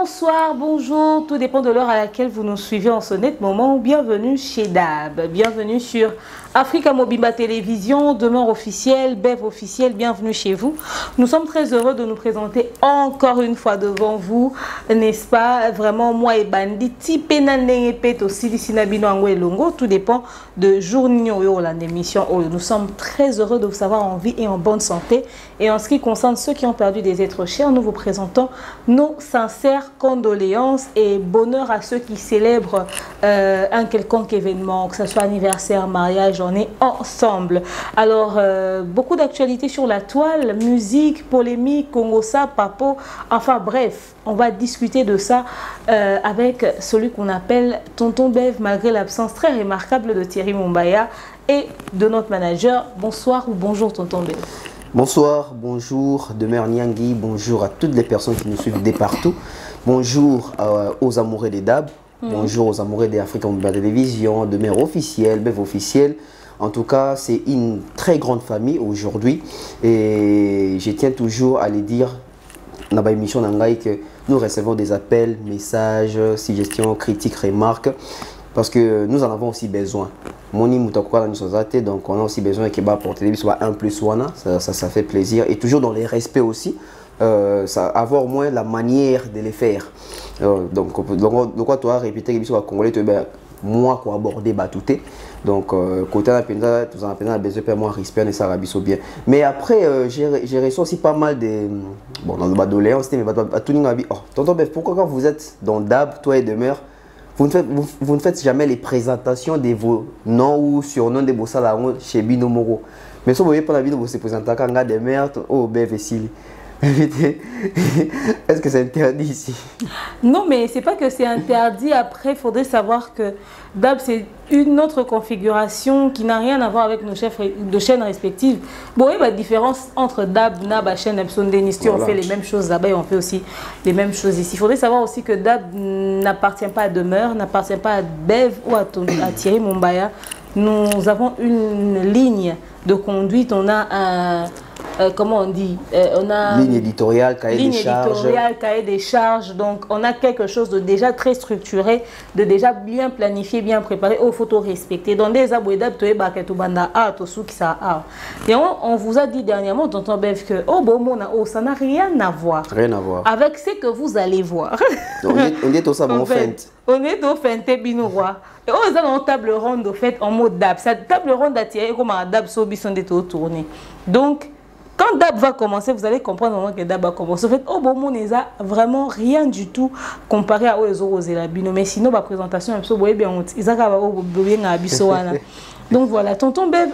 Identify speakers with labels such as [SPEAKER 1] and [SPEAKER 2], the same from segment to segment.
[SPEAKER 1] Bonsoir, bonjour, tout dépend de l'heure à laquelle vous nous suivez en ce net moment. Bienvenue chez DAB, bienvenue sur Africa Mobimba Télévision, demeure officielle, BEV officielle, bienvenue chez vous. Nous sommes très heureux de nous présenter encore une fois devant vous, n'est-ce pas? Vraiment, moi et Bandi, tout dépend de journée ou l'émission. Nous sommes très heureux de vous savoir en vie et en bonne santé. Et en ce qui concerne ceux qui ont perdu des êtres chers, nous vous présentons nos sincères condoléances et bonheur à ceux qui célèbrent un quelconque événement, que ce soit anniversaire, mariage, on est ensemble. Alors, beaucoup d'actualités sur la toile, musique, polémique, Congossa, Papo, enfin bref, on va discuter de ça avec celui qu'on appelle Tonton Bev, malgré l'absence très remarquable de Thierry Mumbaya et de notre manager. Bonsoir ou bonjour Tonton Bev.
[SPEAKER 2] Bonsoir, bonjour Demeure Niangui, bonjour à toutes les personnes qui nous suivent de partout. Bonjour aux amoureux des DAB, bonjour aux amoureux des Africa Mobimba Télévision, Demeure officielle, BEV officielle. En tout cas, c'est une très grande famille aujourd'hui et je tiens toujours à les dire dans l'émission d'Angaï que nous recevons des appels, messages, suggestions, critiques, remarques parce que nous en avons aussi besoin. Donc on a aussi besoin que pour télé soit un plus ça fait plaisir et toujours dans les respects aussi, avoir au moins la manière de les faire. Donc quoi toi répéter que soit congolais moi quoi aborder batouté. Donc côté la penza tout en penza besoin de moi respect et ça rabisso bien. Mais après j'ai reçu aussi pas mal de bon dans le doléances mais tout le monde oh tonton Bev, pourquoi quand vous êtes dans DAB toi et Demeure vous ne faites jamais les présentations de vos noms ou surnoms de vos salariés chez Bino Moro. Mais si vous voyez pas la vidéo, vous se présentez quand on des mères, oh Bev et Sili. Est-ce que c'est interdit ici?
[SPEAKER 1] Non, mais c'est pas que c'est interdit. Après, il faudrait savoir que DAB, c'est une autre configuration qui n'a rien à voir avec nos chefs de chaînes respectives. Bon, il y a une différence entre DAB, NAB, chaîne Epson, Denisti, on fait les mêmes choses là-bas et on fait aussi les mêmes choses ici. Il faudrait savoir aussi que DAB n'appartient pas à Demeure, n'appartient pas à Bev ou à Thierry Mumbaya. Nous avons une ligne de conduite, on a un... comment on dit, on a
[SPEAKER 2] ligne éditoriale, cahier
[SPEAKER 1] des charges, donc on a quelque chose de déjà très structuré, de déjà bien planifié, bien préparé, aux photos respectées. Dans des abouedab, et on vous a dit dernièrement, tonton Bev, que ça n'a rien à voir.
[SPEAKER 2] Rien à voir.
[SPEAKER 1] Avec ce que vous allez voir.
[SPEAKER 2] On est tout ça bon feinte.
[SPEAKER 1] On est au feinte binois. Et on est dans table ronde au fait en mode DAB. Cette table ronde a tiré comme un DAB sobi sont des tournés. Donc quand DAB va commencer, vous allez comprendre que DAB va commencer. En fait, au bon moment, il a vraiment rien du tout comparé à Oezo Zelabino. Mais sinon, la présentation, ils ont donc voilà, tonton Bev,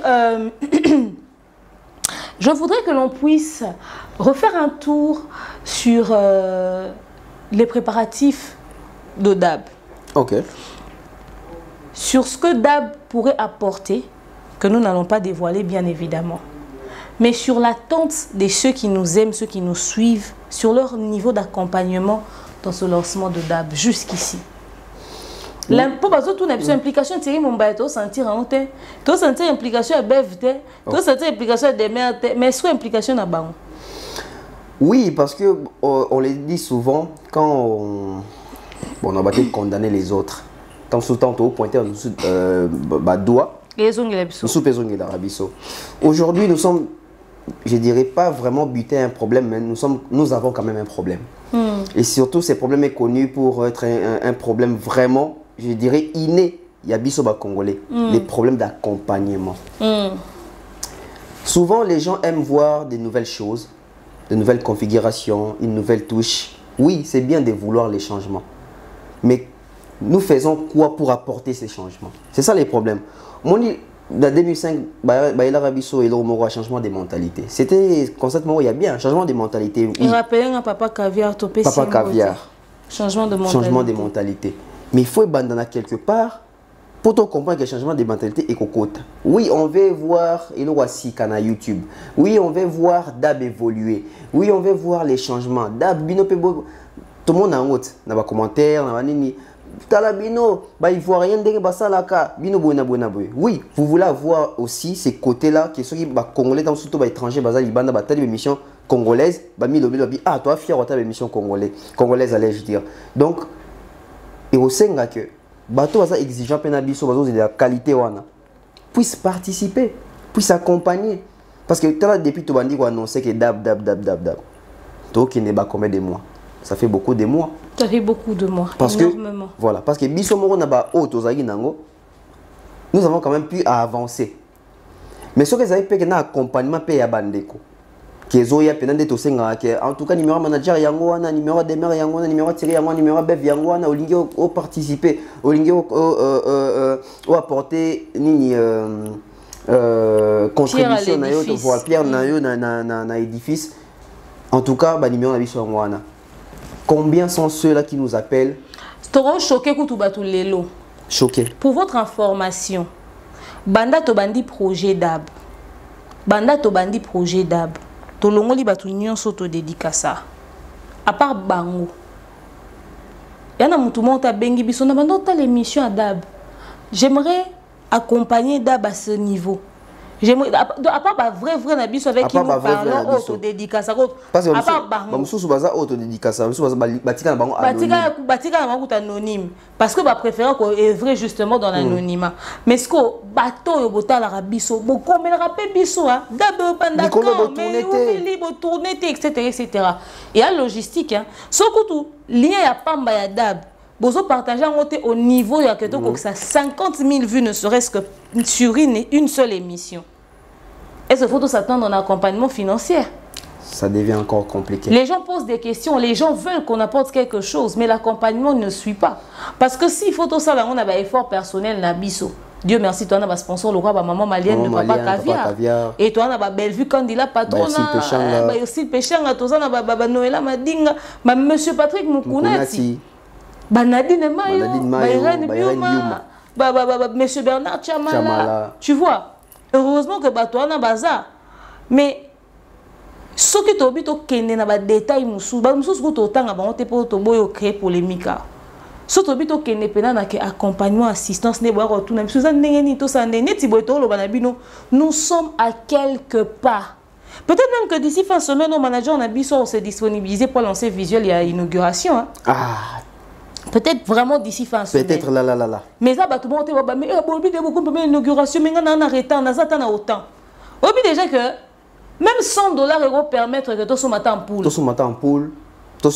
[SPEAKER 1] je voudrais que l'on puisse refaire un tour sur les préparatifs de DAB.
[SPEAKER 2] Ok.
[SPEAKER 1] Sur ce que DAB pourrait apporter, que nous n'allons pas dévoiler bien évidemment. Mais sur l'attente de ceux qui nous aiment, ceux qui nous suivent, sur leur niveau d'accompagnement dans ce lancement de DAB jusqu'ici. Pour que tout n'a pas implication Thierry Mumbaya, tu sentir en honte, tu sentir implication à BFT, tu sentir implication à des mères, mais est-ce que implication à Bango?
[SPEAKER 2] Oui, parce que on le dit souvent quand on a battu condamner les autres. Tant sous temps au pointer doigt. Aujourd'hui, nous sommes, je dirais pas vraiment buter un problème, mais nous avons quand même un problème. Et surtout, ce problème est connu pour être un problème vraiment, je dirais, inné. Il y a Bisoba Congolais, les problèmes d'accompagnement. Souvent, les gens aiment voir des nouvelles choses, de nouvelles configurations, une nouvelle touche. Oui, c'est bien de vouloir les changements. Mais nous faisons quoi pour apporter ces changements? C'est ça les problèmes. Mon dans 2005, il y a un changement de mentalité. C'était constatement, il y a bien un changement de mentalité.
[SPEAKER 1] Il rappelait un papa caviar,
[SPEAKER 2] papa caviar.
[SPEAKER 1] Changement de mentalité.
[SPEAKER 2] Changement de mentalité. Mais il faut abandonner quelque part pour comprendre que le changement de mentalité est cocotte. Oui, on veut voir Canal YouTube. Oui, on veut voir DAB évoluer. Oui, on veut voir les changements. DAB, tout le monde en haut, dans les commentaires, dans les Talabino, il voit rien de bino oui, vous voulez avoir aussi ces côtés-là, qui sont les Congolais, dans surtout les étrangers, les émissions, congolaise, ah, toi, fier de ta émission congolaise, allais-je dire. Donc, et au sein que, bateau, ça exigeant, penabiso, bateau, de la qualité, puisse participer, puisse accompagner. Parce que depuis tout le monde annonçait que dab. Donc, il n'est pas combien de mois. Ça fait beaucoup de mois.
[SPEAKER 1] Ça fait beaucoup de mois,
[SPEAKER 2] parce
[SPEAKER 1] énormément.
[SPEAKER 2] Voilà, parce que biso moro na ba auto nango, nous avons quand même pu avancer. Mais ce que vous avez fait, c'est un accompagnement payé à Bandeko. En tout cas, numéro manager yango, numéro de maire yango, numéro tiré yango, numéro bef yango, olingi au participer, olingi au apporter ni contribution na yo, voilà, pierre na yo na édifice. En tout cas, ba numéro na biso yango wana. Combien sont ceux-là qui nous appellent?
[SPEAKER 1] Toro choqué koutou lelo.
[SPEAKER 2] Choqué.
[SPEAKER 1] Pour votre information, Banda Tobandi projet d'ab. Banda Tobandi projet d'ab. Tolongoli batu nyonso to dédicasa. À part Bango. Yana mutu monta bengi biso na banda ta l'émission à dab. J'aimerais accompagner dab à ce niveau. À part vrai nabiso avec qui nous parlons autodédicace.
[SPEAKER 2] Parce que à part Bango. Mususu baza autodédicace, mususu baza batika na bango anonyme.
[SPEAKER 1] Batika na bango anonyme parce que ba préférer ko œuvrer justement dans l'anonymat. Mais ce que bateau yo botala rabiso, beaucoup mais le rappel biso hein, d'abord pendant mais libre tourner etc. Et à logistique hein. Surtout lien ya pamba ya dab. Bozo partager au niveau ya que donc ça 50 000 vues ne serait-ce que sur une seule émission. Est-ce qu'il faut s'attendre à un accompagnement financier?
[SPEAKER 2] Ça devient encore compliqué.
[SPEAKER 1] Les gens posent des questions, les gens veulent qu'on apporte quelque chose, mais l'accompagnement ne suit pas. Parce que si faut tout ça, on a un effort personnel, nabiso. Dieu merci, toi on a un sponsor, le roi, maman malienne, ne papa caviar. Et toi on a belle vue quand il a patron, aussi le péché, on a Noël Madinga, monsieur Patrick Moukounati, Nadine Mayo, Irène Bioma, monsieur Bernard Chamala. Tu vois? Heureusement que toi on a bazar. Mais ce qui est obligé de na ba détail musu ba musu ko to tanga ba on te pour to boyo créer polémique. Ce qui est obligé de pena na ke accompagnement assistance ne boyo tout na musu za ndenge ni to sa ndenge ti boyo to lo bana bino. Nous sommes à quelque part. Peut-être même que d'ici fin de semaine nos managers on a biso se disponibiliser pour lancer visuel à inauguration hein.
[SPEAKER 2] Ah.
[SPEAKER 1] Peut-être vraiment d'ici fin de semaine.
[SPEAKER 2] Peut-être là.
[SPEAKER 1] Mais ça, tout le monde va mais bon, il y a beaucoup de inauguration, mais on a arrêté, on a attendu autant. On dit déjà que même $100 vont permettre que tout ce matin en poule.
[SPEAKER 2] Tout ce matin en poule, tout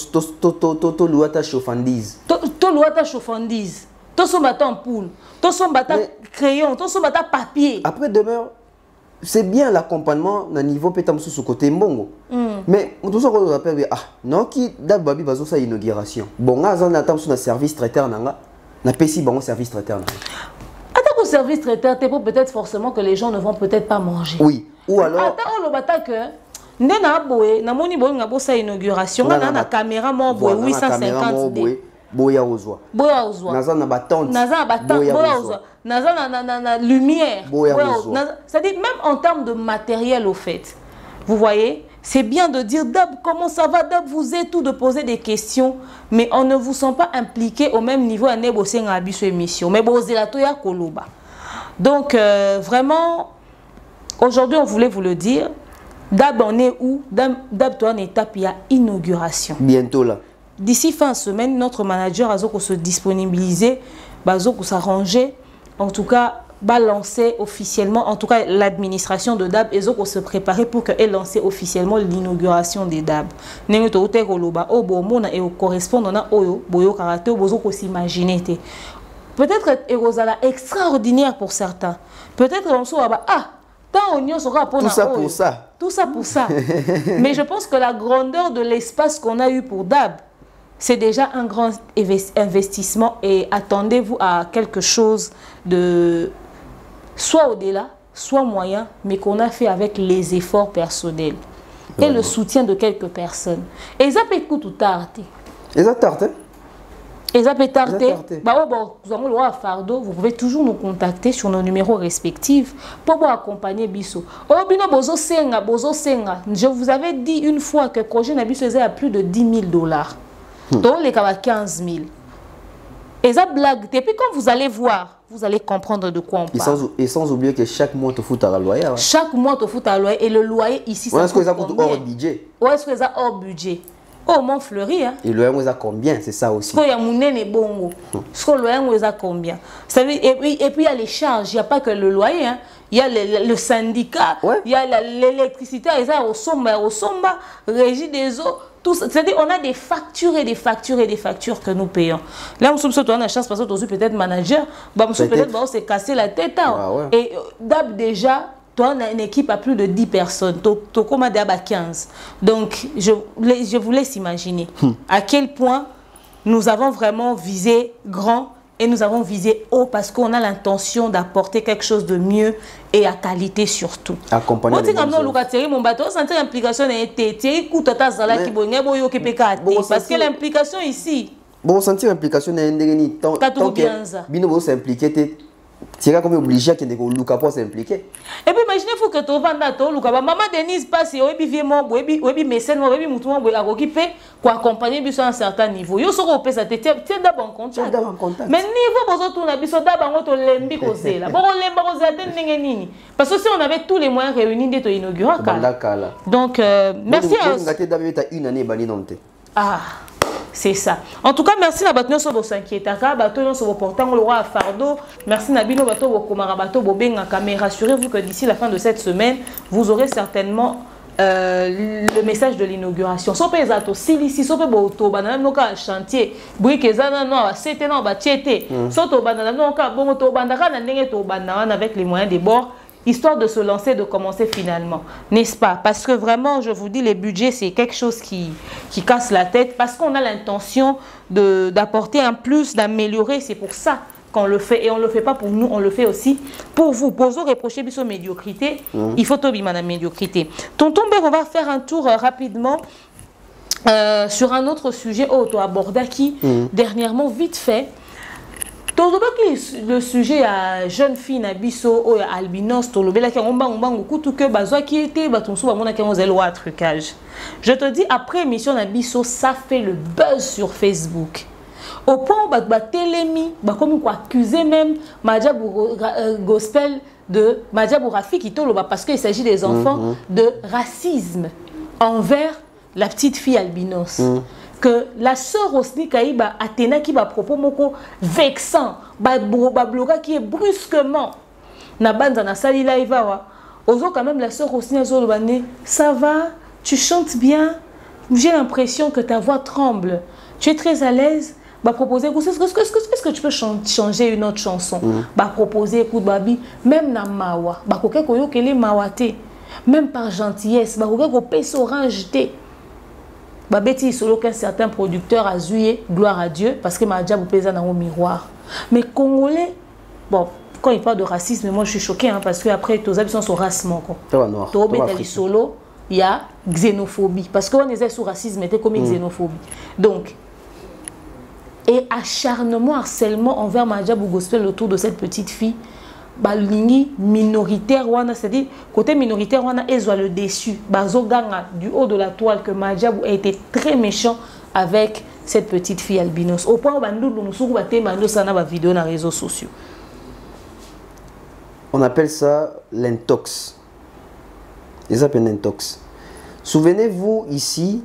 [SPEAKER 2] l'ouata chauffandise.
[SPEAKER 1] Tout l'ouata chauffandise. Tout ce matin en poule. Tout ce matin crayon, tout ce matin papier.
[SPEAKER 2] Après demain, c'est bien l'accompagnement au niveau pétam sous côté mbongo. Mais tout ça qu'on appelle ah non qui d'abord bazo sa inauguration. Bon là on attend sur un service traiteur nanga. Na pesi bon service traiteur.
[SPEAKER 1] Attends au service traiteur t'es peut-être forcément que les gens ne vont peut-être pas manger.
[SPEAKER 2] Oui. Ou alors
[SPEAKER 1] attends le bata que ndena boé na moni boy ngabo sa inauguration na caméra mo boé 850D.
[SPEAKER 2] Boya ozwa. Naza na batante.
[SPEAKER 1] Boya ozwa. Naza na lumière. C'est-à-dire même en termes de matériel au fait. Vous voyez, c'est bien de dire Dab, comment ça va Dab, vous êtes tout de poser des questions, mais on ne vous sent pas impliqué au même niveau à négocier une émission. Mais bon, Koloba. Donc vraiment, aujourd'hui on voulait vous le dire. Dab, on est où? Dab, toi en étape, il y a inauguration.
[SPEAKER 2] Bientôt là.
[SPEAKER 1] D'ici fin de semaine, notre manager a se disponibiliser, s'arranger, en tout cas, lancer officiellement, en tout cas l'administration de DAB et se préparer pour qu'elle lance officiellement l'inauguration des DAB. Peut-être que extraordinaire pour certains. Peut-être qu'on sera
[SPEAKER 2] tout ça pour ça.
[SPEAKER 1] Tout ça pour ça. Mais je pense que la grandeur de l'espace qu'on a eu pour DAB, c'est déjà un grand investissement et attendez-vous à quelque chose de soit au-delà, soit moyen, mais qu'on a fait avec les efforts personnels et le soutien de quelques personnes. Et ça peut tout tarder.
[SPEAKER 2] Et ça tarde.
[SPEAKER 1] Et ça peut tarder. Vous avez le droit à Fardo, vous pouvez toujours nous contacter sur nos numéros respectifs pour vous accompagner Bisso. Je vous avais dit une fois que le projet Nabiso faisait à plus de $10 000. Donc les cas à 15 000. Et ça blague. Et puis quand vous allez voir, vous allez comprendre de quoi on parle.
[SPEAKER 2] Et sans oublier que chaque mois, tu fous à loyer.
[SPEAKER 1] Chaque mois, tu fous à loyer. Et le loyer ici,
[SPEAKER 2] ça coûte hors budget.
[SPEAKER 1] Ouais, est-ce que ça hors budget? Oh, mon fleuri, hein.
[SPEAKER 2] Et le loyer, combien? C'est ça aussi.
[SPEAKER 1] Est-ce qu'il y a mon nez bon? Est-ce que le loyer, combien? Et puis, il y a les charges. Il n'y a pas que le loyer, hein. Il y a le syndicat, il y a l'électricité, au somba, régie des eaux. C'est-à-dire on a des factures et des factures et des factures que nous payons. Là, on a la chance parce que tu peut-être manager, peut-être on s'est cassé la tête. Et d'ab déjà, toi, on a une équipe à plus de 10 personnes. Tu commandes à 15. Donc, je vous laisse imaginer à quel point nous avons vraiment visé grand. Et nous avons visé haut parce qu'on a l'intention d'apporter quelque chose de mieux et à qualité surtout.
[SPEAKER 2] Accompagner les
[SPEAKER 1] parce que l'implication ici...
[SPEAKER 2] Bon, sentir l'implication tant que s'impliquer, tu es comme obligé que Luka pour s'impliquer.
[SPEAKER 1] Et puis imaginez-vous que tu vas Luka, maman Denise passe et obi viement, obi mécène, obi mouton, obi occupé pour accompagner à un certain niveau. Yo soko pesa te tiens d'abord en contact. Mais niveau bozo tourna biso d'abord ngoto lembi kozela. Bon lemba kozela ndenge nini. Parce que si on avait tous les moyens réunis d'être inauguré. Donc merci à
[SPEAKER 2] une année balinante.
[SPEAKER 1] Ah. C'est ça. En tout cas, merci à Batno sur vos s'inquiétaka, Batno sur vos portants, le roi à fardeau. Merci Nabino Bato, vos komarabato, vos benga, mais rassurez-vous que d'ici la fin de cette semaine, vous aurez certainement le message de l'inauguration. Si vous avez si vous avez un chantier, avec les moyens des bords, histoire de se lancer, de commencer finalement. N'est-ce pas? Parce que vraiment, je vous dis, les budgets, c'est quelque chose qui casse la tête. Parce qu'on a l'intention d'apporter un plus, d'améliorer. C'est pour ça qu'on le fait. Et on ne le fait pas pour nous, on le fait aussi pour vous. Pour vous reprocher sur médiocrité, il faut tomber dans la médiocrité. Tonton Ber, on va faire un tour rapidement sur un autre sujet. Oh, tu abordes qui dernièrement, vite fait. Le sujet à jeune fille Nabiso ou albinos je te dis après émission Nabiso ça fait le buzz sur Facebook au point où télémi comme quoi accuser même Madjabou gospel de Madjabou Rafiki parce qu'il s'agit des enfants de racisme envers la petite fille albinos. Que la sœur Osni Kaïba Athéna qui va propos moko vexant, bloga qui est brusquement na bande na sali live ozo quand même la sœur Osni Azolobane, ça va, tu chantes bien, j'ai l'impression que ta voix tremble, tu es très à l'aise. Bah proposer est-ce que tu peux changer une autre chanson? Bah proposer écoute babi même na mawa bah koke koyo kele mawate même par gentillesse bah koke ko pèse orange té. Babeti solo qu'un certain producteur a zoué, gloire à Dieu, parce que Madja vous pèse dans un miroir. Mais Congolais, bon, quand il parle de racisme, moi je suis choquée, hein, parce que après, tous les habitants sont racement. Solo, il y a xénophobie. Parce qu'on est sous racisme, c'était comme xénophobie. Donc, et acharnement, harcèlement envers Madja Gospel autour de cette petite fille. Balingi minoritaire c'est-à-dire côté minoritaire on a le déçu bazoganga du haut de la toile que Madjabou a été très méchant avec cette petite fille albinos au point où vidéo dans les réseaux sociaux.
[SPEAKER 2] On appelle ça l'intox. Ils appellent l'intox. Souvenez-vous ici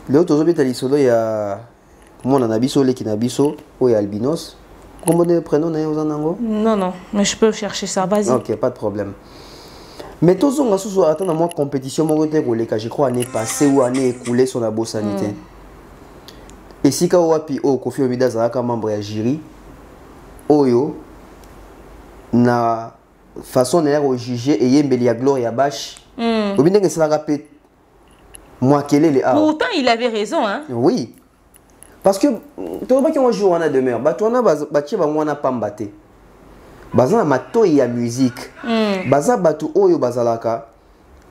[SPEAKER 2] le il y a mon anabiso le kinabiso ou albinos. Comment on prénom
[SPEAKER 1] Non, mais je peux chercher ça, vas-y.
[SPEAKER 2] Ok, pas de problème. Mais tous on a sous attendre moi compétition je crois année passée ou année écoulée sur la bourse sanitaire. Et si ka wapi o Kofi Olomide zalaka membre ya jury oyo na façon de juger et yembeli ya gloire ya bash. Obinde que ça rappelle moi quel est les
[SPEAKER 1] Pourtant il avait raison hein.
[SPEAKER 2] Oui. Parce que tu vois qu'on joue en a demeure, bah tu en as bâti bah moi on a pas mbatté. Bazan mato y a musique. Bazan batu oyo bazalaka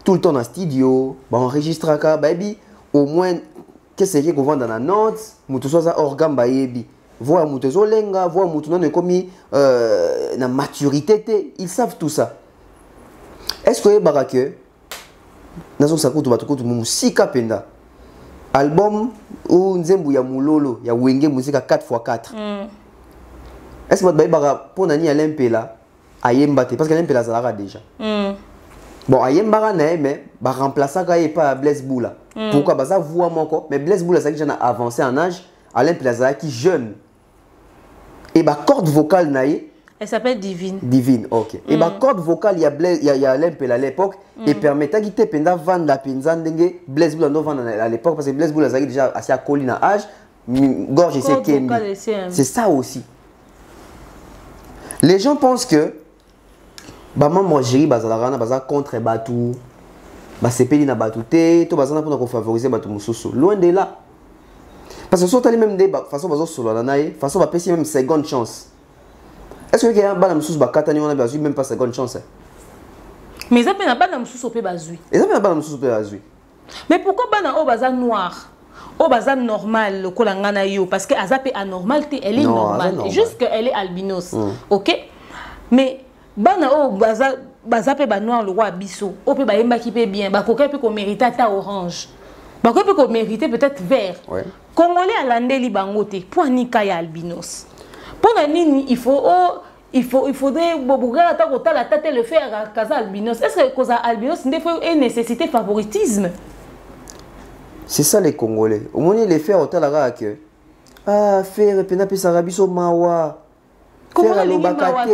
[SPEAKER 2] tout le temps dans studio, bah enregistre ka baby au moins qu'est-ce qu'on vend dans la note, mutu soit organe ba yebi. Voir mutu zolenga, voir mutu non commis na maturité, ils savent tout ça. Est-ce que barake nazo sakutu batukutu musika penda. Album ou Nzembu ya Mulolo, ya Wenge musique à 4x4. est-ce que baïbara pour nani Alain Pela ayembate parce que Alain Pela zalara déjà bon ayembara na mais ba remplacer ka pas Blaise Boula pourquoi baza voix moko mais Blaise Boula ça qui déjà avancé en âge Alain Pela qui jeune et ba corde vocale naïe
[SPEAKER 1] elle s'appelle Divine.
[SPEAKER 2] Divine, ok. Et ma corde vocale, il y a Alain Pela à l'époque, et permettait qu'il te penda vendre la pinzan dengue Blaise Boula no vendre à l'époque parce que Blaise Boula ça déjà assez à colline à âge, gorge c'est Kembi. C'est ça aussi. Les gens pensent que bah moi j'ai bazalarana baza contre Batou, bah c'est peli na Batou te, to bazana pour favoriser Batou mususu. Loin de là. Parce que surtout les mêmes des façon bazo solo na nae, façon va passer même seconde chance. Est-ce que y a un bal de bakatani on a besoin même pas seconde chance?
[SPEAKER 1] Mais ça peut n'a pas de sous pe bazui.
[SPEAKER 2] Et ça peut n'a pas de sous pe bazui.
[SPEAKER 1] Mais pourquoi bana au bazar noir? Au bazar normal le kolangana yo parce que azapé anormal elle est normale. Juste qu'elle est albinos. OK? Mais bana au bazapé ba noir le roi biso. Au pe ba yemba qui peut bien, ba koka peut qu'on mérite ta orange. Ba koka peut qu'on mérite peut-être vert. Congolais à landeli bangote pour nika ya albinos. Pour nani il faudrait la tête le faire à Casa albinos. Est-ce que Casa albinos n'est pas une nécessité favoritisme?
[SPEAKER 2] C'est ça les Congolais. Au moins les faire au talaga que faire pena pe sarabiso mawa. Faire à l'obakate,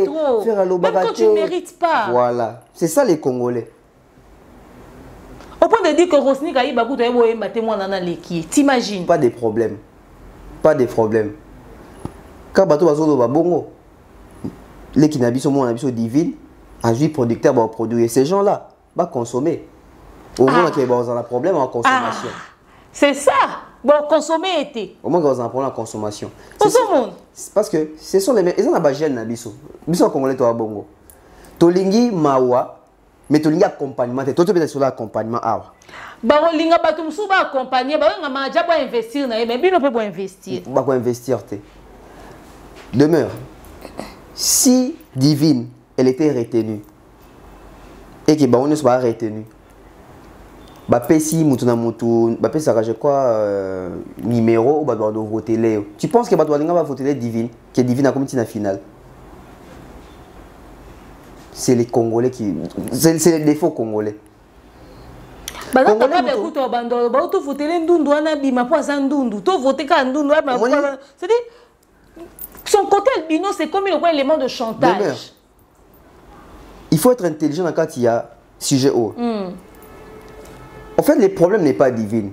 [SPEAKER 2] faire à l'obakate.
[SPEAKER 1] Même quand tu ne mérites pas.
[SPEAKER 2] Voilà, c'est ça les Congolais.
[SPEAKER 1] Au point de dire que Rosny Kaï Bakou tu es batté moi nana leki. T'imagines?
[SPEAKER 2] Pas de problème. Pas de problème. Quand bateau va solo bongo. Les qui n'habitent au monde divine, un juif producteur va produire ces gens-là, va consommer. Au moins qu'il y a un problème en consommation.
[SPEAKER 1] C'est ça. Bon, consommer était.
[SPEAKER 2] Au moins qu'il y a un problème en consommation.
[SPEAKER 1] Consommons.
[SPEAKER 2] Parce que ce sont les mêmes. Ils ont un gène nabiso. Biso congolais toi bongo. Tolingi mawa, mais tolingi accompagnement. Toi tu peux être sur l'accompagnement awa.
[SPEAKER 1] Bah on linga batum souba accompagner. Bah on a déjà pas investir na. Mais bien on peut pas investir.
[SPEAKER 2] Bah quoi investir te. Demeure. Si Divine, elle était retenue, et que on ne soit pas retenu, si Moutuna Moutou, je crois, numéro, ou doit voter Léo. Tu penses que va voter Divine, que Divine a comme la finale? C'est les Congolais qui. C'est les défauts congolais.
[SPEAKER 1] C'est-à-dire, son côté albino, c'est comme un élément de chantage. Demeure.
[SPEAKER 2] Il faut être intelligent quand il y a sujet haut. En fait, le problème n'est pas divine.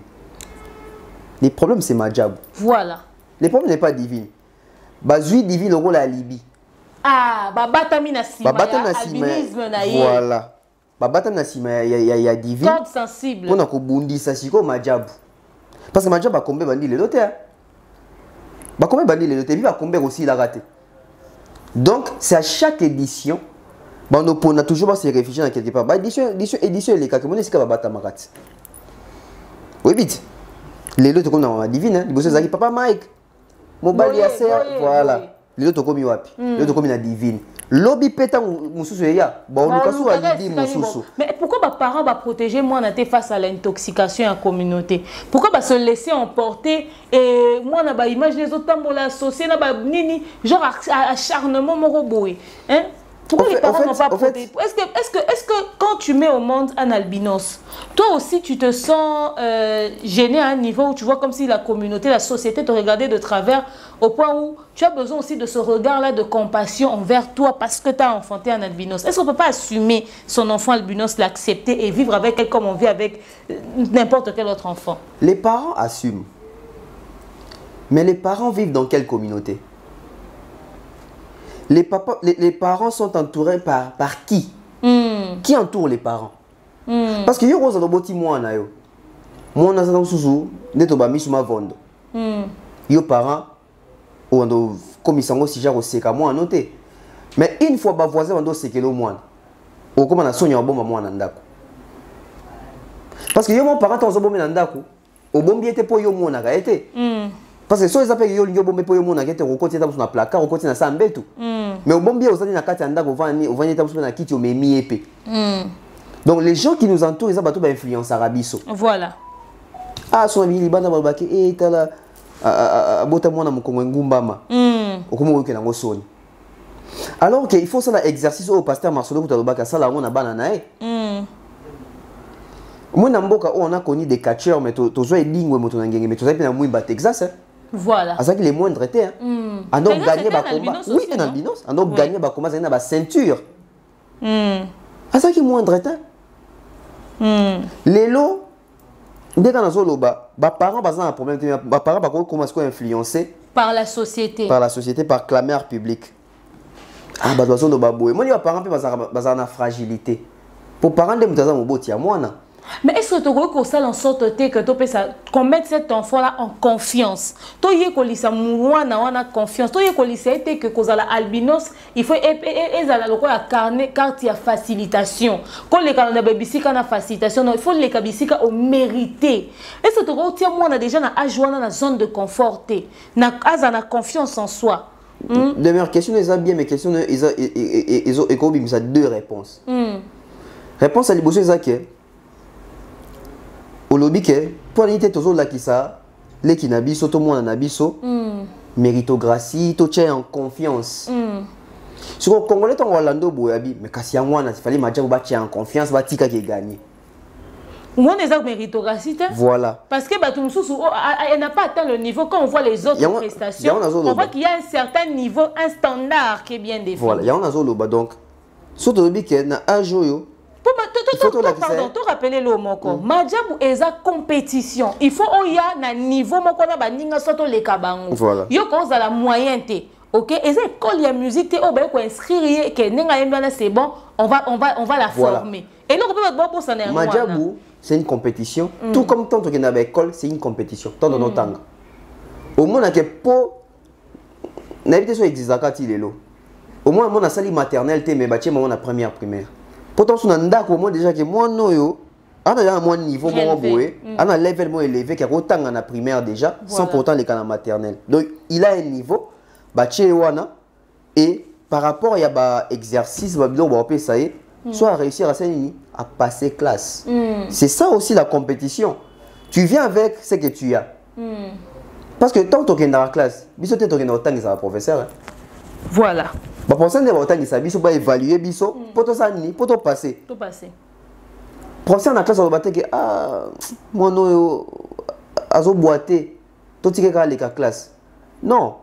[SPEAKER 2] Le problème, c'est Madjab.
[SPEAKER 1] Voilà.
[SPEAKER 2] Le problème n'est pas divine. Bazui divine, le rôle à Libye.
[SPEAKER 1] Ah, Babatami Nassima.
[SPEAKER 2] Albinisme naïe. Voilà. Babatami Nassima, il y a divine.
[SPEAKER 1] Code sensible.
[SPEAKER 2] On a Kobundi, Sasiko, Madjab. Parce que Madjab a combien bandi les notaires. Bah combien bandi les notaires, va combien aussi il a raté. Donc, c'est à chaque édition. Bah, on a toujours se réfugier dans quelque part. Bah, édition, les cas que mon est-ce que va battre ma rate. Oui, vite. Les autres comme dans ma divine, hein. Les gosses papa Mike. Mon bali à serre, voilà. Les autres comme wapi. Les autres comme la divine. Lobby pétant mususu ya. Bon, on casse à l'idée mususu.
[SPEAKER 1] Mais pourquoi les parents va protéger moi face à l'intoxication en communauté? Pourquoi va se laisser emporter et moi na ba image les autres tambour associé na ba nini genre acharnement mon robot, hein? Pourquoi les parents n'ont pas protégé? Est-ce que quand tu mets au monde un albinos, toi aussi tu te sens gêné à un niveau où tu vois comme si la communauté, la société te regardait de travers au point où tu as besoin aussi de ce regard-là de compassion envers toi parce que tu as enfanté un albinos? Est-ce qu'on ne peut pas assumer son enfant albinos, l'accepter et vivre avec elle comme on vit avec n'importe quel autre enfant?
[SPEAKER 2] Les parents assument. Mais les parents vivent dans quelle communauté? Les parents sont entourés par qui? Qui entoure les parents? Parce que yo roza doboti mwana yo. Mwana za susu neto ba misuma vondo. Yo parents ou ando komisango sija ko seka mwana noté. Mais une fois ba voisin ando sekelo mwana. O koma na sonya bomba mwana ndako. Parce que yo mon parent ton zo bomba ndako. O bombi était po yo mwana ka été. Parce que si ils appellent yo bombe po yo mwana ka été ko kotia tabu na placard, ko kotia na sambetu. Mais au bombi ozali na kati ndako vani tabu na kiti o memi épée. Donc les gens qui nous entourent, ils ont bateau influence arabiso.
[SPEAKER 1] Voilà.
[SPEAKER 2] Ah, son ami libana babaki et tala bota mwana mukongo ngumbama. Okumo weke na ngosoni. Alors qu'il faut ça l'exercice au pasteur Marcelo Koutalobaka, ça là on a bananae. Moi namboka on a connu des catcheurs mais to zo ligne mais to ngenge mais to za pena mouimba Texas.
[SPEAKER 1] Voilà.
[SPEAKER 2] À ça que les moindres étaient hein. On a gagné ba combat. Oui, un albinos, on a gagné ba combat ça na ba ceinture. À ça que moindre étaient. Les lots dès qu'on a zoloba, ba parents bazan un problème, ba parents ba comment est-ce qu'on influencé
[SPEAKER 1] par la société.
[SPEAKER 2] Par la société, par clameur publique. Ah bah doit zoloba boy. Moi les parents pe bazan na fragilité. Pour parents de mutaza moboti à moi na.
[SPEAKER 1] Mais est-ce que tu crois que ça en sorte que qu'on mette cet enfant-là en confiance? Tu y que lisa mouana confiance. Tu y que lisa que cause la albinos, il faut ezala loko ya carnet carte ya facilitation. Quand les carnets babisika na facilitation, il faut les kabisika au mérité. Est-ce que tu crois que moi déjà na ajoana na zone de confort na azana confiance en soi?
[SPEAKER 2] De mes questions les a bien mes questions ils ont ça deux réponses. Réponse à l'ibosé zake. Au lobby que pour l'unité toujours là qui ça les qui n'habitent tout le monde en habisso méritocratie tout tient en confiance sur le Congolais ton Orlando boyabi mais kasi ya mwana il fallait matcher ba tient en confiance ba tika qui gagner
[SPEAKER 1] on est à méritocratie
[SPEAKER 2] voilà
[SPEAKER 1] parce que bah tout elle n'a pas atteint le niveau quand on voit les autres prestations on voit qu'il y a un certain niveau un standard qui est bien défini
[SPEAKER 2] voilà il y a un azolo donc surtout lobby que na ajoyo.
[SPEAKER 1] Pardon, tu rappelles le moko. Madjabou est à compétition. Il faut qu'il y ait un niveau moko na baninga soto le kabango.
[SPEAKER 2] Voilà.
[SPEAKER 1] Yo cause la moyenne té. OK, et c'est école ya musique té o ba ko inscrire que nenga yembana c'est bon, on va la former. Et nous on peut pas pour ça na
[SPEAKER 2] Madjabou, c'est une compétition. Tout comme tant que na ba école, c'est une compétition. Tant dans tanga. Au moins que po na évité so exisaka ti lelo. Au moins mon a sali maternelle té mais batie mon na première primaire. Pourtant, on a un déjà que moi, on a un niveau un level élevé qui a autant en la primaire déjà, sans pourtant les canaux maternels. Donc, il a un niveau, et par rapport à l'exercice, soit réussir à passer classe. C'est ça aussi la compétition. Tu viens avec ce que tu as. Parce que tant que tu es dans la classe, tu es dans le professeur.
[SPEAKER 1] Voilà.
[SPEAKER 2] Bah pour ça, on va évaluer biso pour tout passer.
[SPEAKER 1] Tout passer.
[SPEAKER 2] Professeur dans la classe on va dire que moi no azo boiter tout ce qui est la classe. Non,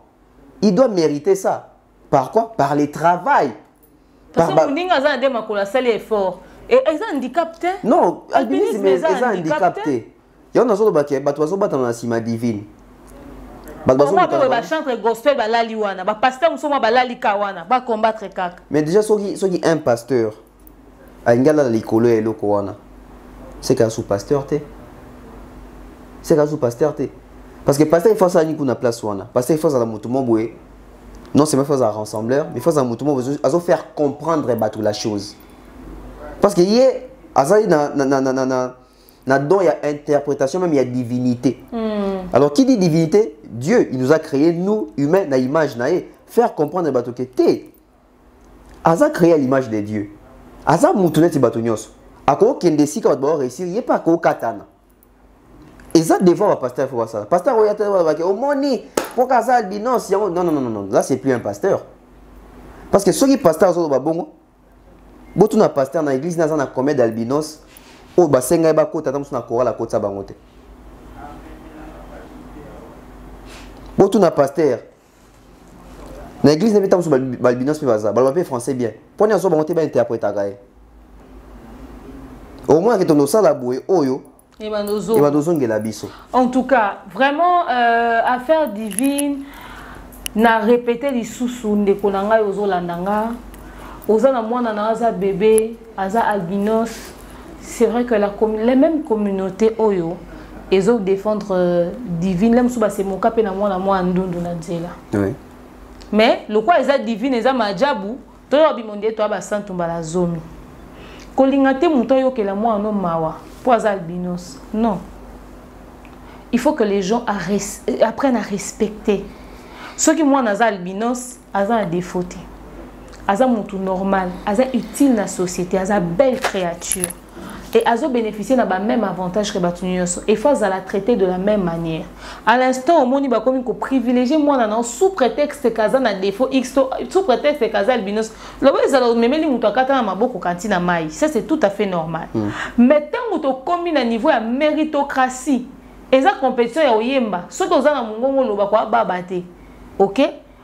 [SPEAKER 2] il doit mériter ça. Par quoi? Par les travail.
[SPEAKER 1] Parce que on a des makola c'est effort. Et ils ont handicapé.
[SPEAKER 2] Non, albinisme est handicapé. Il y a un autre baké, bah toi so battre dans la cima divine. Mais déjà, ceux qui un pasteur, c'est qu'un sous-pasteur. C'est qu'un sous-pasteur. Parce que pasteur, il faut ça à place. Pasteur, il faut ça à la non, c'est même faire un rassembleur, mais il faut ça faire comprendre la chose. Parce que hier, là-dedans, il y a interprétation, même il y a divinité. Alors, qui dit divinité? Dieu, il nous a créé, nous, humains, dans l'image. Faire comprendre que tu as créé à l'image de Dieu. Aza moutounet ti batonyos. Ako kende si ka ba réussir, il pas ko katana. Et ça devant le pasteur faut voir ça. Pasteur oyate ba ke omoni pour ka ça albinos. Non, là c'est plus un pasteur. Parce que ceux qui pasteur zo ba bongo. Botu na pasteur na église na za na combien d'albinos. O ba senga ba ko tata musuna ko la ko tsa bangote. Botu na pasteur. Na église na beta musu balbinos pe baza. Balba pe français bien. Poni azo bangote ba interpréter gaé. Au moins que ton sala boué oyo.
[SPEAKER 1] En tout cas, vraiment affaire divine. Na répété les sous-sous de konanga yozo landanga. Ozana mwana na aza bébé, aza albinos. C'est vrai que les mêmes communautés oyo ils ont défendre divine même sous c'est mon cap na mwana moi ndundu na nzela.
[SPEAKER 2] Oui.
[SPEAKER 1] Mais le quoi eza divine eza majabu, to bimonde to ba santumba la zomi. Kolingate muto yo ke la moi no mawa pour aza albinos. Non. Il faut que les gens apprennent à respecter. Ceux qui moi naza albinos, aza un défaut. Aza mutu normal, aza utile na société, aza belle créature. et azo bénéficier na ba même avantage que batunyoso et faut la traiter de la même manière. À l'instant au moni ba comme ko privilégier moi na sous prétexte kaza na défaut x sous prétexte kaza albinos lo ezala memeli muto akata na maboko kantina mai, ça c'est tout à fait normal. Mais tant que commis na niveau ya méritocratie et ça compétition ya oyemba soki oza na mongongo loba kwa babate. OK,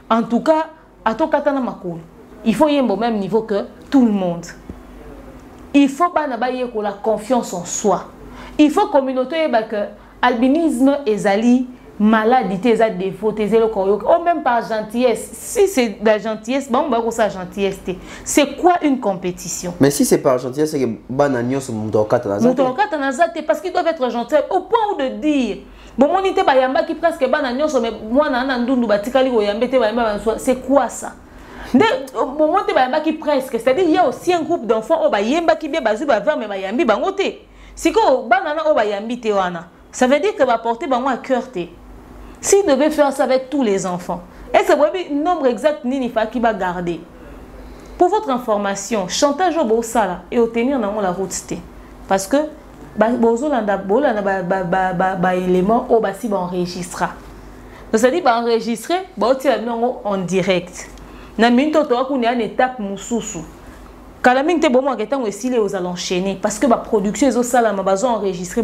[SPEAKER 1] en tout cas à to katana makolo il faut yemba au même niveau que tout le monde. Il faut pas la confiance en soi. Il faut communauté que albinisme ezali maladie eza défaut ezelo koyoka ou même par gentillesse. Si c'est de la gentillesse, bon ba ko sa gentillesse. C'est quoi une compétition?
[SPEAKER 2] Mais si c'est par gentillesse, c'est que bananios muto
[SPEAKER 1] katana parce qu'ils doivent être gentils au point de dire bon mon ité ba yamba qui presque bananios mais moi na ndundu batikali ko yambete ba yamba c'est quoi ça? Bon, qui presque, c'est-à-dire il y a aussi un groupe d'enfants qui bien basé mais bayambi bangote. Si ko banana o bayambi te wana, ça veut dire que va porter bango à cœur te. S'il devait faire ça avec tous les enfants, est-ce que nombre exact ni fa qui va garder? Pour votre information, chantage au bossala et obtenir dans la route te. Parce que bozolanda ba élément au basi ba enregistra. C'est-à-dire ba enregistrer ba en direct. Na minto to akuni une étape mususu kala minte bon moi ketango esile aux enchaîner parce que ba production ezo sala ma bazo enregistrer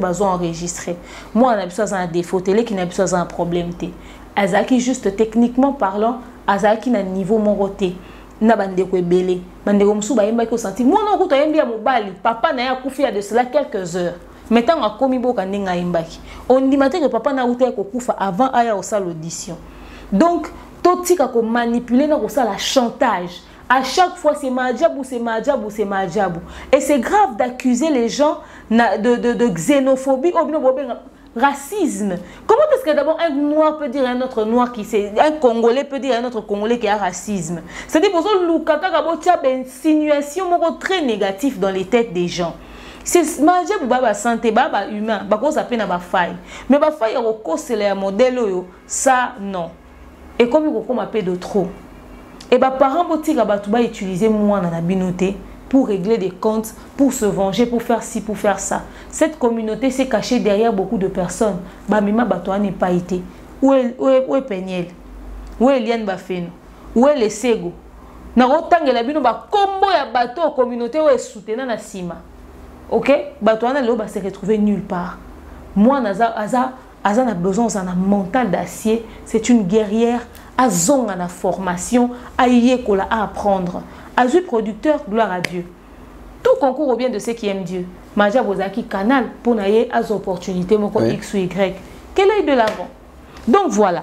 [SPEAKER 1] moi na biso za défaut télé qui na biso za un problème té azaki juste techniquement parlant azaki na niveau moroté na bandeko ebele bandeko musu ba yemba ko senti moi na ko to yembi ya mobali papa na ya kufi ya de cela quelques heures maintenant a komi boka ndinga yembaki on dit matin que papa na uta ko kufa avant aya au salle audition donc totika ko manipuler na ko ça la chantage à chaque fois c'est majabou et c'est grave d'accuser les gens de xénophobie ou bien racisme. Comment est-ce que d'abord un noir peut dire à un autre noir qui c'est un congolais peut dire à un autre congolais qui a racisme? C'est-à-dire pour ça lukaka kabotia insinuation très négatif dans les têtes des gens. C'est majabou baba santé baba humain ba ko ça peine ba faille mais ba faille au cause le modèle ça non. Et comme il y a un peu de trop, et bah parents va utiliser moi dans la binoté pour régler des comptes, pour se venger, pour faire ci, pour faire ça. Cette communauté s'est cachée derrière beaucoup de personnes. Bah mima batoa n'est pas été. Où est Peniel? Où est Liane Bafeno? Où est les Sego? Na rotangue la bino ba combo ya bateau communauté où est soutenant na sima. OK? Batoa na va se retrouver nulle part. Moi Azan a besoin d'un mental d'acier, c'est une guerrière, Azon a la formation, Aïekola à apprendre. Azu producteur, gloire à Dieu. Tout concourt au bien de ceux qui aiment Dieu. Maja Bozaki canal pour naïe à opportunités, mon X ou Y. Quel est de l'avant? Donc voilà.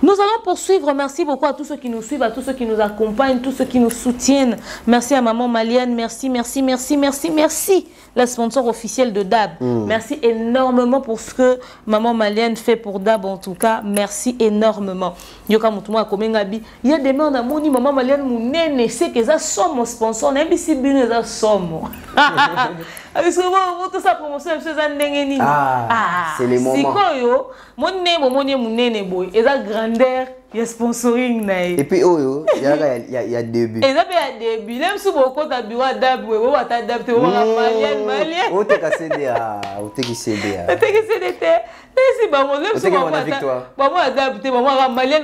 [SPEAKER 1] Nous allons poursuivre. Merci beaucoup à tous ceux qui nous suivent, à tous ceux qui nous accompagnent, tous ceux qui nous soutiennent. Merci à Maman Malienne. Merci. La sponsor officielle de DAB. Merci énormément pour ce que Maman Malienne fait pour DAB. En tout cas, merci énormément. Yoka Moutouma Komengabi. Il y a des gens qui ont dit Maman Malienne Mounene, c'est que ça somme mon sponsor. On a mis si bien ça somme. Parce que tout ça promotion
[SPEAKER 2] c'est les moments.
[SPEAKER 1] Si quoi mon nez boy et la grandeur il y a sponsoring
[SPEAKER 2] et puis il y a début
[SPEAKER 1] et ça il y a début même si beaucoup ta bureau d'ab ou ta dab te malien
[SPEAKER 2] o te casser o te casser
[SPEAKER 1] si bah mon même si bah moi adapté bah moi malien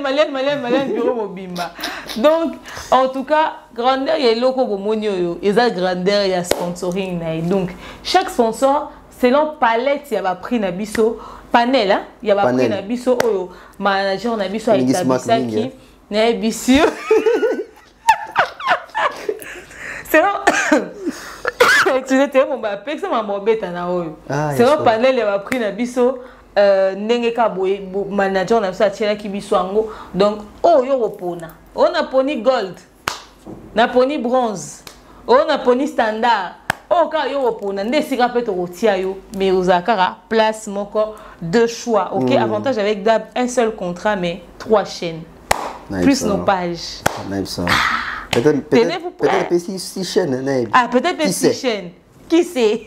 [SPEAKER 1] bureau mobimba. Donc en tout cas grandeur il y a loko bomonio et ça grandeur il y a sponsoring donc chaque sponsor selon palette il y a pris na biso panel hein il y a pris na biso oyo manager na biso a établi na biso selon excusez-moi mon bapé ça m'a bobeta na oyo selon panel il y a pris na biso ndenge ka boye manager na biso atiela ki biso ango donc oyo repona on a poni gold na poni bronze on a poni standard. Oh, quand yo repona nde sika peut te rotia yo mais aux akara place moko deux choix. OK, avantage avec DAB un seul contrat mais 3 chaînes. Plus nos pages.
[SPEAKER 2] Peut-être 6 chaînes.
[SPEAKER 1] Ah, peut-être 6 chaînes. Qui sait?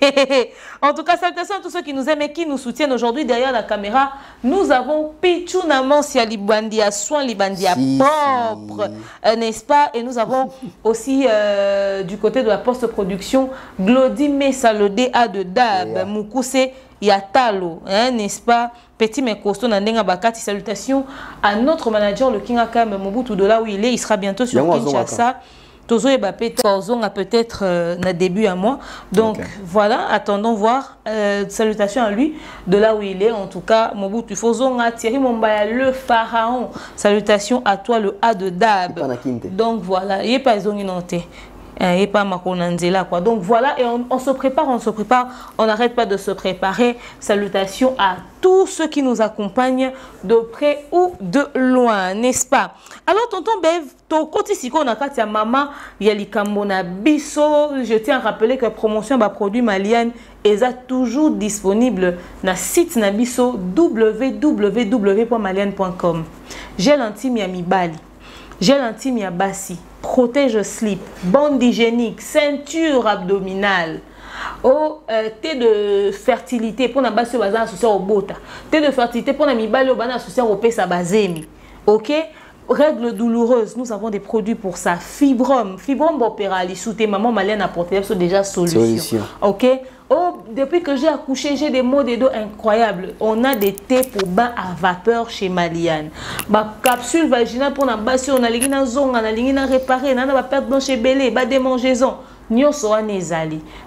[SPEAKER 1] En tout cas, salutations à tous ceux qui nous aiment et qui nous soutiennent aujourd'hui derrière la caméra. Nous avons Pichuna Mansia Libandia, Soin Libandia propre, n'est-ce pas? Et nous avons aussi du côté de la post-production Glody Messalodé A de Dab, Mukuse Yatalo, hein, n'est-ce pas? Petit mais costaud Nandenga Bakati. Salutations à notre manager, le King Akam Mobutu, de là où il est. Il sera bientôt sur Kinshasa. Tozo et Bappé, peut-être na début à moi. Donc voilà, attendons voir. Salutations à lui de là où il est. En tout cas, Mobutu Fozonga, Thierry Mombaya, le pharaon. Salutations à toi, le A de Dab. Donc voilà, il n'est pas zonginanté. Et pas Makonanzela quoi. Donc voilà, et on se prépare, on n'arrête pas de se préparer. Salutations à tous ceux qui nous accompagnent de près ou de loin, n'est-ce pas? Alors tonton Bev, ton côté si on a katia maman Yalikambona Bisso, je tiens à rappeler que promotion ba produit Malian est toujours disponible na site na Bisso www.malian.com. Gel intime ya mibali, gel intime ya basi, protège slip, bande hygiénique, ceinture abdominale, thé de fertilité pour na basi bazana associé au bota, thé de fertilité pour na mibali au bazana associé au pesa bazemi. OK? Règles douloureuses, nous avons des produits pour ça. Fibrom opérali, sous tes mamans maliennes apportées, c'est déjà solution. OK? Oh, depuis que j'ai accouché, j'ai des maux de dos incroyables. On a des thés pour bain à vapeur chez Maliane. Ma capsule vaginale pour la basse, on a l'ingénieur zone, on a l'ingénieur réparé, on a perte blanche et belé, bas démangeaison.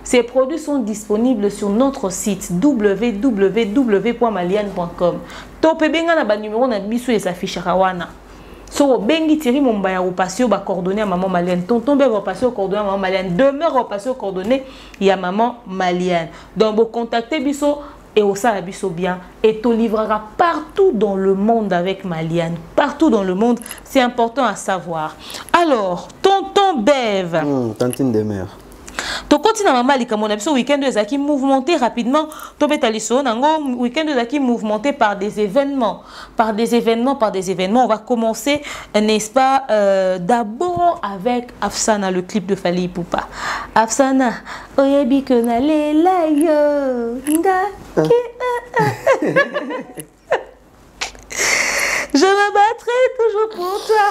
[SPEAKER 1] Ces produits sont disponibles sur notre site www.maliane.com. Topé benga na ba numéro na biso et s'affiche rawana. So bengi Thierry Mombaya au passé au coordonné à maman malienne. Tonton Bev au passé au coordonné à maman malienne. Demeure au passé au coordonné il y a maman malienne. Donc vous contactez biso et au ça biso bien et te livrera partout dans le monde avec Maliane. Partout dans le monde, c'est important à savoir. Alors, tonton Bev.
[SPEAKER 2] Tantine demeure.
[SPEAKER 1] To continue maman likamona biso week-end de zaki mouvementé rapidement to betaliso nango week-end de zaki mouvementé par des événements on va commencer n'est-ce pas d'abord avec Afsana, le clip de Fally Ipupa. Afsana oyebi que na lela yo je me battrai toujours pour toi.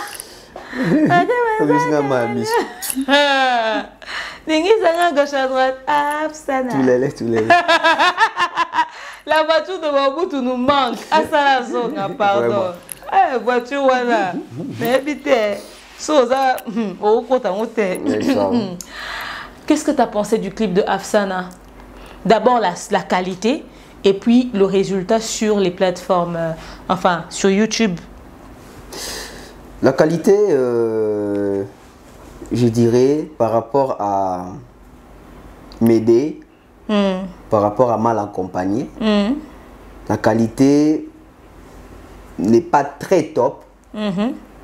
[SPEAKER 1] Gauche à droite, Afsana.
[SPEAKER 2] Tous les.
[SPEAKER 1] La voiture de Mobutu nous manque. Asala Zonga, pardon. Voiture, voilà. Mais vite, Soza, au côté. Qu'est-ce que tu as pensé du clip de Afsana? D'abord la qualité et puis le résultat sur les plateformes, enfin sur YouTube.
[SPEAKER 2] La qualité, je dirais, par rapport à m'aider, par rapport à mal accompagner, la qualité n'est pas très top,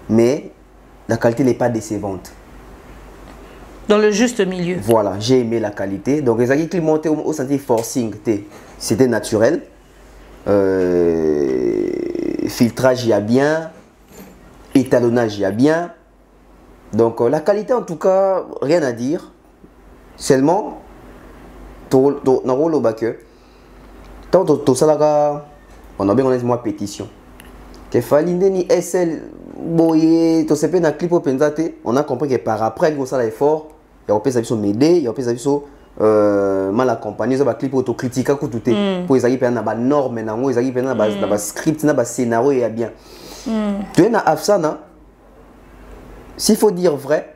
[SPEAKER 2] mais la qualité n'est pas décevante.
[SPEAKER 1] Dans le juste milieu.
[SPEAKER 2] Voilà, j'ai aimé la qualité. Donc, les amis qui montaient au sentier forcing, c'était naturel. Filtrage, il y a bien. Étalonnage, il y a bien. Donc, la qualité, en tout cas, rien à dire. Seulement, on a bien honnêtement pétition. Que fallait ni SL boye, to sepe na clip openzate, on a compris que par après, on a l'effort, il y a des gens m'aider, il y a des gens mal accompagné, ça va clip autocritique à tout pour les amis na ba norme na ngo, les amis na ba script na ba scénario et bien. Tu es na Afsana, s'il faut dire vrai,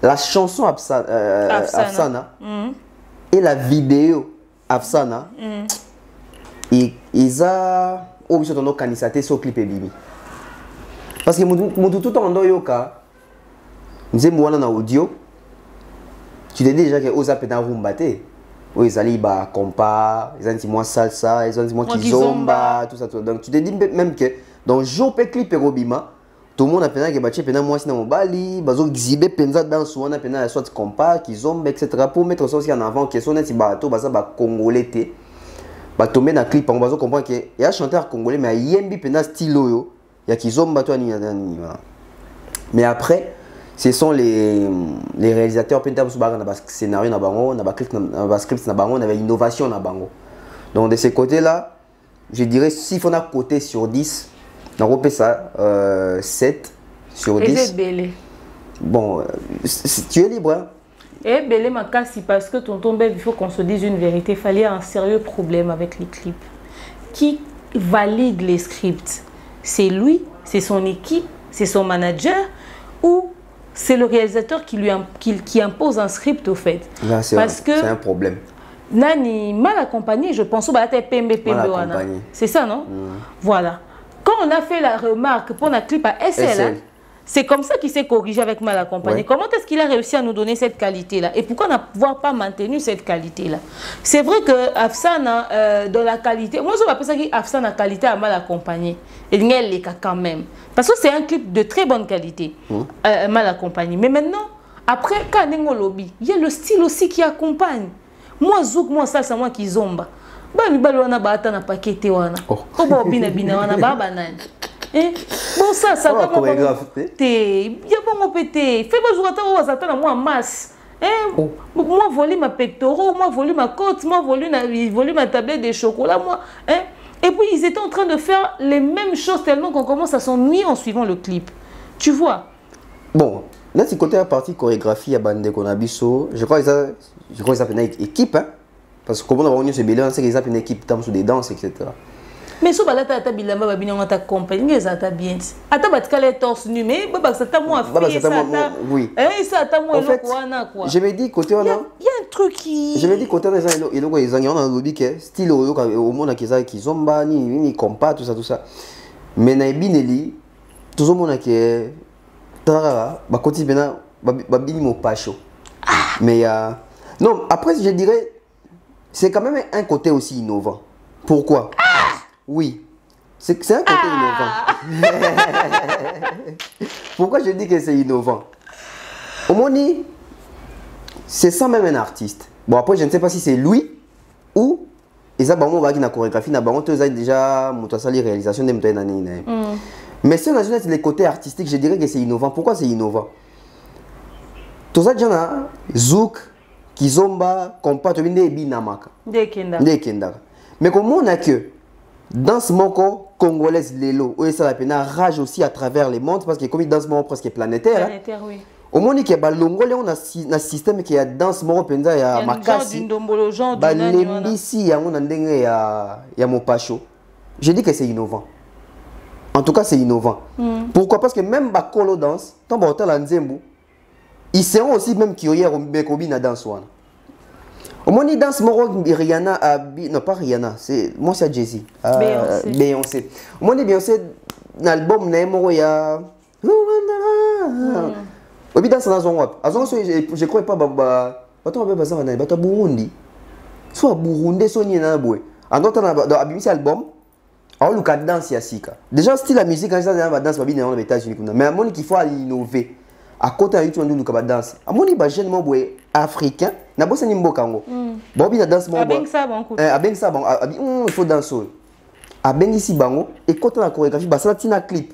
[SPEAKER 2] la chanson Afsana et la vidéo Afsana, ils ont obligé de nous candidater sur le clip Bibi. Parce que tout en doyoka, nous sommes en audio, tu dis déjà que aux appels dans rumbate, ils allaient ba compas, ils ont dit moi salsa, ils ont dit moi kizomba, tout ça. Donc tu te dis même que dans jour pe clip Robima, tout le monde a pensé que baché pendant moi c'est dans Bali, bazo exhiber penza dans soana pendant la sorte compas, kizomba etc. pour mettre ça aussi en avant que son est bateau baza ba congolais té. Ba tomber dans clip on bazo comprendre que il y a chanteur congolais mais il y a yembi pendant style yo, il y a kizomba toi ni. Mais après ce sont les réalisateurs qui ont un scénario, un script, une innovation. Donc de ce côté-là, je dirais si on a côté sur 10, on peut ça 7 sur 10. Bon, tu es libre. Hein?
[SPEAKER 1] Et Belé Makassi, parce que tonton Bev, il faut qu'on se dise une vérité, il fallait un sérieux problème avec les clips. Qui valide les scripts? C'est lui, c'est son équipe, c'est son manager, ou c'est le réalisateur qui impose un script au fait?
[SPEAKER 2] Là, c'est un problème.
[SPEAKER 1] Nani, mal accompagné, je pense, c'est ça, non? Voilà. Quand on a fait la remarque pour un clip à SL, hein, c'est comme ça qu'il s'est corrigé avec mal accompagné. Ouais. Comment est-ce qu'il a réussi à nous donner cette qualité-là? Et pourquoi n'avoir pas maintenu cette qualité-là? C'est vrai que Afsana, dans la qualité, moi je m'appelle ça qu'Afsana a qualité à mal accompagné. Et il y a quand même. Parce que c'est un clip de très bonne qualité, mal accompagné. Mais maintenant, après, quand on est au lobby, il y a le style aussi qui accompagne. Moi, Zouk, moi, ça, c'est moi qui zomba. Bah, mi balwana ba ata na pakete wana. Oh, bon, bina wana ba banane. Bon, ça va chorégraphe. Il y a bon pété. Fais pas jouer à moi masse. Moi, voler ma pectoraux, moi, voler ma côte, moi, voler ma tablette de chocolat, moi. Et puis, ils étaient en train de faire les mêmes choses tellement qu'on commence à s'ennuyer en suivant le clip. Tu vois?
[SPEAKER 2] Bon, là, c'est côté la partie chorégraphie à Bande Konabiso. Je crois qu'ils ça une équipe, hein. Parce que comme on a réuni ce bilan, c'est qu'ils appellent une équipe sur des danses, etc.
[SPEAKER 1] Mais si on a ta bilamba babina on ta compagnie ça ta bien ata batka les torse nu mais baba ça ta moi fille ça ta
[SPEAKER 2] oui
[SPEAKER 1] ça ta moi
[SPEAKER 2] quoi je me dis côté on a
[SPEAKER 1] il y a un truc qui
[SPEAKER 2] je me dis côté on a ils ont un lobby que style au monde qui zomba ni compas tout ça mais na bineli tout le monde qui tara ba côté bena babini mo pacho mais non après je dirais c'est quand même un côté aussi innovant. Pourquoi? Oui, c'est un côté innovant. Pourquoi je dis que c'est innovant? Au Moni, c'est ça même un artiste. Bon, après, je ne sais pas si c'est lui ou ils ont une chorégraphie, ils ont déjà une réalisation de mais si on a les côtés artistiques, je dirais que c'est innovant. Pourquoi c'est innovant? Tout ça, Zouk, Kizomba, Compa, tu viens de Binamaka. Mais comme on a que dans ce moment congolaise Lelo, où ça la rage aussi à travers les mondes parce que comme dans ce moment presque planétaire.
[SPEAKER 1] Planétaire, oui.
[SPEAKER 2] Au monde qui est balongolé, on a un système qui est dans ce moment penza ya makasi. Balembisi ya on ndenge ya mopacho. Je dis que c'est innovant. En tout cas, c'est innovant. Pourquoi? Parce que même bakolo danse, tant ba la nzembu, ils seront aussi même curieux au bekobi na danse wana. Au moins, dans ce moment, Rihanna non pas Rihanna, c'est moi c'est Jay-Z. Beyoncé. Au moins, Beyoncé, l'album il y a. Au bout dans ce je crois pas bah Burundi. Soit Burundi, soit Nina Boy. En d'autres, dans album, on le cadre danse yasika. Déjà, style la musique, quand ça danse, dans les États-Unis. Mais à mon qu'il faut innover. À côté de YouTube, on a danse. À mon niveau, jeune africain, na bossa nimbo kango. Bobi na danse mo.
[SPEAKER 1] Abeng ça bon.
[SPEAKER 2] Abeng ça bon. Il faut danser. Abeng ici bango et côté la chorégraphie, bah ça tina clip.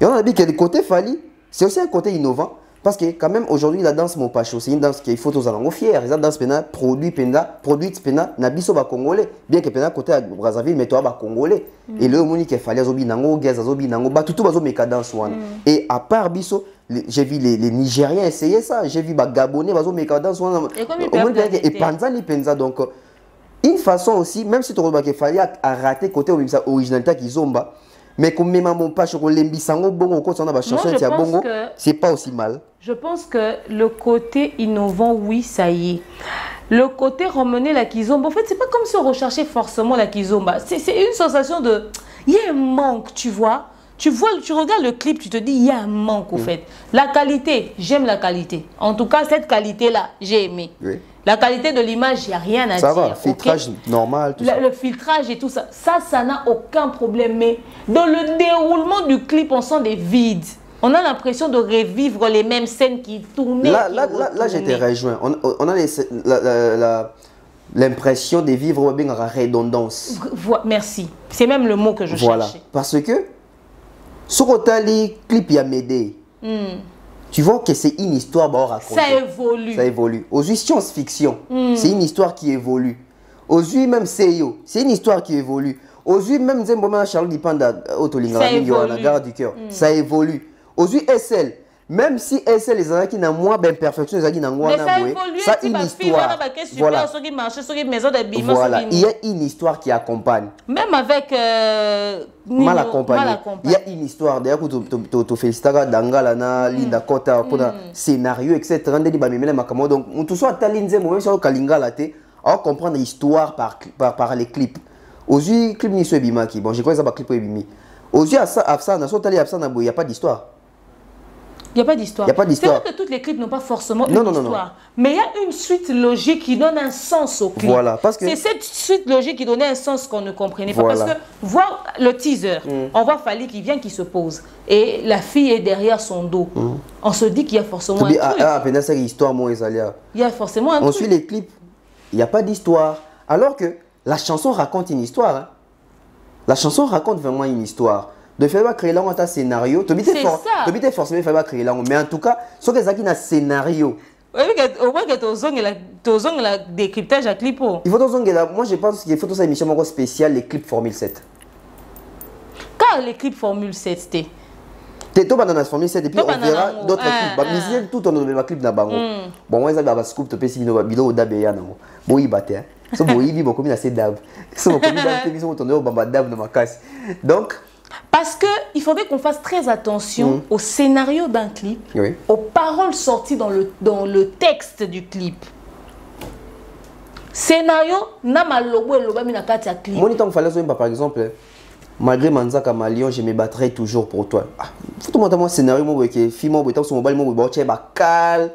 [SPEAKER 2] Et on a dit que le côté Fali, c'est aussi un côté innovant parce que quand même aujourd'hui la danse mon pacho, c'est une danse qui il faut tous en fier. La danse pena produite pena na biso ba congolais, bien que pena côté à Brazzaville mais toi ba congolais. Et le moni qui fallait zobi nango, gaz zobi nango, ba tout bazo meka danse wana. Et à part biso j'ai vu les Nigériens essayer ça, j'ai vu les Gabonais, et Panzani Penza. Donc, une façon aussi, même si tu as qu'il fallait rater côté originalité qui zomba, mais comme même mon pas sur l'embisango bon côté on a chanson c'est bongo, c'est pas aussi mal.
[SPEAKER 1] Je pense que le côté innovant, oui, ça y est. Le côté ramener la kizomba, en fait, c'est pas comme si on recherchait forcément la kizomba. C'est une sensation de, il y a un manque, tu vois. Tu regardes le clip, tu te dis, il y a un manque au fait. La qualité, j'aime la qualité. En tout cas, cette qualité-là, j'ai aimé. Oui. La qualité de l'image, il n'y a rien à dire.
[SPEAKER 2] Ça va, filtrage normal, tout ça.
[SPEAKER 1] Le filtrage et tout ça, ça n'a aucun problème. Mais dans le déroulement du clip, on sent des vides. On a l'impression de revivre les mêmes scènes qui tournaient.
[SPEAKER 2] Là j'étais rejoint. On a l'impression de vivre bien la redondance.
[SPEAKER 1] Merci. C'est même le mot que je cherchais.
[SPEAKER 2] Parce que, sur le clip, il y a Médé. tu vois que c'est une histoire bah, racontée.
[SPEAKER 1] Ça évolue.
[SPEAKER 2] Ça évolue. Aujourd'hui, science-fiction, c'est une histoire qui évolue. Aujourd'hui, même Seyo, c'est une histoire qui évolue. Aujourd'hui, même Zemboma Charles Dipanda, la gare du cœur, ça évolue. Aujourd'hui, SL, même si SL les gens qui n'ont moins d'imperfection, les gens qui n'ont moins
[SPEAKER 1] d'évolution, ça une histoire. Voilà.
[SPEAKER 2] Voilà, il y a une histoire qui accompagne.
[SPEAKER 1] Même avec
[SPEAKER 2] mal accompagné. Il y a une histoire. D'ailleurs, tu féliciteras Dangalana, Linda Kota, pour un scénario, etc. Donc, tout ça, même si on a comprendre l'histoire par les clips. Aujourd'hui, clip ni Bimaki. Bon, je crois que ça va clip Bimi. Aujourd'hui, il n'y a pas d'histoire.
[SPEAKER 1] Il n'y a pas d'histoire. C'est vrai que tous les clips n'ont pas forcément une histoire. Non. Mais il y a une suite logique qui donne un sens au clip.
[SPEAKER 2] Voilà, parce que...
[SPEAKER 1] C'est cette suite logique qui donnait un sens qu'on ne comprenait pas. Parce que voir le teaser, on voit Fally qui vient, qui se pose. Et la fille est derrière son dos. On se dit qu'il y a forcément un truc. Il y a forcément un truc.
[SPEAKER 2] On suit les clips, il n'y a pas d'histoire. Alors que la chanson raconte une histoire. Hein. La chanson raconte vraiment une histoire. De faire créer là un scénario, tu es forcément faire créer là, mais en tout cas, ce que ça qui un scénario.
[SPEAKER 1] Oui, au moins que tu as décryptage à clip.
[SPEAKER 2] Il faut là, moi je pense qu'il faut une émission spéciale les clips Formule 7.
[SPEAKER 1] Quand les clips Formule 7 c'était
[SPEAKER 2] tu es dans la Formule 7 et puis on verra d'autres clips. Tout on clip na bango. Bon moi ça va scoop to pesi no bilo da beya nango. Bo ibate hein. So bo ibi bo komi na se dab. So bo komi da te biso tourner au bamba dab na makasi. Donc
[SPEAKER 1] parce qu'il faudrait qu'on fasse très attention au scénario d'un clip, aux paroles sorties dans le texte du clip. Scénario, n'a pas logo et logo mina katia clip.
[SPEAKER 2] Moi, il fallait par exemple, malgré Manzaka Malion, je me battrai toujours pour toi. Faut tout un scénario, moi, que film, moi, sur mobile, moi, tu es cal.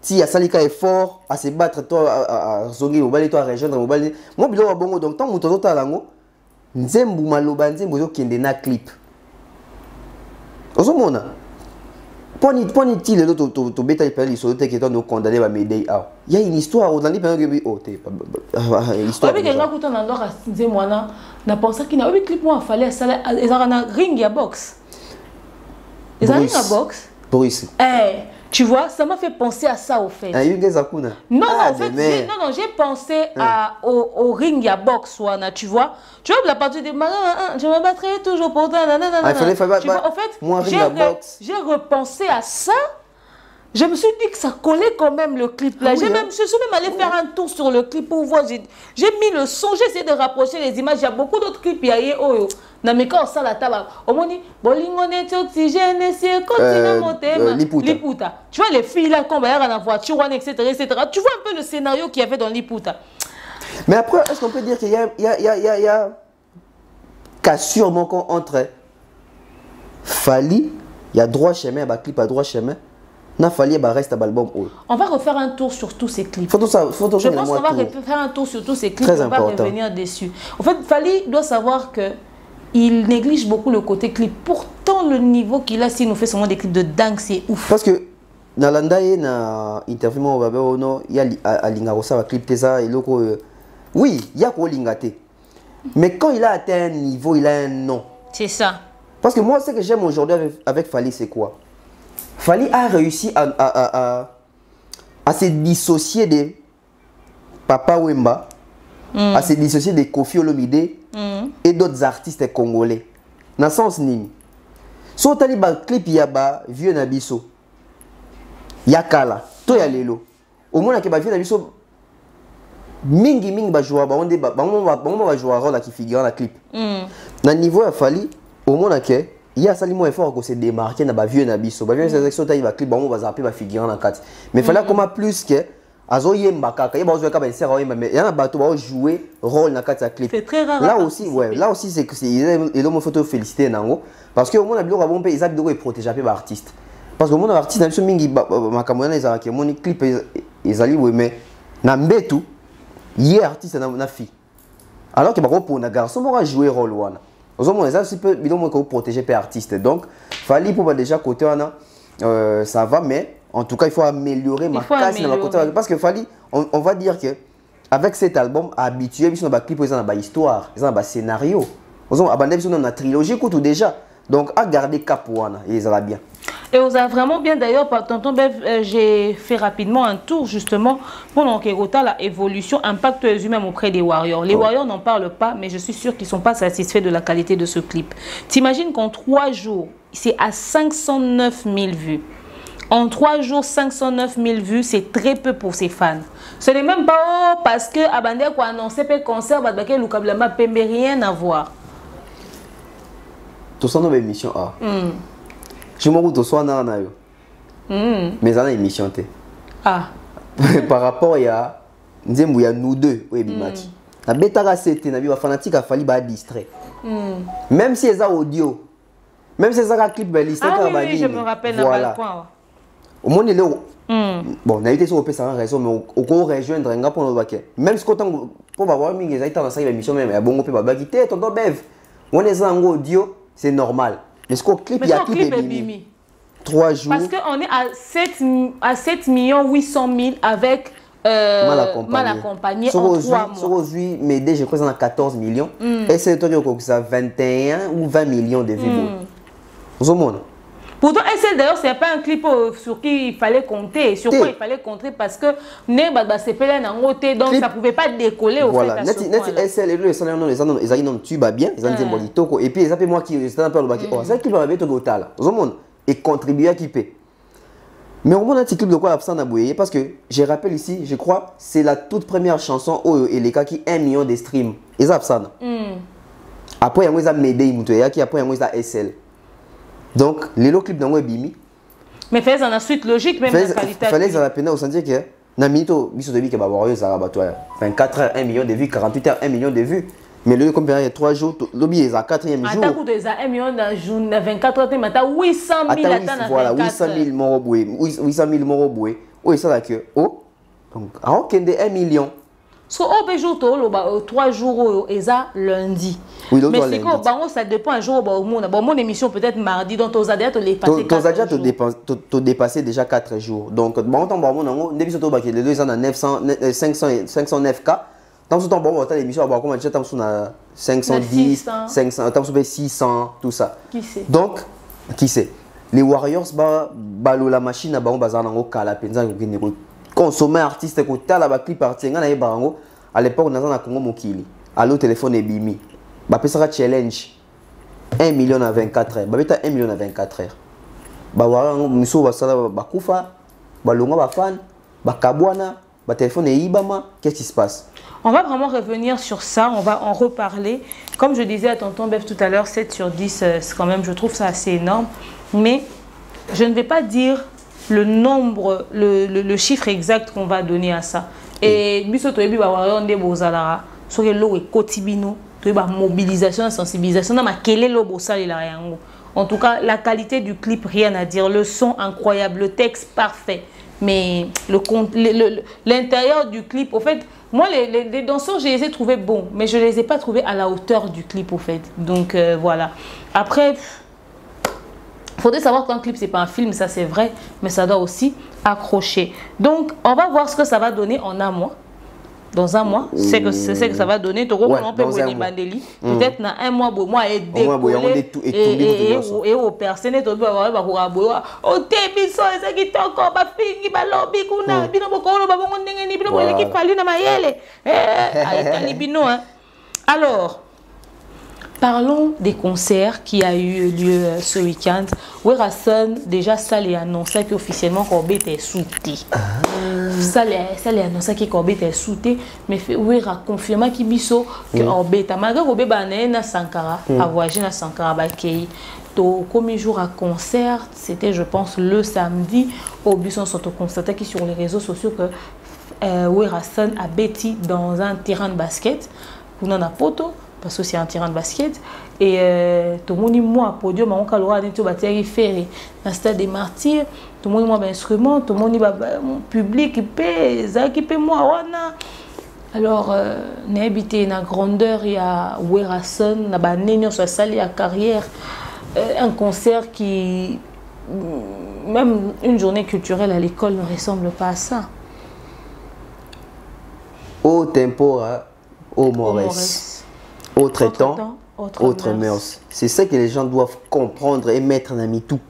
[SPEAKER 2] Si à Salika est fort à se battre, toi, à zonger mobile, toi, à rejoindre mobile. Moi, je suis bon, donc tant que tu as lango. Nzembu maloba nzembu zo kende na clip. Ozomona. Poni ti le to beta ipeli so te que toi no condamné ba médaille ah. Il y a une histoire au dans les pays oh t'es
[SPEAKER 1] histoire. Obi kenga kuta na ndora nzemwana na pensa ki na obi clip moi fallait ça ezara na ring ya box. Ezara na box.
[SPEAKER 2] Boris.
[SPEAKER 1] Tu vois, ça m'a fait penser à ça au fait. Non, en fait, j'ai pensé au ring ya box, tu vois. Tu vois, la partie de je me battrai toujours pour toi. Tu vois, en fait, j'ai repensé à ça. Je me suis dit que ça collait quand même le clip là. Je suis même allé faire un tour sur le clip pour voir. J'ai mis le son, j'ai essayé de rapprocher les images. Il y a beaucoup d'autres clips. Il y a Namika ça la table. Au moins, bolingone oxygène, c'est continue monter. Liputa. Tu vois les filles là quand on va dans la voiture, etc., etc. Tu vois un peu le scénario qu'il y avait dans Liputa.
[SPEAKER 2] Mais après, est-ce qu'on peut dire qu'il y a cassure entre Fally, il y a droit chemin, il clip à droit chemin. On va
[SPEAKER 1] refaire un tour sur tous ces clips.
[SPEAKER 2] Je pense
[SPEAKER 1] qu'on va faire un tour sur tous ces clips. On va revenir dessus. En fait, Fally doit savoir que il néglige beaucoup le côté clip. Pourtant, le niveau qu'il a, s'il nous fait seulement des clips de dingue, c'est ouf.
[SPEAKER 2] Parce que dans l'andaye, dans l'interview, il y a l'Ingarosa, clip Tesa et loco. Oui, il y a quoi l'Ingate. Mais quand il a atteint un niveau, il a un nom.
[SPEAKER 1] C'est ça.
[SPEAKER 2] Parce que moi, ce que j'aime aujourd'hui avec Fally, c'est quoi? Fally a réussi à se dissocier de Papa Wemba, à se dissocier de Koffi Olomide et d'autres artistes congolais. Dans le sens nini. Si on a un clip, il y a Vieux Nabiso, il y a Kala, tout y a Lelo. Au moins, il y a Vieux Nabiso, mingi ba joueur, ba joueur rôle qui figure dans la clip. Dans le niveau, il Fally, au moins, il y a un effort pour se démarquer dans le vieux Nabiso. Le vieux Nabiso, il va clip, il va zapper, il va figurer dans la carte. Mais il fallait comment plus que Azo Yemba, il y a un bateau qui va jouer rôle dans la carte clip.
[SPEAKER 1] C'est très rare.
[SPEAKER 2] Là aussi, c'est que il faut féliciter parce que au moins, ils ont protégé les artistes. Parce que au moins, les artistes, ils ont clip, ils ont mais Nambetu, il y a artiste dans la fille. Alors que pour un garçon, il va jouer rôle. Pour protéger les artistes. Donc, Fally pour déjà côté ça va, mais en tout cas, il faut améliorer ma casse dans la côté. Parce que Fally, on va dire que avec cet album, habitué, ils ont des clips, ils ont des histoires, ils ont des scénarios. Ils ont une trilogie tout déjà. Donc, à garder cap, ils ont bien.
[SPEAKER 1] Et on a vraiment bien d'ailleurs, tonton Bev, j'ai fait rapidement un tour justement pendant que la évolution impacte humain auprès des Warriors. Les Warriors n'en parlent pas, mais je suis sûre qu'ils ne sont pas satisfaits de la qualité de ce clip. T'imagines qu'en 3 jours, c'est à 509 000 vues. En 3 jours, 509 000 vues, c'est très peu pour ses fans. Ce n'est même pas parce que Abandé a annoncé le concert, rien à voir.
[SPEAKER 2] Tout ça dans l'émission A. Je m'en doute soit dans la mais dans l'émission T.
[SPEAKER 1] Ah.
[SPEAKER 2] Par rapport à nous deux, oui, Bimati. La bêta c'était na fanatique a fallu ba distrait. Même si ça audio, même si ça clip ba listé
[SPEAKER 1] ah oui, je me rappelle
[SPEAKER 2] voilà.
[SPEAKER 1] Point.
[SPEAKER 2] Au moins il est bon, on a été sur OP ça raison mais au co rejoindre nga pour le baquet. Même si autant pour avoir mis les dans cette émission même il bon OP ba quitter tonton Bev. On est en audio, c'est normal. Mais ce qu'on clip il y a clip est bimi. 3 jours.
[SPEAKER 1] Parce qu'on est à 7 800 000 avec mal accompagné en 3 mois.
[SPEAKER 2] Sur aujourd'hui, mais déjà je crois que 14 millions. Et c'est que ça 21 ou 20 millions de vues. Vous avez
[SPEAKER 1] pourtant, d'ailleurs, ce n'est pas un clip sur qui il fallait compter. Sur quoi il fallait compter parce que donc ça ne pouvait pas décoller au
[SPEAKER 2] voilà.
[SPEAKER 1] fait.
[SPEAKER 2] Ils ont tuba bien, ils ont dit et puis ils appellent moi qui est un peu le baquet. C'est qui va avec total. Vous avez et contribuer à qui paie. Mais au moins un petit clip de quoi absent d'abouiller parce que je rappelle ici, je crois, c'est la toute première chanson où et les cas qui 1 million de streams. Ils absent. Après il y a Médé Moutoya qui après il y a SL. Donc les clips dans Bimi.
[SPEAKER 1] Mais fais en suite logique même la qualité.
[SPEAKER 2] Fallait ça la peine au sentir que na minito biso de bi que ba warrior ça rabattoir. 24 heures 1 million de vues, 48 heures 1 million de vues. Mais le comme il y a 3 jours, lobby est à 4e jour.
[SPEAKER 1] Attends, vous avez 1 million dans journée 24 heures, mais tu as 800 000 attends.
[SPEAKER 2] Voilà, 800 000 moroboué, 800 000 moroboué. Oui, ça là que oh. Donc, alors qu'il y a 1 million.
[SPEAKER 1] So, au jour 3 jours et ça lundi.
[SPEAKER 2] Oui,
[SPEAKER 1] mais c'est quoi ça dépend un jour au monde. Bon, mon émission peut-être mardi, donc tu as déjà
[SPEAKER 2] dépassé déjà 4 jours. Donc bon temps bon début surtout que les deux ans à 509 k. Tant que bon temps l'émission avoir comment tu as 510, 500, tant que 600 tout ça.
[SPEAKER 1] Qui sait?
[SPEAKER 2] Donc qui sait? Les Warriors balo la machine à ba bazar nango kala penza ko consommer artiste ko tala ba clip parti ngana e barango à l'époque on a na Congo mokili allo téléphone e bimi ba pesa challenge 1 million à 24 heures ba beta 1 million à 24 heures ba warango miso ba sala ba kufa ba longa ba fan ba kabwana ba téléphone e ibama qu'est-ce qui se passe?
[SPEAKER 1] On va vraiment revenir sur ça, on va en reparler. Comme je disais à tonton Bev tout à l'heure, 7 sur 10, c'est quand même, je trouve ça assez énorme. Mais je ne vais pas dire le nombre, le chiffre exact qu'on va donner à ça. Et mobilisation, sensibilisation, en tout cas, la qualité du clip, rien à dire. Le son incroyable, le texte parfait. Mais l'intérieur du clip, au fait, moi, les danseurs, je les ai trouvés bons, mais je ne les ai pas trouvés à la hauteur du clip, au fait. Donc, voilà. Après, il faudrait savoir qu'un clip, ce n'est pas un film, ça c'est vrai, mais ça doit aussi accrocher. Donc, on va voir ce que ça va donner en un mois. Dans un mois, c'est que ça va donner. On peut voir les bandeli. Peut-être dans un mois, moi, et décoller. Et aux personnes, tu peux avoir au début, ça qui est encore ma fille, ma lobby, kuna, bino bokolo, babongo ndengeni, bino bole qui fallu na mayele. Alors, parlons des concerts qui a eu lieu ce week-end. Werrason, déjà, ça l'a annoncé qu'officiellement Corbet était souté. Ça l'a annoncé que Corbet était souté, mais Werra confirma qu'il biso que Corbet, malgré Corbet, na Sankara, a voyagé na Sankara, Bakei. Comme jour à concert, c'était, je pense, le samedi. Au bus, on s'est constaté sur les réseaux sociaux que Werrason a bêti dans un terrain de basket. On en a poto. Parce que c'est un terrain de basket. Et tout le monde, moi, podium, on a le droit de ferré dans le stade des Martyrs. Tout le monde, moi, instrument, tout le monde, mon public, qui paie, moi, alors, on a habité dans la grandeur, il y a Werrason, on a sur la salle, il y a carrière. Un concert qui, même une journée culturelle à l'école, ne ressemble pas à ça.
[SPEAKER 2] Au tempora, au mores. Autre temps, autre mœurs. C'est ça que les gens doivent comprendre et mettre en ami tout.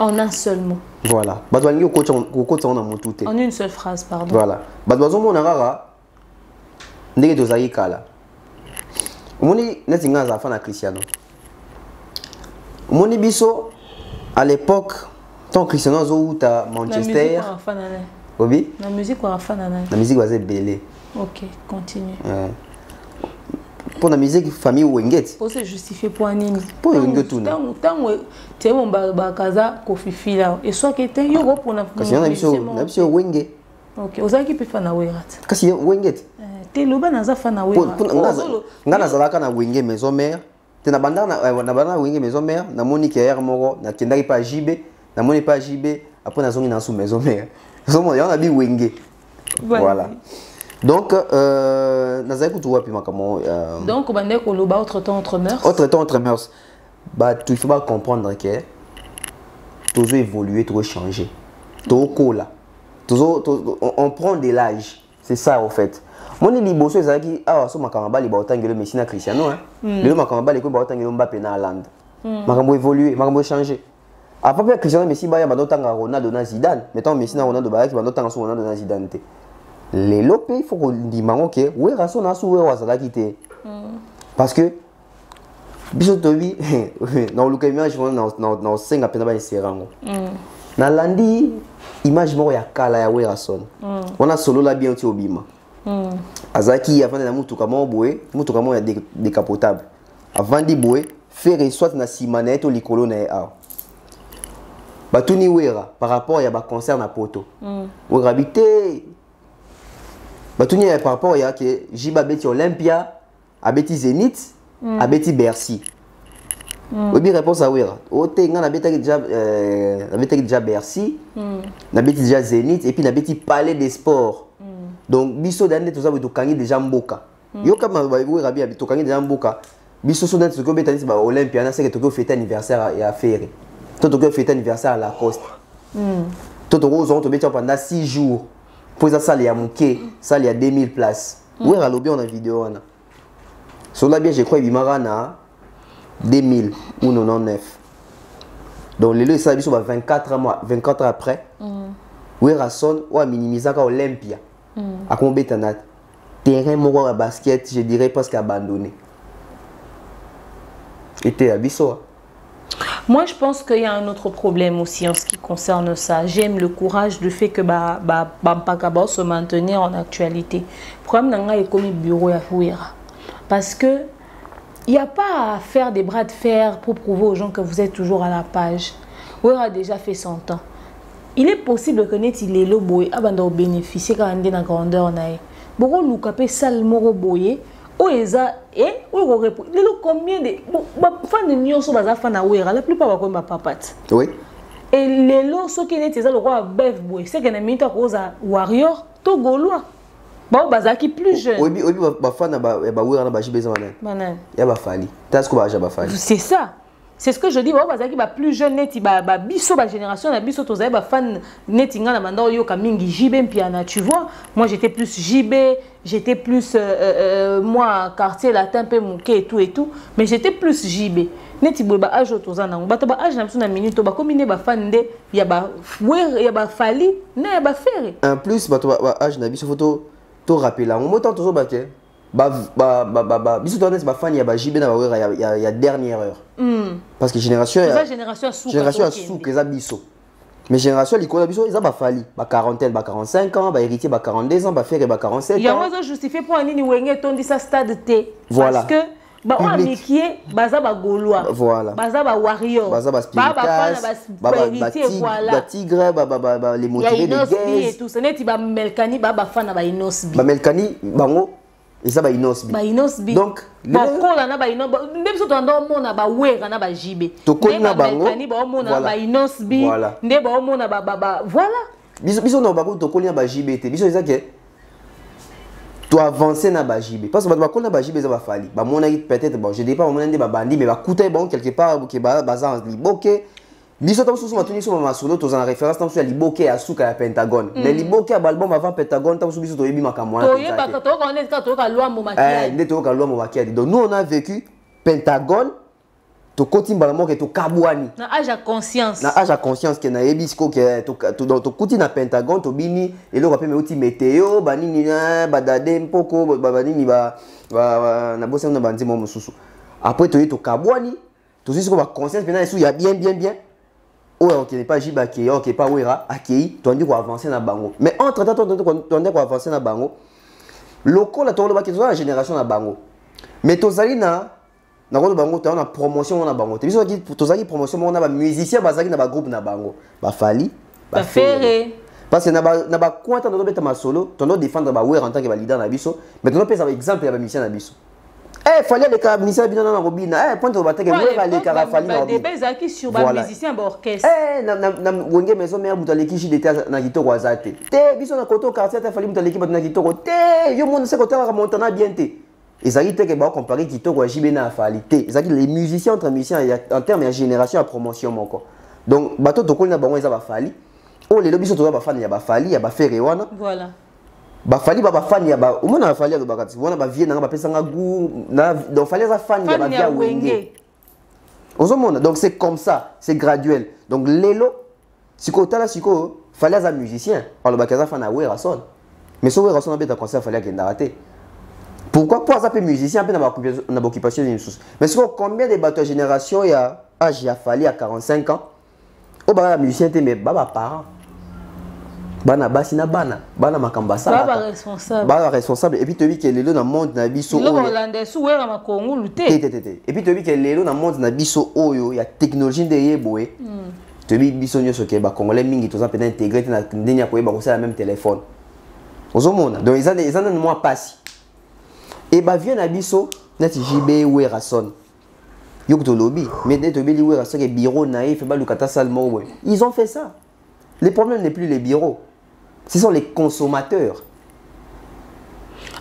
[SPEAKER 1] En un seul mot.
[SPEAKER 2] Voilà.
[SPEAKER 1] En une seule phrase, pardon.
[SPEAKER 2] Voilà. Badwazo mon rara. Ndenge tozali kala. Moni netinga za fana Cristiano. Moni biso à l'époque tant Cristiano zo uta Manchester.
[SPEAKER 1] Obi? La musique wa fana na.
[SPEAKER 2] La musique was belé.
[SPEAKER 1] OK, continue.
[SPEAKER 2] Pour la musique famille Wenget.
[SPEAKER 1] Pour se justifier pour anini.
[SPEAKER 2] Pour Wenget tout.
[SPEAKER 1] Tant tu mon ba kaza kofifi là et soit que tu yo pour na.
[SPEAKER 2] Parce que na biso Wenget.
[SPEAKER 1] OK, ozaki pe fana werat.
[SPEAKER 2] Kasi Wenget.
[SPEAKER 1] Te loba na za fana werat.
[SPEAKER 2] Ngana zalaka na Wenget maison mère. Te na banda na Wenget maison mère na moni hier moko na kendaki pa JB, na moni pa JB après na zongi na sous maison mère. Zomo ya on a bi Wenget. Voilà. Donc,
[SPEAKER 1] donc, autre temps, autre mœurs.
[SPEAKER 2] Autre temps, autre mœurs. Bah, il faut pas comprendre que tout a évolué, tout a changé. Tout on prend de l'âge. C'est ça, en fait. Moi, les Liboso, c'est qui ah, so makamaba li ba otangelo Messi Cristiano hein. Le makamaba li ko ba otangelo Mbappé na Hollande. Makambo évolué, makambo changé. Après Cristiano Messi ba ya ba otanga Ronaldo na Zidane. Mettons Messi na Ronaldo ba ya ba otanga so Ronaldo na Zidane. Les lopes, il faut qu'on dise que oui, raison na sou wa ça quitté. Parce que bisotobi dans le camion je vois dans 5 appena ba serango. Na landi image moko ya kala ya we rason. On a solo la bien ti obima. Azaki avant na mutuka mo boye, mutuka mo ya décapotable. Avant di boye, faire soit na simanette ou likolo na a. Batuni wera par rapport ya ba concert na poto. Wera bité Batuni par rapport à que Jiba beti Olympia, a beti Zénith, a beti Bercy. Oui, réponse à Wera. Ote nga na beti déjà Bercy, na beti déjà Zénith et puis na beti Palais des Sports. Donc biso dande tout ça to kangi déjà Mboka. Yo kama Wera bi to kangi déjà Mboka. Biso so dande to beti ba Olympia na c'est que to fêter anniversaire et affaire. To fêter anniversaire à Lacoste. To to beti pendant 6 jours. Pour ça, il y a Mouké, ça il y a 2000 places. Où est la on a vidéo? Sur la bien, je crois qu'il y a 2000 ou 99. Donc, les deux, ça il y a 24 mois, 24 ans après. Où est la son, où a minimisé à Olympia. À combien de temps? Terrain, mon basket, je dirais presque abandonné. Et tu es à Bisso.
[SPEAKER 1] Moi, je pense qu'il y a un autre problème aussi en ce qui concerne ça. J'aime le courage du fait que Bampakaba se maintenir en actualité. Le problème est comme le bureau à Fouira. Parce que il n'y a pas à faire des bras de fer pour prouver aux gens que vous êtes toujours à la page. Fouira a déjà fait 100 ans. Il est possible que il est le boy avant bénéficier quand on est dans grandeur. Beaucoup de gens sal moro boye. Et combien de fans de Nyon sont fans à Ouera, la plupart sont pas papat.
[SPEAKER 2] Oui.
[SPEAKER 1] Et les lots ceux qui étaient le roi Bev Boy, c'est que les militaires à Warrior, to gaulois. Bon bazaki plus jeune.
[SPEAKER 2] Oui, ba fan ba Ouera na ba jibe zamana.
[SPEAKER 1] Manan.
[SPEAKER 2] Ya ba fali. T'as ce que ba fali.
[SPEAKER 1] C'est ça. C'est ce que je dis, bazaki ba plus jeune neti ba biso ba génération na biso tozaye ba fan neti nga na manda yo ka mingi JB mpiana, tu vois. Moi j'étais plus JB, j'étais plus moi quartier latin pe Mouké et tout, mais j'étais plus JB. Neti boy ba âge tozana ngo bato ba âge na biso na minute ba combiner ba fan de ya ba fali na ya ba faire.
[SPEAKER 2] En plus bato ba âge na biso photo to rappeler ngo moto tozo ba ke biso to ba fan ya ba JB na ba wera ya dernière heure. Parce que génération a souk eza biso. Mais génération likola biso eza ba fali ba quarantaine ba 45 ans ba héritier ba 42 ans ba frère ba 47 ans.
[SPEAKER 1] Il y a moi justifié pour nini wenge tondi sa stade T.
[SPEAKER 2] Voilà.
[SPEAKER 1] Parce que ba on mikie baza ba gaulois.
[SPEAKER 2] Voilà.
[SPEAKER 1] Baza ba warrior.
[SPEAKER 2] Baza ba spiritas. Ba héritier voilà. Ba tigre ba les motivés de guerre
[SPEAKER 1] et tout ça neti ba melkani ba fana ba inosbi.
[SPEAKER 2] Ba melkani bango eza ba inosbi.
[SPEAKER 1] Ba inosbi.
[SPEAKER 2] Donc
[SPEAKER 1] ba kola na ba inosbi ndem so to ndo mona ba wera na ba jibe.
[SPEAKER 2] To ko na bango.
[SPEAKER 1] Melkani ba mona ba inosbi. Nde ba mona ba voilà.
[SPEAKER 2] Biso no ba ko to ko na ba jibe te. Biso eza ke tu avancer na ba jibe parce que ba ko na ba jibe za ba fali. Ba mona peut-être bon je dis pas mona nde ba bandi mais ba kuta bon quelque part ke ba za liboke. Biso to susu matuni so ma solo to za référence tam so liboke ya suka ya Pentagone. Les liboke ya album avant Pentagone tam so biso to yebi makamwa.
[SPEAKER 1] To yeba ka to ka lwa mo makiadi.
[SPEAKER 2] Nde to ka lwa mo makiadi. Donc nous on a vécu Pentagone to koti mbala moko to kabwani
[SPEAKER 1] na âge à conscience
[SPEAKER 2] que na ebisco que to kuti na Pentagone to bini eloko pe meuti météo banini badade mpoko banini na bosse na banzi mo mususu après to kabwani to sisi ko ba conscience pena esu ya bien ok n'est pas jiba qui ok pas wera akei to ndi ko avancer na bango mais entre temps to ndi ko avancer na bango lokola to loba ki zo la génération na bango mais tozali na bango to na promotion na bango te biso ki tozali promotion on a ba musicien bazali na ba groupe na bango ba fali
[SPEAKER 1] ba ferré
[SPEAKER 2] parce que na ba kwanta ndo beta masolo to ndo défendre ba wera en tant que ba leader na biso mais to ndo pesa exemple ya ba musicien na biso fallait les cas musicien bino na robina point to bateke wera les cas fali na robina
[SPEAKER 1] des bezaki sur ba musicien ba orchestre
[SPEAKER 2] na wenge maison mère mutaleki shi d'état na kitoko azate te biso na koto quartier ta fali mutaleki ba na kitoko te yo monde se koto ka montana bien te. Ils arrivent à comparer Kitoko à Jibena à Falité. Ils arrivent les musiciens entre musiciens en termes de génération à promotion encore. Donc bateau to kolina bango eza ba fali. Oh les lobbies sont ba fan ya ba fali ya ba ferre wana.
[SPEAKER 1] Voilà.
[SPEAKER 2] Ba fali ba fan ya ba umona ba fali ya ba kati. Wana ba vie na ba pesa nga gu na donc fallait za fan ya ba via wenge. Ozomona donc c'est comme ça, c'est graduel. Donc lelo siko tala siko fallait za musicien. Alors ba kaza fan na wera son. Mais so wera son beta concert fallait qu'il raté. Pourquoi pour ça musicien peu na occupation d'une source mais c'est combien de bateaux génération il y a âge a fallu à 45 ans au bas musicien te mais baba parents bana basi na bana makamba ça baba responsable et puis tu dis que lelo na monde na biso
[SPEAKER 1] le hollandais souera ma Congo lutter
[SPEAKER 2] et puis tu dis que lelo na monde na biso oyo ya technologie de yeboé tu dis biso nyoso ke ba congolais mingi to ça peut intégrer na ndenya ko yeba ko ça même téléphone ozomona donc ils ont moi passe. Et bah vient à biso nati JB Werason. Yok to lobby mais dès to beli Werason ke bureau naïf ba lukata salmo ouais. Ils ont fait ça. Le problème n'est plus les bureaux. Ce sont les consommateurs.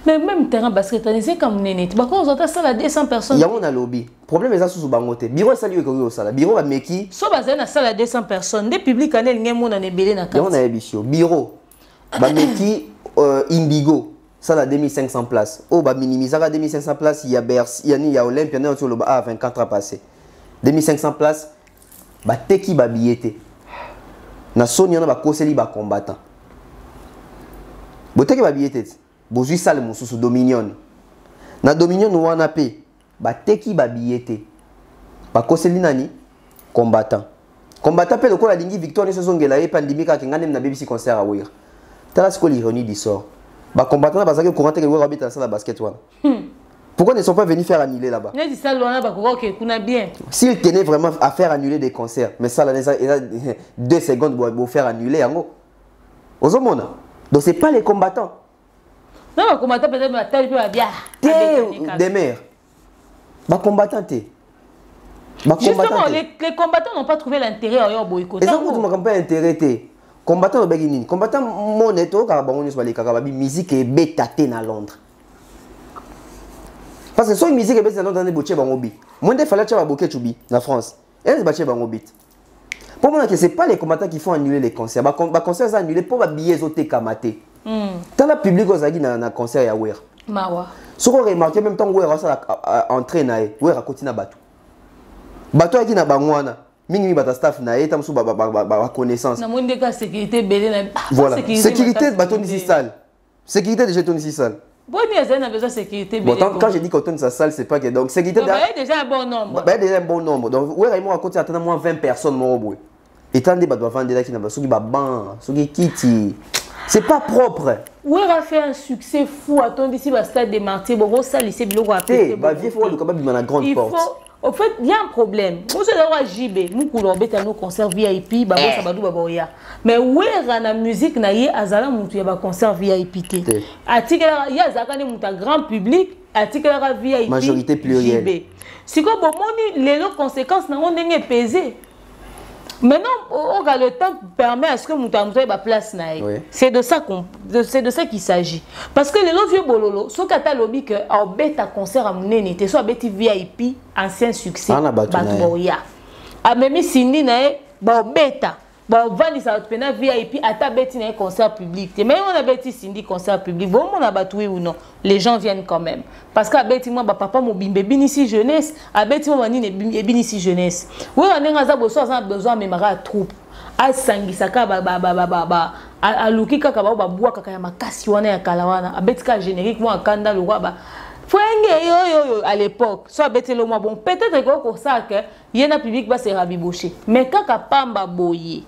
[SPEAKER 1] Mais même terrain basket c'est comme néné. Ba ko zota ça la 200 personnes.
[SPEAKER 2] Il y a on a lobby. Problème est ça sous bangote. Bureau ça lui ko ça. Bureau ba meki.
[SPEAKER 1] So bazana na salle 200 personnes. Des publics anel ngemo na nebele na
[SPEAKER 2] kati. On a ebisio. Bureau ba meki Indigo. Ça la 2500 places. Oh bah minimiser à 2500 places, il y a Bercy, il y a Olympia, il y a sur le bas 24 ans passé. 2500 places, bah teki ba billetté. Na soni on a ba koseli ba combattant. Bo teki ba billetté. Bo zui sale musu sous Dominion. Na Dominion ou on a payé. Ba teki ba billetté. Ba koseli nani combattant. Combattant pe lokola lingi victoire ne se zongela e pandémie ka ngane na BBC concert à Wira. Tala ce que l'ironie du sort. Bah combattant parce que courant que le habite dans la basket one. Pourquoi ne sont pas venus faire annuler là-bas?
[SPEAKER 1] Il dit ça loin bah qu'on a bien.
[SPEAKER 2] S'ils tenaient vraiment à faire annuler des concerts, mais ça là 2 secondes pour faire annuler en gros. Aux hommes donc c'est pas les combattants.
[SPEAKER 1] Non, les combattants peut-être ma tête peut bien.
[SPEAKER 2] Des mères. Bah combattants t'es.
[SPEAKER 1] Justement les combattants n'ont pas trouvé l'intérêt à boycotter.
[SPEAKER 2] Et ça vous n'avez pas intérêt. Combattant au combattant moneto car bango sur les kakababi musique et betaté na Londres. Parce que soit musique et betaté na Londres boché bangobi. Moi des fallait tcha boké chubi na France. Et les baché bangobi. Pour moi que c'est pas les combattants qui font annuler les concerts. Ba concerts annulés pour ba billets au kamaté. Dans la public ozagi na concert ya wer.
[SPEAKER 1] Mawa.
[SPEAKER 2] Ce qu'on remarqué même temps wer ça entraîne na wer a continue bateau. Bateau qui na bangwana. Mingi bata staff na eta musu ba connaissance
[SPEAKER 1] na monde ka sécurité belé na
[SPEAKER 2] voilà sécurité baton ici salle sécurité déjà ton ici salle
[SPEAKER 1] bon ni ça n'a besoin sécurité belé
[SPEAKER 2] bon quand je dis qu'on sa salle c'est pas que donc sécurité
[SPEAKER 1] déjà un bon nombre
[SPEAKER 2] déjà un bon nombre donc ouais et moi à côté attendre moins 20 personnes mon boy et tant des ba doit vendre là qui na ba soki ba ban soki kiti c'est pas propre
[SPEAKER 1] ouais a fait un succès fou attends ici ba stade des Martyrs bon ça lycée biloko a pété
[SPEAKER 2] ba vieux faut le capable de la grande porte.
[SPEAKER 1] Au fait, il y a un problème. Vous savez, JB, nous coulons nos concerts VIP, bah ça badou baboya. Mais où est la musique na yé azala moutou ya ba concert VIP té. Article ya zakane mouta grand public, article VIP.
[SPEAKER 2] Majorité plurielle.
[SPEAKER 1] JB. Si quoi bon moni les conséquences na on n'est pesé. Maintenant, le temps permet à ce que mouta ait ba place na yé. C'est de ça qu'il s'agit. Parce que les vieux bololo, ce kata lobby que au bêta concert à mouné té soit bêti VIP ancien succès.
[SPEAKER 2] Batuboya.
[SPEAKER 1] A même Cindy na ba bêta. bah vani ça pena VIP ata beti na concert public mais on a beti Cindy concert public bon on a batoué ou non les gens viennent quand même parce que beti moi papa mo bimbe binisi jeunesse a beti moi ni binisi jeunesse oui on a za besoin mais mara troupe a sangisaka a luki kaka ba bua kaka ya makasi wana ya kalawana a beti ka générique moi kanda le roi ba Fwenge yo à l'époque soit beti le moi bon peut-être que ça que yena public va se rabibocher mais kaka pamba boye.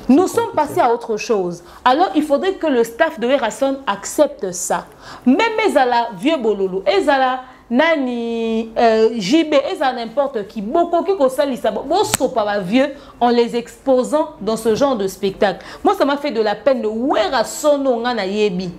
[SPEAKER 1] Nous sommes passés à autre chose. Alors, il faudrait que le staff de Erason accepte ça. Même Ezala, vieux Bololo, Ezala, Nani, JB, Ezala, n'importe qui, beaucoup qui ça, pas vieux, en les exposant dans ce genre de spectacle. Moi, ça m'a fait de la peine de Erason, Ngana Yebi.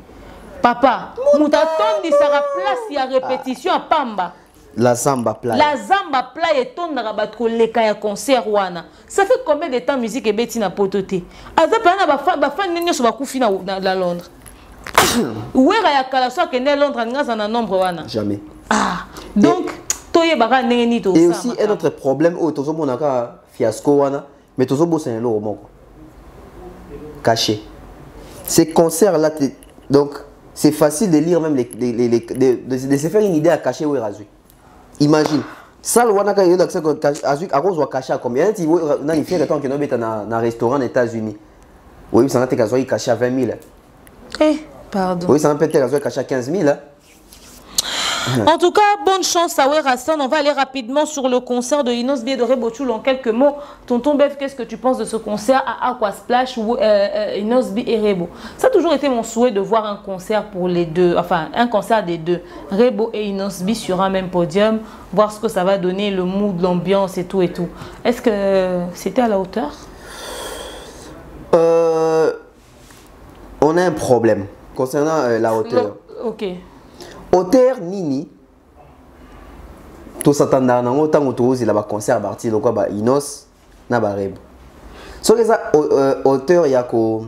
[SPEAKER 1] Papa, Moutaton dit ça place, il y a répétition à Pamba.
[SPEAKER 2] La Zamba Playa.
[SPEAKER 1] La Zamba Playa est ton narabatko leka ya concert wana. Ça fait combien de temps musique et beti na pototé? Aza pa na ba fan nyo so ba kufi na Londres. Ouera ya kala so ke ne Londres nga na nombre wana.
[SPEAKER 2] Jamais.
[SPEAKER 1] Ah, donc toye baka ndenge to ça.
[SPEAKER 2] Et aussi un autre problème au tozo monaka fiasco wana, mais tozo bo c'est lo moko. Caché. Ces concerts là donc c'est facile de lire même de se faire une idée à cacher où est Razui. Imagine, ça, on a à cause de caché à combien? On a une fille qui est dans un restaurant aux États-Unis. Oui, ça a été caché à 20 000.
[SPEAKER 1] Eh, pardon.
[SPEAKER 2] Oui, ça a été caché à 15 000.
[SPEAKER 1] En tout cas, bonne chance à Werason. On va aller rapidement sur le concert de Inos B de Rebochoul en quelques mots. Tonton Bev, qu'est-ce que tu penses de ce concert à Aquasplash ou Inos B et Rebo? Ça a toujours été mon souhait de voir un concert pour les deux, enfin un concert des deux, Rebo et Inos B sur un même podium, voir ce que ça va donner, le mood, l'ambiance et tout et tout. Est-ce que c'était à la hauteur?
[SPEAKER 2] On a un problème concernant la hauteur.
[SPEAKER 1] Ok.
[SPEAKER 2] Hauteur nini to s'attendre na autant autour il a concert parti donc ba Inos na ba Rebo so que ça hauteur yako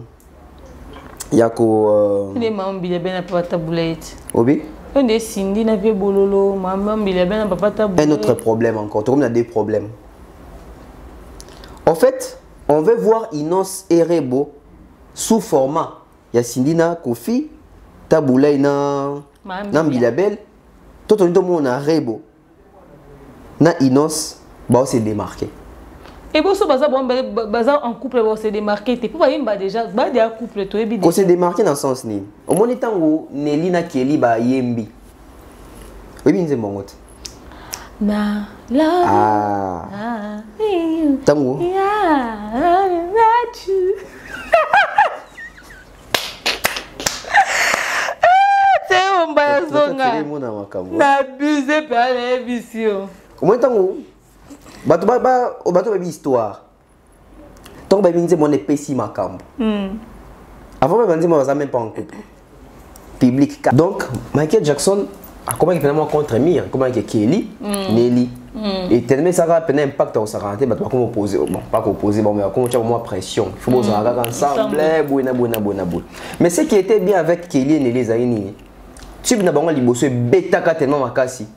[SPEAKER 1] les mambi ya bena papa boulette
[SPEAKER 2] obi
[SPEAKER 1] on est Cindy na vie bololo mambi ya bena papa boulette.
[SPEAKER 2] Un autre problème encore on a des problèmes en fait on veut voir Inos et Rebo sous format ya Cindy na Kofi taboulay na Bilabel, tout le monde a Rebo, na Inos, bah c'est démarqué.
[SPEAKER 1] Et pour ça, baza en couple, c'est démarqué. T'es pas déjà, bah déjà couple, toi et
[SPEAKER 2] quand c'est démarqué dans le sens ni, au moins temps où Nelly na Kelly ba yembi, oui bien c'est mon mot.
[SPEAKER 1] Na la.
[SPEAKER 2] Tango.
[SPEAKER 1] N'abusez pas l'émission.
[SPEAKER 2] Au moins tant où bateau histoire. Tant que je mon épaissi ma camp. Avant je ne même pas en couple. Public. Donc Michael Jackson a comment il finalement contre Mir, comment il Kelly, Nelly. Et tellement ça a un impact on s'est rentré, bah comment opposer, bon pas opposer, bon mais comment tu as moins pression. Il faut qu'on ensemble, bonne. Mais ce qui était bien avec Kelly et Nelly Zaini. Tu n'as pas de bosse bêta tellement makasi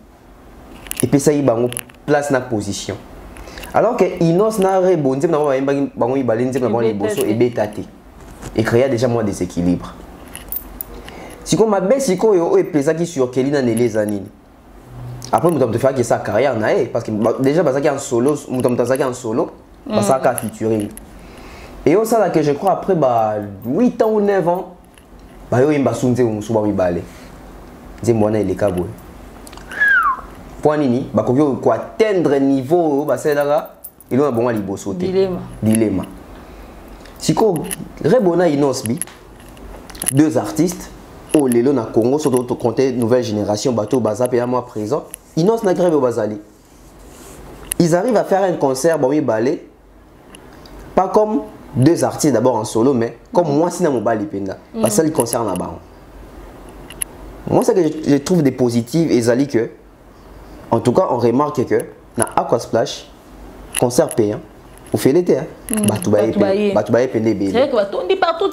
[SPEAKER 2] et puis ça y bango place na position alors que Inos na rebondi na bango y balenze na bango bosse et bêta et créer déjà moins déséquilibre si comme ma baisse si ko yo et pesa qui sur Kelly na les années après nous te faire que sa carrière na parce que déjà parce qu'il en solo nous en solo parce ça a featuring et on ça là que je crois après 8 ans ou 9 ans bah yo imba sunze musuba mi balé Zimwana il est kabou. Point nini, bakoki ko atteindre niveau baselaka, il a bon libo sauter. Dilemme. Siko Rebona Inos B, deux artistes au lelo na Congo surtout compter nouvelle génération bateau baza et à moi présent. Inos na grève au Bazali. Ils arrivent à faire un concert bon oui balé. Pas comme deux artistes d'abord en solo mais comme moi si na mobali penda. Parce que le concert na ba. Moi, ce que je trouve des positifs, et Zali que, en tout cas, on remarque que, dans Aquasplash, concert payant, on fait l'été. Batoubaye payé.
[SPEAKER 1] C'est vrai que on dit partout.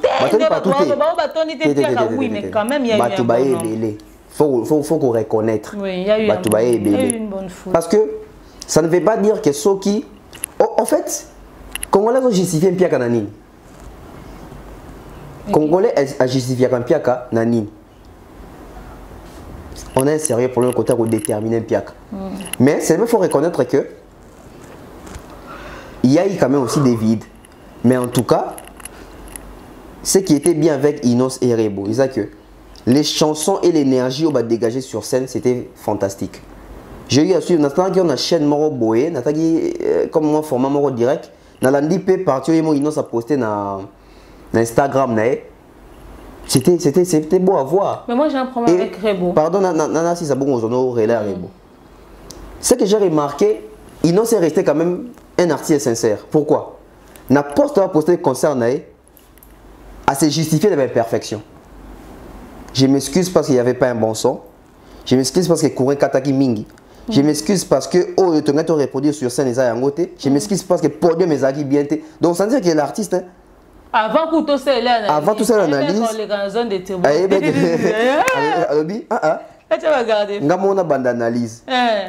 [SPEAKER 1] Oui, mais quand même, il y a eu
[SPEAKER 2] Batoubaye belé. Faut qu'on reconnaître.
[SPEAKER 1] Oui, il y a eu une bonne foule.
[SPEAKER 2] Parce que ça ne veut pas dire que ceux qui. En fait, Congolais ont justifié un piaka nanini. Congolais a justifié un piaka nanini. On a un sérieux problème côté pour déterminer un piaka. Mais c'est même faut reconnaître que il y a eu quand même aussi des vides. Mais en tout cas, ce qui était bien avec Inos et Rebo, c'est que les chansons et l'énergie qu'on va dégager sur scène, c'était fantastique. J'ai eu à suivre, on a chaîne Moro Boé, comme moi format Moro direct, dans l'andipé parti où Inos a posté dans Instagram, c'était beau à voir.
[SPEAKER 1] Mais moi j'ai un problème avec Rebo.
[SPEAKER 2] Pardon, Nana, si ça bon aux honneurs, Rebo. Ce que j'ai remarqué, Inos est resté quand même un artiste sincère. Pourquoi? N'importe quoi posté concert à se justifier de l'imperfection. Je m'excuse parce qu'il n'y avait pas un bon son. Je m'excuse parce que courait Kataki Mingi. Je m'excuse parce que oh tu as reproduit sur scène les côté. Je m'excuse parce que podium mes acquis bien été. Donc ça veut dire que l'artiste
[SPEAKER 1] avant que tout ça l'analyse.
[SPEAKER 2] Avant tout ça l'analyse.
[SPEAKER 1] Les zones de turbo. Tu vas regarder.
[SPEAKER 2] Ngamona bande analyse.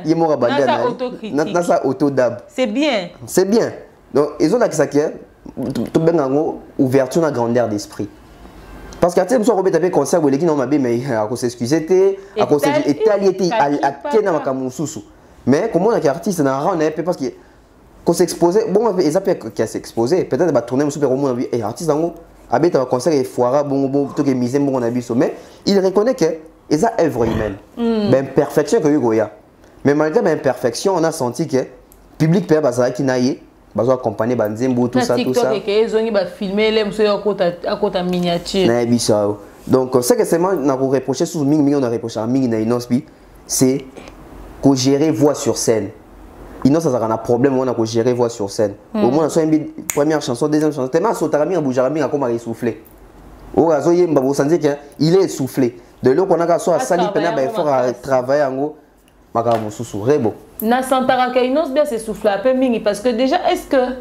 [SPEAKER 2] Il m'aura bande analyse. Nasa autodab.
[SPEAKER 1] C'est bien.
[SPEAKER 2] C'est bien. Donc ils ont là que ça qui est tout bien en ouverture à grandeur d'esprit. Parce qu'à tel moment où tu concert où les gens n'ont pas mais à cause s'excuser à cause étaliété à quel n'a pas mon mais comment on a artiste n'a rien parce que qu'on s'exposer bon ils appellent qui s'exposer peut-être va tourner un super roman et artiste dans habite un concert et foira bon tout que misé bon on a vu mais il reconnaît que ils a œuvre humaine ben perfection que Goya mais malgré l'imperfection on a senti que public peut pas qui naïe bazo accompagner banzembo tout ça tout ça
[SPEAKER 1] ils ont filmé les monsieur à côté miniature
[SPEAKER 2] donc ce que c'est moi n'a reproché sous ming on a reproché à ming na Inosbi c'est qu'on gérer voix sur scène Inos ça a un problème on a qu'on gérer voix sur scène au moins soit une première chanson deuxième chanson tellement sotarami à boujarami à comme à essouffler au razo yemba vous sentez qu'il est essoufflé de l'eau qu'on a qu'à soit sali pena ba effort à travailler en gros makambo susu rebo
[SPEAKER 1] na santara ka Inos bien s'essouffler un peu mingi parce que déjà est-ce que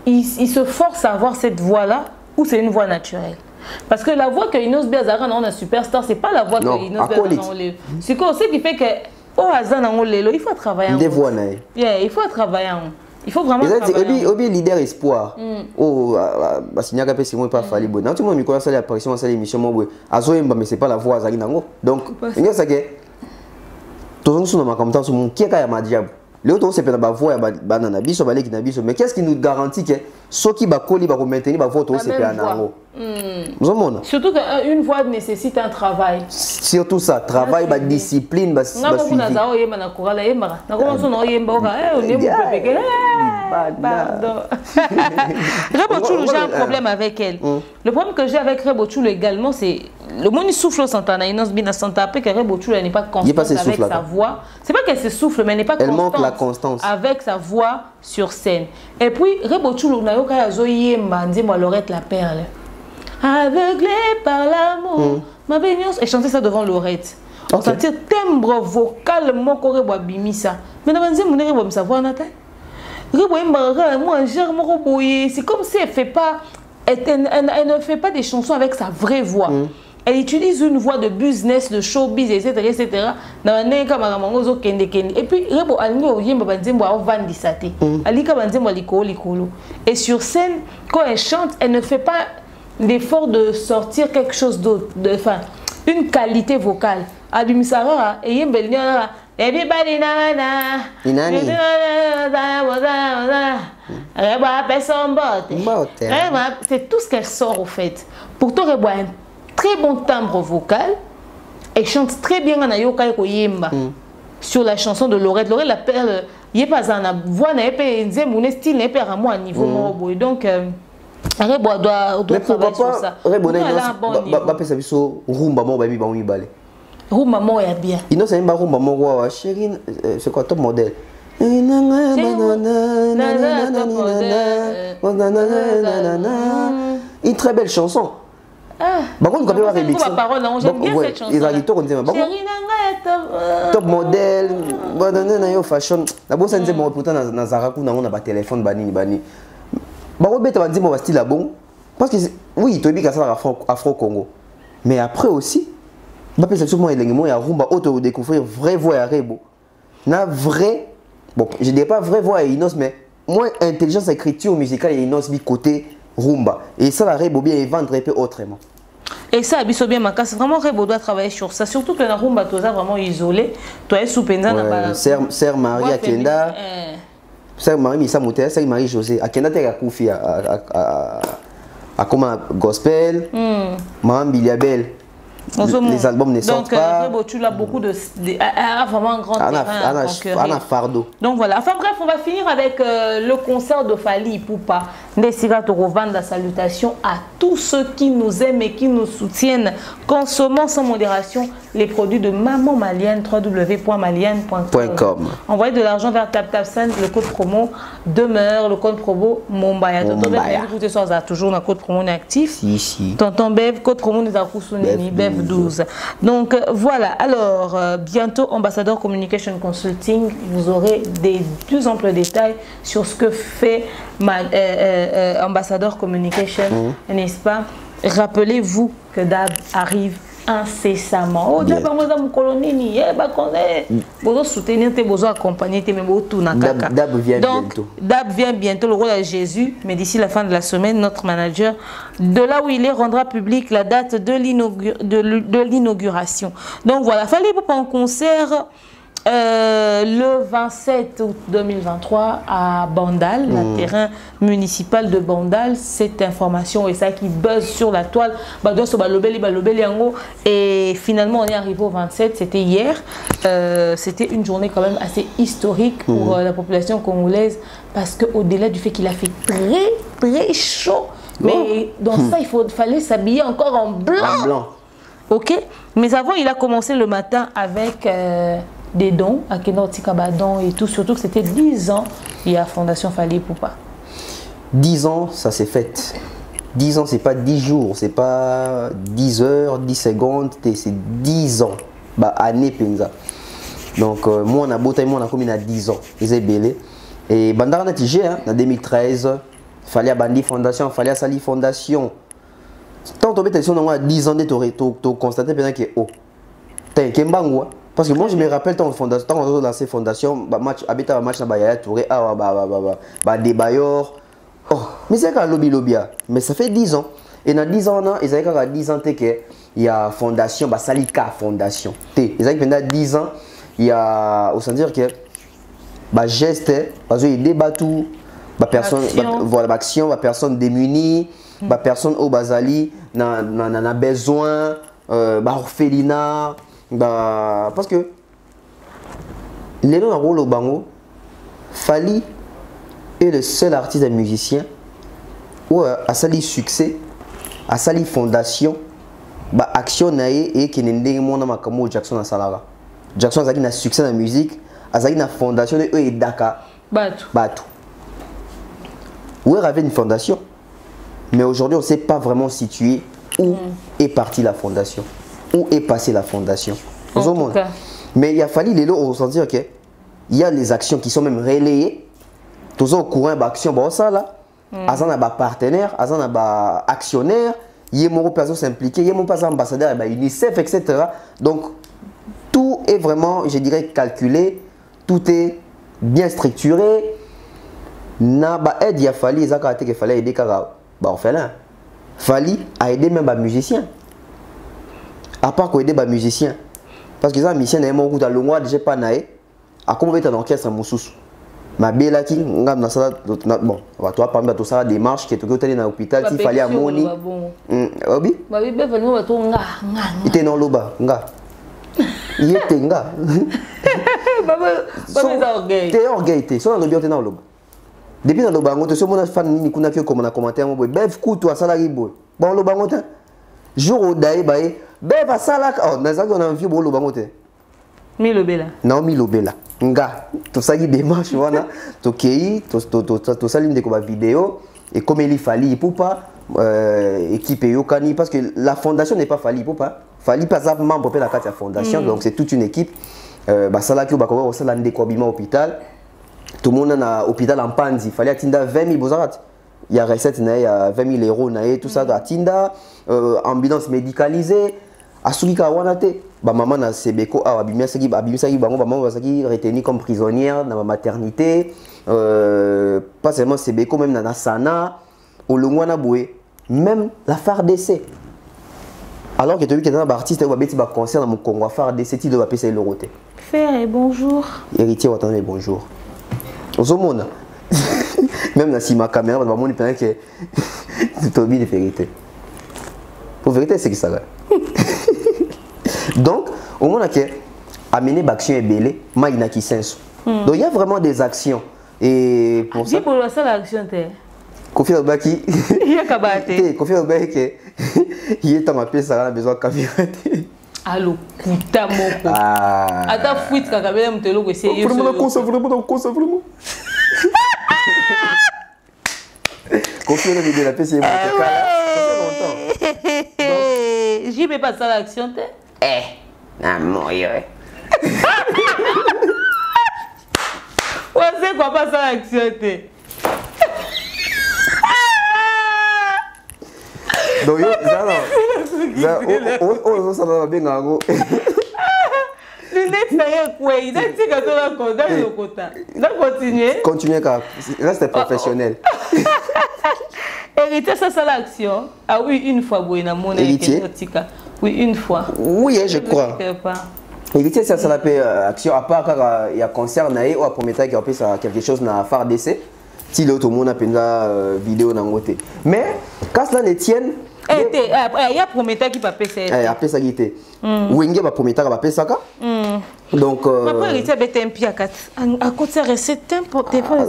[SPEAKER 1] il se force à avoir cette voix là ou c'est une voix naturelle parce que la voix que Inos Biazara on a superstar c'est pas la voix que Inos Biazara on le c'est quoi ce qui fait que au hasard on le il faut travailler
[SPEAKER 2] des voix
[SPEAKER 1] il faut travailler il faut vraiment travailler
[SPEAKER 2] obi leader espoir oh basinyaka pe simo pas fali bon non tout le monde me connaît ça l'apparition ça l'émission moi azoyemba mais c'est pas la voix azali nango donc il y a ça que tout le monde comme ça sur mon qui est ma diable le autre c'est pas la voix banana biso baleki na biso mais qu'est-ce qui nous garantit que ceux qui ba coller ba maintenir ba voix c'est pas nango
[SPEAKER 1] surtout qu'une voix nécessite un travail
[SPEAKER 2] surtout ça travail ba discipline ba suivi
[SPEAKER 1] Rebo Chulu, j'ai un problème avec elle. Le problème que j'ai avec Rebo Chulu également, c'est le monde il souffle au Santana, il n'ose bien à Santa que Rebo Chulu n'est pas constante avec sa voix. C'est pas qu'elle se souffle, mais elle n'est pas constante avec sa voix sur scène. Et puis Rebo Chulu n'a eu qu'à zoyer moi Laurette la perle. Aveuglé par l'amour, ma baignance et chanter ça devant Laurette. On sentit timbre vocal mon corps bimi ça. Mais dans un mon Rebo me savoir Nathan. C'est comme si elle ne fait pas des chansons avec sa vraie voix. Elle utilise une voix de business, de showbiz, etc. etc. Et puis, et sur scène, quand elle chante, elle ne fait pas l'effort de sortir quelque chose d'autre, une qualité vocale. Abimisara et Yembelnia. Everybody c'est tout ce qu'elle sort au fait. Pourtant, elle a un très bon timbre vocal. Elle chante très bien en Ayoka et Yemba sur la chanson de Laurette. Laurette la perle, il n'y a pas un voix, mon style n'est pas à moi à niveau morobo. Donc, Rebo doit travailler sur ça.
[SPEAKER 2] Rebo
[SPEAKER 1] Rumba mo ya bien.
[SPEAKER 2] Il nous a dit rumba mo chérie c'est quoi top modèle. Une très belle chanson. Par contre quand on va remixer.
[SPEAKER 1] J'aime bien cette chanson.
[SPEAKER 2] Top modèle, fashion. La bosse dit bon pourtant na Zaraku na on a pas téléphone bani. Ba robeta ba dit mon style là bon parce que oui, tu dis que ça Afro Congo. Mais après aussi je pense que il y a rumba auto découvrir vraie voix à Rebo. Na vrai bon, je dis pas vraie voix à Inos mais moi intelligence écriture musicale et innocent côté rumba et ça la rebo bien et vendre un peu autrement.
[SPEAKER 1] Et ça, c'est bien ma c'est vraiment Rebo doit travailler sur ça, surtout que la rumba toi vraiment isolé, toi es sous penza na
[SPEAKER 2] Sœur Marie Akenda. Sœur Marie Missa Mouté, Sœur Marie José Akenda te ka koufi à comme gospel. Maman Biliabel. Les albums ne sortent pas.
[SPEAKER 1] Donc, tu as beaucoup vraiment un grand terrain
[SPEAKER 2] à fardeau.
[SPEAKER 1] Donc voilà. Enfin bref, on va finir avec le concert de Fally Ipupa. Ndesika Torovanda, salutations à tous ceux qui nous aiment et qui nous soutiennent. Consommons sans modération les produits de Maman Malienne, www.malienne.com. Envoyez de l'argent vers TapTapSend, le code promo demeure, le code promo Mombaya. Tonton Bev, écoutez ça, toujours un code promo actif.
[SPEAKER 2] Si.
[SPEAKER 1] Tonton Bev, code promo n'est à Bev 12. Donc voilà, alors bientôt Ambassadeur Communication Consulting, vous aurez des plus amples détails sur ce que fait Ambassadeur Communication, n'est-ce pas? Rappelez-vous que DAB arrive incessamment. Oh, DAB
[SPEAKER 2] vient bientôt.
[SPEAKER 1] DAB vient bientôt, le rôle à Jésus, mais d'ici la fin de la semaine, notre manager, de là où il est, rendra public la date de l'inauguration. Donc voilà, Fally Ipupa en concert le 27 août 2023 à Bandal, le terrain municipal de Bandal. Cette information et ça qui buzz sur la toile. Et finalement, on est arrivé au 27, c'était hier. C'était une journée quand même assez historique pour la population congolaise parce qu'au-delà du fait qu'il a fait très chaud, mais dans ça, fallait s'habiller encore en blanc. Ok, mais avant, il a commencé le matin avec des dons, à Kenotikabadon et tout, surtout que c'était 10 ans, il y a Fondation Fally Ipupa.
[SPEAKER 2] 10 ans, ça s'est fait. 10 ans, c'est pas 10 jours, c'est pas 10 heures, 10 secondes, c'est 10 ans. Bah, année penza. Donc, moi, on a beau moi, on a combien à 10 ans. Ils étaient belés. Et Bandar na Tigé, en 2013, Fally a Bandi Fondation, Fally a Sali Fondation. Tant que tu as 10 ans, tu as constaté que, oh, t'es un Kembangwa. Parce que moi je me rappelle quand on a lancé Fondation, match habita match na Bayaya Touré des Bayor. Oh, mais c'est quand lobby. Mais ça fait 10 ans. Et dans 10 ans là, ils avaient 10 ans que il y a Fondation, Salika Fondation. Ils avaient pendant 10 ans, il y a au sens dire que geste parce que il débat tout, personne voilà action, personne démunie, personne au Bazali na besoin, orphelinat. Parce que les noms rôle au bango, Fally est le seul artiste et musicien où a sali succès, a sali fondation, action nae et qui n'est pas makamo Jackson à Salara. Jackson a un succès dans la musique, a une fondation de eux et Dakar. Batou. Où avait une fondation, mais aujourd'hui on ne sait pas vraiment situer où est partie la fondation. Où est passée la fondation. Mais il a fallu les lots au sens dire qu'il y a les actions qui sont même relayées. Tous au courant d'action, ça là. Azan a partenaire, Azan a actionnaire, il y a mon personne s'impliquer, il y a mon pas ambassadeur, UNICEF, etc. Donc tout est vraiment, je dirais, calculé, tout est bien structuré. Na aide il a fallu les accords qu'il fallait aider car on fait là. Fally a aidé même les musiciens. À part qu'on aide les musiciens. Parce que les musiciens n'ont pas beaucoup de longueur, déjà pas naé. À comment être un orchestre moussous. Ma belle qui, bon, toi parmi tout ça des démarches qui est tout à l'hôpital, il fallait à Moni. Obi? Il était dans l'oba, nga. Il était nga. T'es orgueillé, soit dans l'oba, dans l'oba. Depuis dans l'oba, on te dit que fan ni kuna que comme on a commenté, on bev couteau à salari boy. Bon l'oba on jour au daï baï, bev à salak. Oh, dans ça qu'on a vu bon l'oba on
[SPEAKER 1] Milobela.
[SPEAKER 2] Non, Milobela. Nga, tout ça qui démarche, voilà. Tout ça, l'une des vidéos. Et comme il Fally Ipupa, équipe Yokani, parce que la fondation n'est pas Fally Ipupa. Fally pas membre de la carte de la fondation, donc c'est toute une équipe. Ça là, qui va avoir un décorbiment hôpital. Tout le monde est à l'hôpital en Panzi. Il fallait atteindre 20 000 bozarats. Il y a recette, il y a 20 000 euros, tout ça, atteindre ambulance médicalisée. asuki ka wana te ba maman na sebeko a abimisaki bango ba maman bazaki retenu comme prisonnière dans ma maternité pas seulement sebeko même na sana olongwana boye même la FARDC alors que tu as vu que dans artiste ba beti ba concert dans mon Congo FARDC ti de ba pesa loroté
[SPEAKER 1] Frère et bonjour
[SPEAKER 2] héritier watane bonjour ozomona même na si ma caméra ba moni pendant que tu as de vérité pour vérité c'est que ça donc au moins que amener l'action est belé maïna qui sensu donc il y a vraiment des actions et pour ça
[SPEAKER 1] pour ça l'action t'es
[SPEAKER 2] Kofi Obaki
[SPEAKER 1] il y a kabate
[SPEAKER 2] Kofi Obaki que il est en ma pièce ça a besoin de caméra
[SPEAKER 1] allo puta moko ata fuite kakabela mutelo ko c'est
[SPEAKER 2] vraiment vraiment Kofi on a vidéo la pièce est
[SPEAKER 1] longtemps j'y vais pas ça l'action t'es
[SPEAKER 2] ah mon yo
[SPEAKER 1] ouais c'est quoi pas ça l'action t'es
[SPEAKER 2] donc yo ça on ça va bien ngako
[SPEAKER 1] lunette ça y quoi il a dit que toi là quand dans le côté
[SPEAKER 2] continuer car reste professionnel
[SPEAKER 1] héritier ça l'action ah oui une fois boyna mon
[SPEAKER 2] héritier
[SPEAKER 1] oui une fois
[SPEAKER 2] oui je crois héritier ça la paix action à part car il y a concert naé ou à promettre qu'il y a ça quelque chose na FARDC si l'autre monde a penda vidéo na ngoté mais quand cela ne tienne
[SPEAKER 1] il y a prometteur qui va payer ça
[SPEAKER 2] après ça guité wenge ba prometteur va payer ça donc
[SPEAKER 1] après héritier bête un pied à côté recette tempo téléphone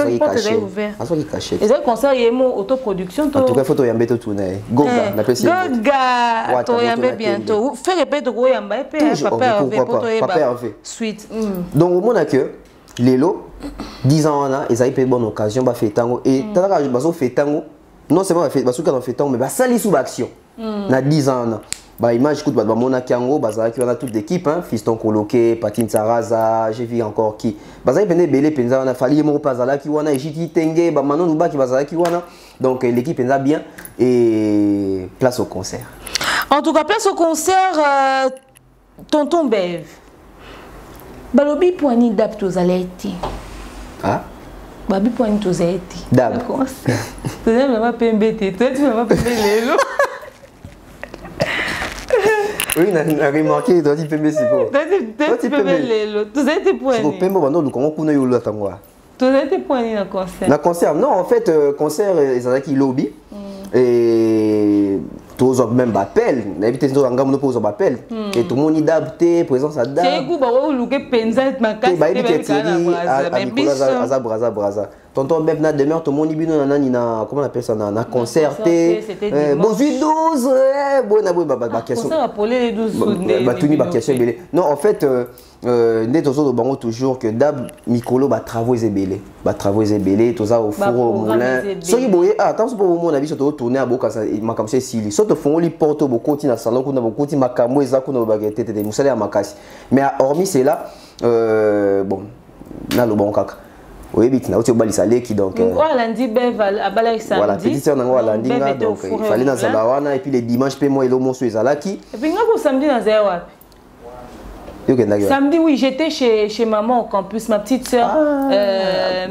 [SPEAKER 1] les ouvert
[SPEAKER 2] à qui caché
[SPEAKER 1] et ça concert y mo autoproduction
[SPEAKER 2] en tout cas photo yambe to tourner goga na pesi
[SPEAKER 1] goga to yambe bientôt faire répéter ko yamba et papa avec suite
[SPEAKER 2] donc au monde que lelo 10 ans on a et ça y peut bonne occasion ba faire tango et tala ka bazo faire tango non seulement parce que dans fait temps mais bah ça les sous action na 10 ans bah image écoute bah mona kiango bah ça qui on a toute l'équipe hein Fiston Koloké Patine Saraza j'ai vu encore qui bah ça pendait belé penza on a fallu mo pas là qui wana jiti tenge bah manon ba qui bah ça qui wana donc l'équipe penza bien et place au concert
[SPEAKER 1] en tout cas place au concert tonton Bev balobi poani dap tozaleti
[SPEAKER 2] ah
[SPEAKER 1] babi poani tozaleti
[SPEAKER 2] dab
[SPEAKER 1] tu n'as même pas embêté, toi tu m'as pas payé l'élo.
[SPEAKER 2] Oui, on a remarqué, tu dois dire pembe c'est quoi.
[SPEAKER 1] Toi tu peux mettre l'élo. Tu as été poigné.
[SPEAKER 2] C'est pembe maintenant nous comment kuna yo là tangwa.
[SPEAKER 1] Tu as été poigné dans concert.
[SPEAKER 2] Dans concert non en fait concert ils qui lobby et tous même appel, n'habite nous angam nous pose appel et tout le monde adapté présence à dab.
[SPEAKER 1] C'est quoi ba ou que penza ma casse.
[SPEAKER 2] Bah il est braza. Tonton Bev na demeure tout le monde bino na comment on appelle ça na concerté bon 12 bon na ba question
[SPEAKER 1] ça va poler les 12
[SPEAKER 2] ba tuni ba question belé non en fait né tozo do bango toujours que dab mikolo ba travaux ebelé tout ça au four au moulin soki boye attends pour mon avis surtout tourner à boka ça makam c'est sili surtout font li porto beaucoup na salon kuna beaucoup makambo ezako na ba tete de musala ya makasi mais hormis c'est là bon na lo bon kaka oui, mais tu as oublié ça qui donc.
[SPEAKER 1] Voilà, lundi Bev à balai samedi.
[SPEAKER 2] Voilà, petite sœur n'ango lundi donc il fallait dans Zalawana et puis les dimanches paie moi et l'homme sur Zalaki.
[SPEAKER 1] Et puis ngako samedi dans Zawa. Samedi oui, j'étais chez maman au campus, ma petite sœur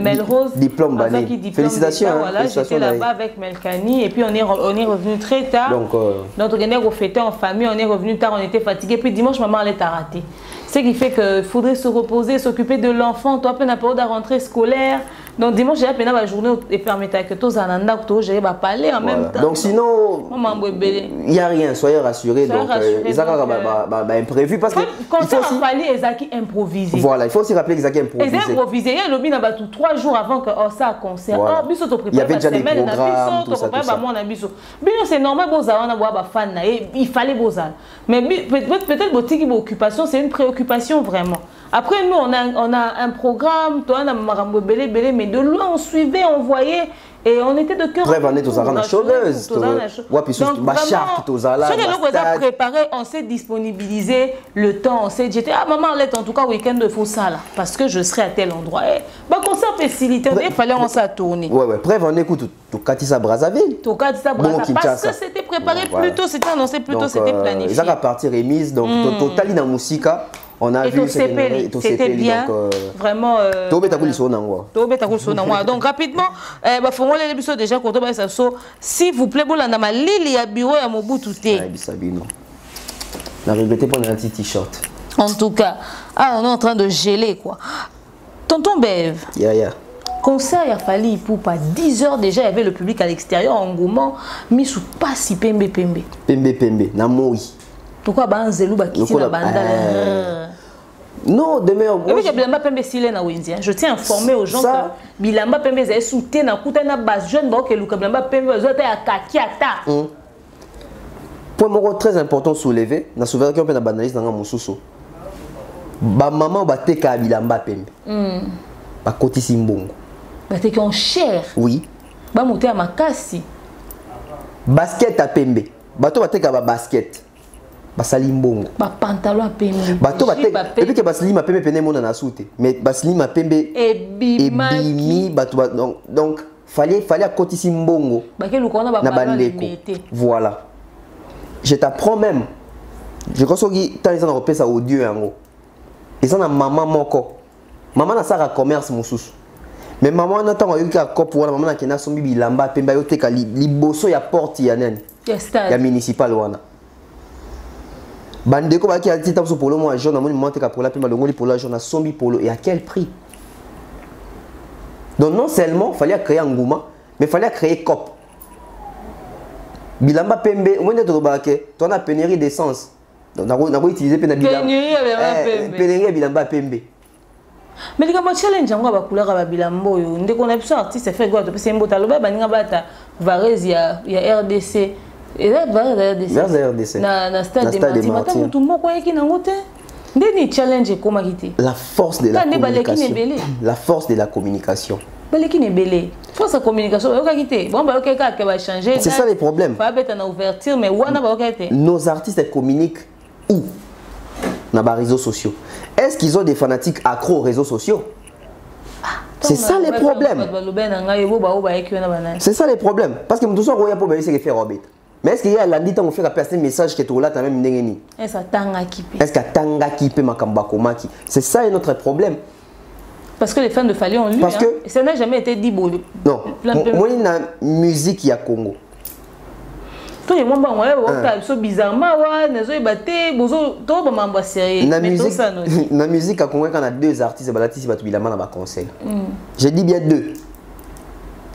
[SPEAKER 1] Melrose.
[SPEAKER 2] Diplôme banni. Félicitations.
[SPEAKER 1] Voilà, j'étais là-bas avec Melkani et puis on est revenu très tard. Donc on est refêté en famille, on est revenu tard, on était fatigué puis dimanche maman allait t'arrêter. Ce qui fait qu'il faudrait se reposer, s'occuper de l'enfant. Toi, peine à période de rentrée scolaire. Donc, dimanche, j'ai peine à la journée et permettre que tous en anda, que j'ai pas parler en même temps.
[SPEAKER 2] Donc, sinon, il n'y a rien, soyez rassurés. Donc, ils ont imprévu parce que.
[SPEAKER 1] Quand il faut falloir Ezaki improviser.
[SPEAKER 2] Voilà, il faut aussi rappeler Ezaki improviser.
[SPEAKER 1] Ezaki improviser. Il y a le bina tout 3 jours avant que ça a concert.
[SPEAKER 2] Voilà. Il y avait déjà des programmes, tout ça.
[SPEAKER 1] C'est normal, il fallait Bozal. Mais peut-être boutique occupation, c'est une préoccupation vraiment. Après nous on a un programme, toi on a marambo belé mais de loin on suivait, on voyait et on était de cœur.
[SPEAKER 2] Bref, on est tous à la chauveuse. Ouais, puis surtout Bachar qui à la.
[SPEAKER 1] Ce que nous avons préparé, on s'est disponibilisé le temps, on s'est j'étais maman lettre en tout cas week-end de faux ça là parce que je serai à tel endroit. Bah concert facilité, il fallait on s'à tourner.
[SPEAKER 2] Ouais, bref, on écoute tout Katissa Brazzaville.
[SPEAKER 1] Tout Katissa Brazzaville parce que c'était préparé plus tôt, c'était annoncé plus tôt, c'était planifié.
[SPEAKER 2] Ça a partie remise, donc total dans Musika, on a vu
[SPEAKER 1] c'était bien, vraiment. Donc rapidement, déjà s'il vous plaît, il y a bureau à Mobutu.
[SPEAKER 2] On a regretté pour un petit t-shirt.
[SPEAKER 1] En tout cas, on est en train de geler quoi. Tonton Bev. Concert, il a fallu pour pas 10 heures déjà, il y avait le public à l'extérieur, en gourmand, mis sous pas si pembe.
[SPEAKER 2] Pembe, na moi.
[SPEAKER 1] Pourquoi ban zelou ba kiti na banda
[SPEAKER 2] non, demain.
[SPEAKER 1] Oui, Bilamba Pembe Silé na Winzi. Je tiens à informer aux gens que Bilamba Pembe est soutenu na kuta na base jeune ba que Luka Bilamba Pembe zote ya kakiata.
[SPEAKER 2] Point très important soulevé, na soulevé qu'on peut na banalise na mususu. Ba maman ba te ka Bilamba Pembe. Ba koti simbongo.
[SPEAKER 1] Ba te qui en cher.
[SPEAKER 2] Oui.
[SPEAKER 1] Ba monter à makasi.
[SPEAKER 2] Basket à Pembe. Ba to ba te ka ba basket. Basali mbongo.
[SPEAKER 1] Ba pantalon à Pembe.
[SPEAKER 2] Ba to ba te et puis que basali ma Pembe pene mona na soute. Mais basali ma Pembe ebimi ba to donc fallait à koti simbongo.
[SPEAKER 1] Ba ke lukona ba
[SPEAKER 2] bandeko. Voilà. Je t'apprends même. Je crois que tant ils ont repéré ça audio yango. Ils ont maman moko. Maman na sara commerce mususu. Mais maman na tango yuka cop wala maman na kena sombi bilamba pemba yo teka liboso ya porte ya nene. Ya municipal wana. Bandeko ba ki ati tapso polo mo jaune na moni monte ka pour la pemba longoli pour la jaune na sombi polo et à quel prix? Donc non seulement fallait créer engouement, mais fallait créer cop. Bilamba pembe, au moins de robake, tu as pénurie d'essence. Donc on a utilisé bilamba. Pénurie bilamba pembe.
[SPEAKER 1] Mais les gars, challenge on va couleur à bilambo. Dès qu'on a besoin artiste fait quoi? C'est un beau taloba, baninga bata Varese il y a RDC. Et là
[SPEAKER 2] RDC.
[SPEAKER 1] Na stade de Martyrs. Tout le monde quoi qui n'a ngote. Ndeni challenge comment quitter?
[SPEAKER 2] La force de la communication. La force de la communication.
[SPEAKER 1] Force de communication, changer.
[SPEAKER 2] C'est ça les problèmes.
[SPEAKER 1] Ouverture, mais
[SPEAKER 2] nos artistes communiquent où? Dans les réseaux sociaux. Est-ce qu'ils ont des fanatiques accros aux réseaux sociaux? C'est ça les problèmes. C'est ça les problèmes. Parce que tout ça, on peut faire Robert. Mais est-ce qu'il y a lundi tant on fait passer un message que tu là quand même ndengeni?
[SPEAKER 1] Est-ce que tanga kipe?
[SPEAKER 2] Est-ce que tanga kipe makamba komaki? C'est ça notre problème.
[SPEAKER 1] Parce que les fans de Fally ont lu.
[SPEAKER 2] Parce que
[SPEAKER 1] ça n'a jamais été dit beau.
[SPEAKER 2] Non. Moi la musique ya Congo.
[SPEAKER 1] Tout le monde va bizarrement
[SPEAKER 2] la musique à Congo quand on a deux artistes balatisi batubilama na concert. Je dis bien deux.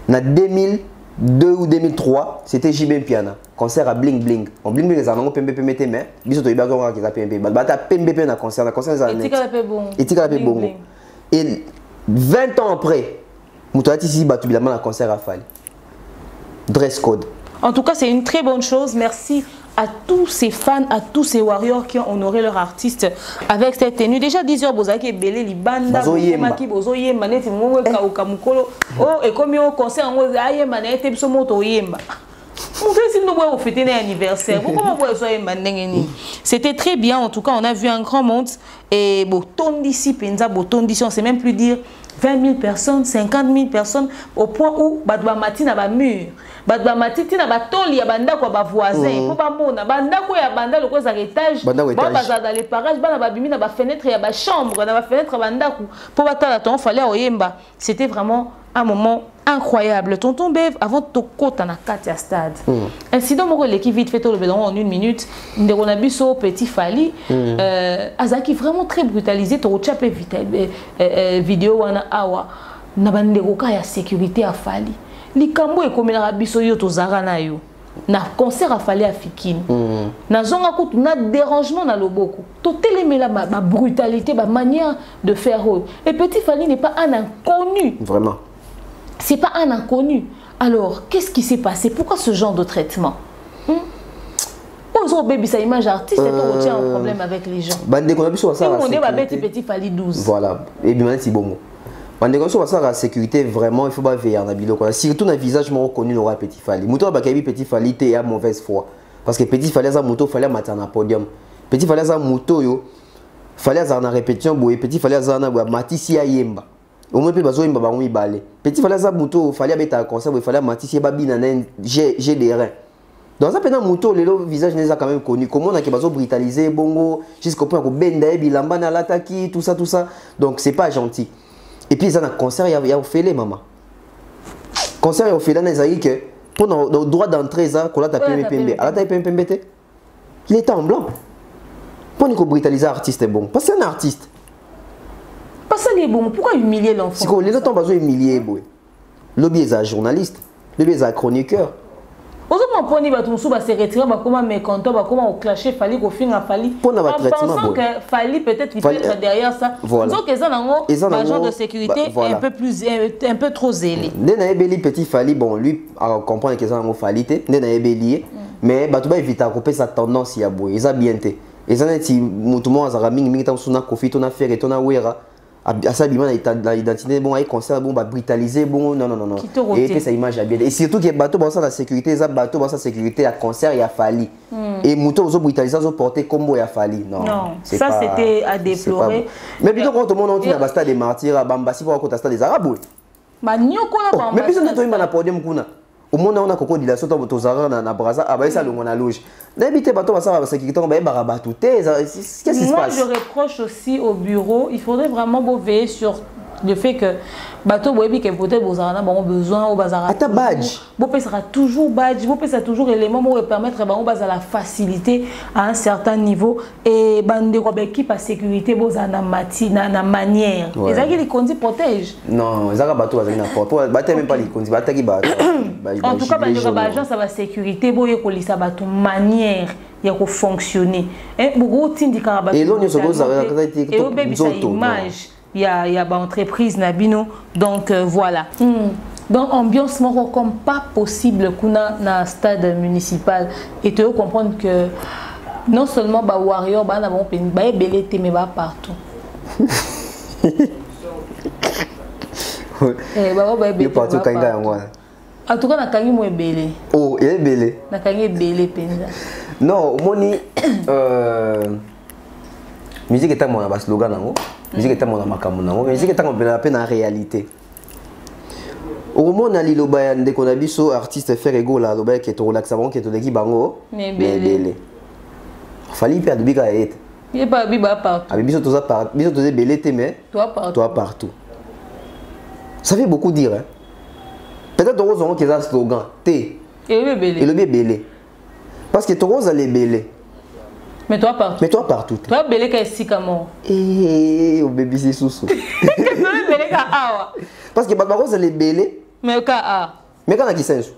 [SPEAKER 2] Na 2002 ou 2003, c'était JB Piana, concert à Bling Bling. On Bling Bling les anango pembe pembe te mais biso to ibaka ko ka pembe. Bata pembe pembe na concert za net. Etika pe bon. Et 20 ans après, Moutouati ici batubilama na concert à Fally. Dress code.
[SPEAKER 1] En tout cas, c'est une très bonne chose. Merci à tous ces fans, à tous ces warriors qui ont honoré leur artiste avec cette tenue. Déjà 10 heures, Bozaki Belé, Libanda, Maki Bozoye, Manette, Moué, Kaukamukolo. Oh, et comme au concert, on a dit, Manette, Psomoto Yemba. C'était très bien, en tout cas, on a vu un grand monde. Et Boton d'ici, Penza, Boton d'ici, on ne sait même plus dire 20 000 personnes, 50 000 personnes, au point où Badouba Mati n'a pas mur. Badouba Mati n'a pas toli, Banda quoi, voisin. Pour pas mona, Banda quoi, Banda le quoi, étage. Banda dans les parages, Banda bimi n'a pas fenêtre, il y a pas chambre, n'a pas fenêtre, Banda quoi. Pour battre la temps, fallait au Yemba. C'était vraiment un moment incroyable. Tonton Bev, avant de côté à Katia Stade. Incident, moi, l'équipe vite fait le bédon en 1 minute. On a vu ce petit Fally. Azaki vraiment très brutalisé. Tu as fait vidéo awa. Na banderoka ya sécurité à Fally. Likambo e comme na biso yo to zarana yo. Na concert a Fally Afikine. Na zonga kutu na dérangement na loboko. To télémé la ma brutalité, ma manière de faire. Et petit Fally n'est pas un inconnu.
[SPEAKER 2] Vraiment.
[SPEAKER 1] C'est pas un inconnu. Alors, qu'est-ce qui s'est passé? Pourquoi ce genre de traitement? Pour baby sa image artiste, on tient un problème avec les gens.
[SPEAKER 2] Bande qu'on a vu sur ça.
[SPEAKER 1] On est petit Fally 12.
[SPEAKER 2] Voilà. Et bien c'est bon. Bande qu'on sur ça la sécurité vraiment il faut pas veiller en habilo quoi. Surtout dans visage moi reconnu l'aura petit Fally. Mouto ba kabi petit Fally té à mauvaise foi. Parce que petit Fally za moto fallait matin na podium. Petit Fally za moto yo fallait za na répétition boye petit Fally za na matisi ya yemba. Au moins bazo yemba ba mi balé. Petit Fally za moto fallait abeta concert il fallait matisi ba bina j'ai des reins. Dans un pénal moto, le visage n'est quand même connu. Comment on a besoin de brutaliser bongo, jusqu'au point que benda bilamba na lataki, tout ça. Donc c'est pas gentil. Et puis ils ont un concert, il y a fait les maman. Concert il y a fait là, ils que pour le droit d'entrée ça, qu'on a tapé PMP. À la taille PMP, il était en blanc. Pour nous brutaliser artiste est bon, parce que c'est un artiste.
[SPEAKER 1] Parce que c'est bon. Pourquoi humilier l'enfant?
[SPEAKER 2] C'est que les autres ont besoin d'humilier, boy. Lobby est un journaliste, lobby est un chroniqueur.
[SPEAKER 1] Aujourd'hui, on va se retirer, comment mécontent, comment on clasher, fallait qu'on finisse à Fali.
[SPEAKER 2] En
[SPEAKER 1] pensant que Fali peut-être qu'il peut être derrière ça.
[SPEAKER 2] Voilà.
[SPEAKER 1] Donc, ils ont un agent de sécurité voilà. un peu trop zélé.
[SPEAKER 2] Dès que petit Fali, bon, lui, à comprendre qu'ils ont un Fali, dès que mais tu vas éviter à couper sa tendance, il y a beau, ils ont bien été. Ils ont dit, tout le monde a mis un kofi, ton affaire et ton awera. Ça bien l'identité bon avec concert bon brutaliser bon non et que ça image bien et surtout que bateau bon ça la sécurité ça bateau bon ça sécurité à concert il a fallu et moto aux brutaliser aux porter combo il a fallu non
[SPEAKER 1] ça c'était à déplorer
[SPEAKER 2] mais plutôt quand tout le monde on a basta des martyrs bambasi pour côté des arabes
[SPEAKER 1] bah nyoko la bambasi
[SPEAKER 2] mais puis on est na podium kuna au monde on a coco de la soto botozara na braza ah bah ça le mon loge d'habiter bateau ça la sécurité on va barabatou qu'est-ce qui se passe?
[SPEAKER 1] Moi je reproche aussi au bureau, il faudrait vraiment veiller sur le fait que bateau boebi que peut-être vous avez besoin au bazar.
[SPEAKER 2] À badge.
[SPEAKER 1] Vous sera toujours badge, vous sera toujours élément pour permettre à la facilité à un certain niveau et bande équipe à sécurité vous en na manière. Les agents les conduits protègent.
[SPEAKER 2] Non, les agents bateau ils n'importe. Bateau même pas les conduits, bateau qui bateau.
[SPEAKER 1] En tout cas bande agence ça va sécurité boye ko lisa bateau manière il faut fonctionner. Et beaucoup tindika bateau.
[SPEAKER 2] Et là on se pose
[SPEAKER 1] et au baby sa image. Il y a une entreprise Nabino donc voilà donc ambiance comme pas possible qu'on a dans le stade municipal et tu comprendre que non seulement bah warrior bah n'avons pas bah belé mais bah partout
[SPEAKER 2] et partout quand il y a
[SPEAKER 1] en tout cas na kangi mo belé
[SPEAKER 2] oh il est belé
[SPEAKER 1] na kangi belé penza
[SPEAKER 2] non moni musique est tellement un slogan nango musique est tellement makambo nango musique est tellement peine en réalité au moment na liloba ya ndeko na biso artiste faire ego la loba ke to relaxa bango ke to leki bango
[SPEAKER 1] mais belé
[SPEAKER 2] fallait perdre bika et
[SPEAKER 1] il est pas biba partout
[SPEAKER 2] avec biso toza belé te mais toi partout ça veut beaucoup dire hein peut-être aux gens qui ont un slogan te
[SPEAKER 1] et le
[SPEAKER 2] belé parce que tous les belé.
[SPEAKER 1] Mais toi partout.
[SPEAKER 2] Mais toi partout.
[SPEAKER 1] Toi belé ka sikamo.
[SPEAKER 2] Eh au bébé c'est sousou.
[SPEAKER 1] Belé ka awa.
[SPEAKER 2] Parce que badbako c'est les belé.
[SPEAKER 1] Mais ka a.
[SPEAKER 2] Mais kana kisensu.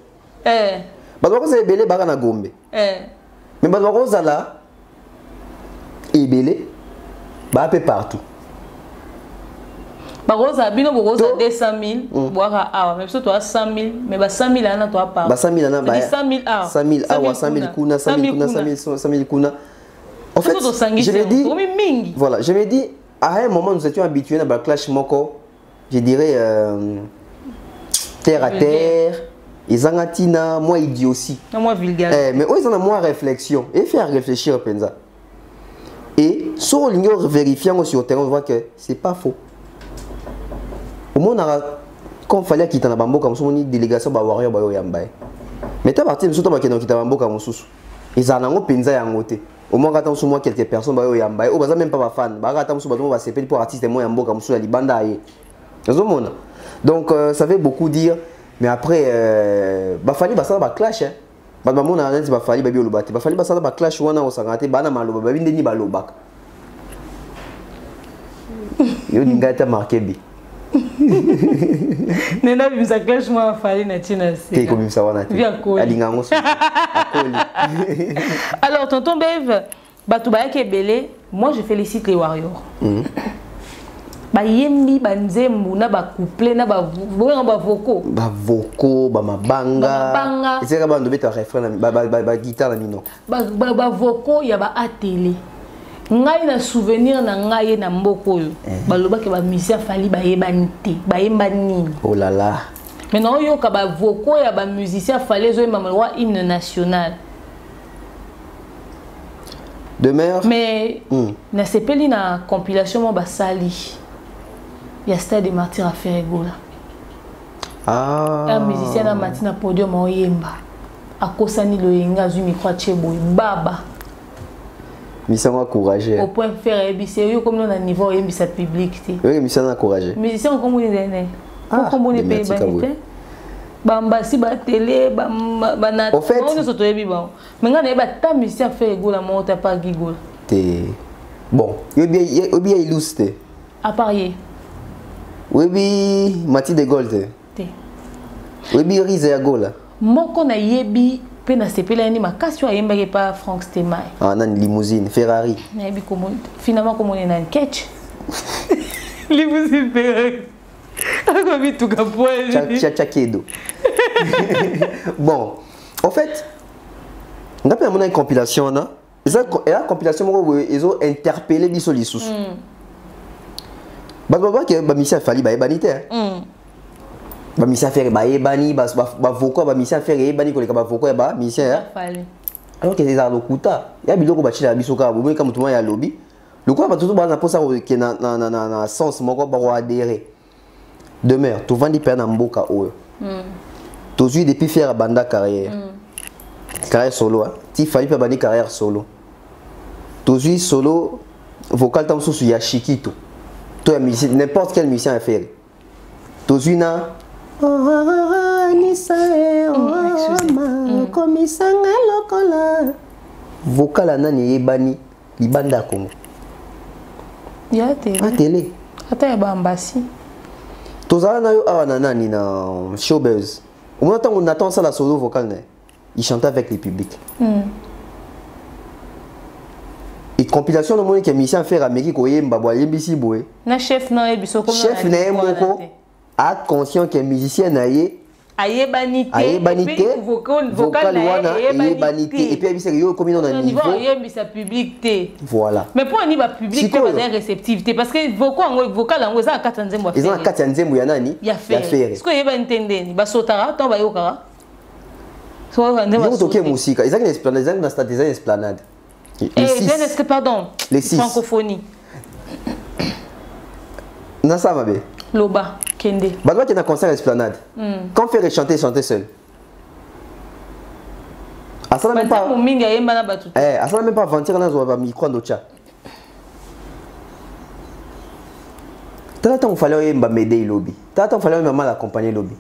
[SPEAKER 1] Eh.
[SPEAKER 2] Badbako c'est les belé baka na gombe. Mais badbako ça là et belé ba peu partout.
[SPEAKER 1] Barosa bino barosa 200 000 boira awa même si toi 100 000 mais ba 100 000 ana toi pas.
[SPEAKER 2] Ba 100 000 ana ba
[SPEAKER 1] 100 000 awa.
[SPEAKER 2] 100 000 awa 100 000 kuna 100 000 kuna. En fait, je me dis, voilà, je me dis, à un moment nous étions habitués à la clash moko, je dirais terre à terre, et zangatina, moi idiotie.
[SPEAKER 1] Moi vulgaire.
[SPEAKER 2] Mais eux ils ont moins réflexion et faire réfléchir à penza. Et sur l'ignore vérifiant sur le terrain, on voit que c'est pas faux. Au moins quand il fallait quitter la bambo comme ça, on dit délégation ba warrior ba yambaye. Mais t'as parti surtout ba quitter la bambo comme ça. Ils en ont penza yangote. Au moins quand on quelques personnes ba yambaye, au bazar même pas fan. Ba quand on se battre ba c'est pour artiste moi yambo comme ça li banda aye. Donc ça veut beaucoup dire mais après ba fallait ba ça ba clash hein. Ba maman na nti ba fallait ba biolo bate. Ba fallait ba ça ba clash wana o sangate ba na maloba ba binde ni ba lobaka. Yo ningata marqué bi.
[SPEAKER 1] Nena bimisa clash moi fallait na tina c'est.
[SPEAKER 2] T'es comme ça wana. Alingango.
[SPEAKER 1] Alors tonton Bev, Batouba Kebele, moi je félicite les warriors. Ba yembi ba nzembu na ba couple na ba voko.
[SPEAKER 2] Ba voko, ba mabanga. Et c'est quand on mettre refrain ba guitare na mino.
[SPEAKER 1] Ba voko ya ba atélé. Ngai na souvenir na ngai na mboko yo. Ba loba ke ba musicien fali ba yebani te, ba yemba nini.
[SPEAKER 2] Oh là là.
[SPEAKER 1] Maintenant yo ka ba voko ya ba musicien fali zo yemba roi hymne national.
[SPEAKER 2] Demeure.
[SPEAKER 1] Mais na sepeli na compilation mo basali. Il y a stade de martyr à faire égola.
[SPEAKER 2] Ah.
[SPEAKER 1] Un musicien na matina podium o yemba. akosani le yenga zu micro chebo baba
[SPEAKER 2] Mission encouragé.
[SPEAKER 1] au point faire sérieux comme on a niveau sa public té.
[SPEAKER 2] Oui, mission encouragé.
[SPEAKER 1] Musicien comme on est comme on est payé banité. Bamba si ba télé ba na.
[SPEAKER 2] Au fait,
[SPEAKER 1] on se toye biba. Mais ngana ba ta musicien fait gola monta pas gigol.
[SPEAKER 2] Té. Bon, yo bien illustré.
[SPEAKER 1] À parier.
[SPEAKER 2] Oui bi Mati de Gold.
[SPEAKER 1] Té.
[SPEAKER 2] Oui bi Rize ya gola.
[SPEAKER 1] Moko na yebi pe na sepela ni makasi wa yemba pas Frank Stemai.
[SPEAKER 2] Ah nan limousine Ferrari.
[SPEAKER 1] Na yebi comment finalement comment on est na catch. Limousine Ferrari.
[SPEAKER 2] Bon, en fait, on a une compilation, et la compilation, ils ont interpellé les sous. Que mission fallait ba ebanité. Ba mission faire ba ebani, ba voco ba mission faire ebani ko le ba voco ba mission. Alors que les alokuta, ya biloko ba chila bisoka, bo comme tout le monde ya lobby. Le quoi ba tout ba na posa que na sens moko ba adhérer. Demeure, tu vends des peines en boca ou tu as depuis faire banda carrière. Carrière solo, tu fallait pas bandi carrière solo. Tu as solo vocal tam sous Yashikito. Tu as musicien n'importe quel musicien à faire. Tu as na vocal anani ebani libanda Congo.
[SPEAKER 1] Ya télé. Ata ya bambasi.
[SPEAKER 2] Tozala na yo awa na nani na showbiz. Au moment où on attend ça la solo vocale, il chantait avec le public. Et compilation de mon qui musicien faire Amérique ko yemba boy yembisi boy.
[SPEAKER 1] Na chef na ebiso comme
[SPEAKER 2] chef na moko a conscient que musicien na ye
[SPEAKER 1] ayebanité
[SPEAKER 2] vocal wana ayebanité et puis il yo comme on a niveau
[SPEAKER 1] yembisa public té.
[SPEAKER 2] Voilà.
[SPEAKER 1] Mais pour ni ba public té ba réceptivité parce que vocal ngo za kata nzembo
[SPEAKER 2] affaire. Ils ont kata nzembo ya nani?
[SPEAKER 1] Ya faire. Est-ce que yeba entendeni ba sotara to ba yokara? So nzembo.
[SPEAKER 2] Yo toke musique. Ils ont une esplanade, ils ont une stade, ils ont une esplanade.
[SPEAKER 1] Est-ce que pardon?
[SPEAKER 2] Les six.
[SPEAKER 1] Francophonie.
[SPEAKER 2] Na ça va bien.
[SPEAKER 1] Loba Kende.
[SPEAKER 2] Bah toi qui es un concert esplanade. Quand on fait chanter seul. À ça même pas. À ça même pas aventure dans un micro d'ocha. Tant qu'on fallait m'aider lobby. Tant qu'on fallait maman l'accompagner lobby.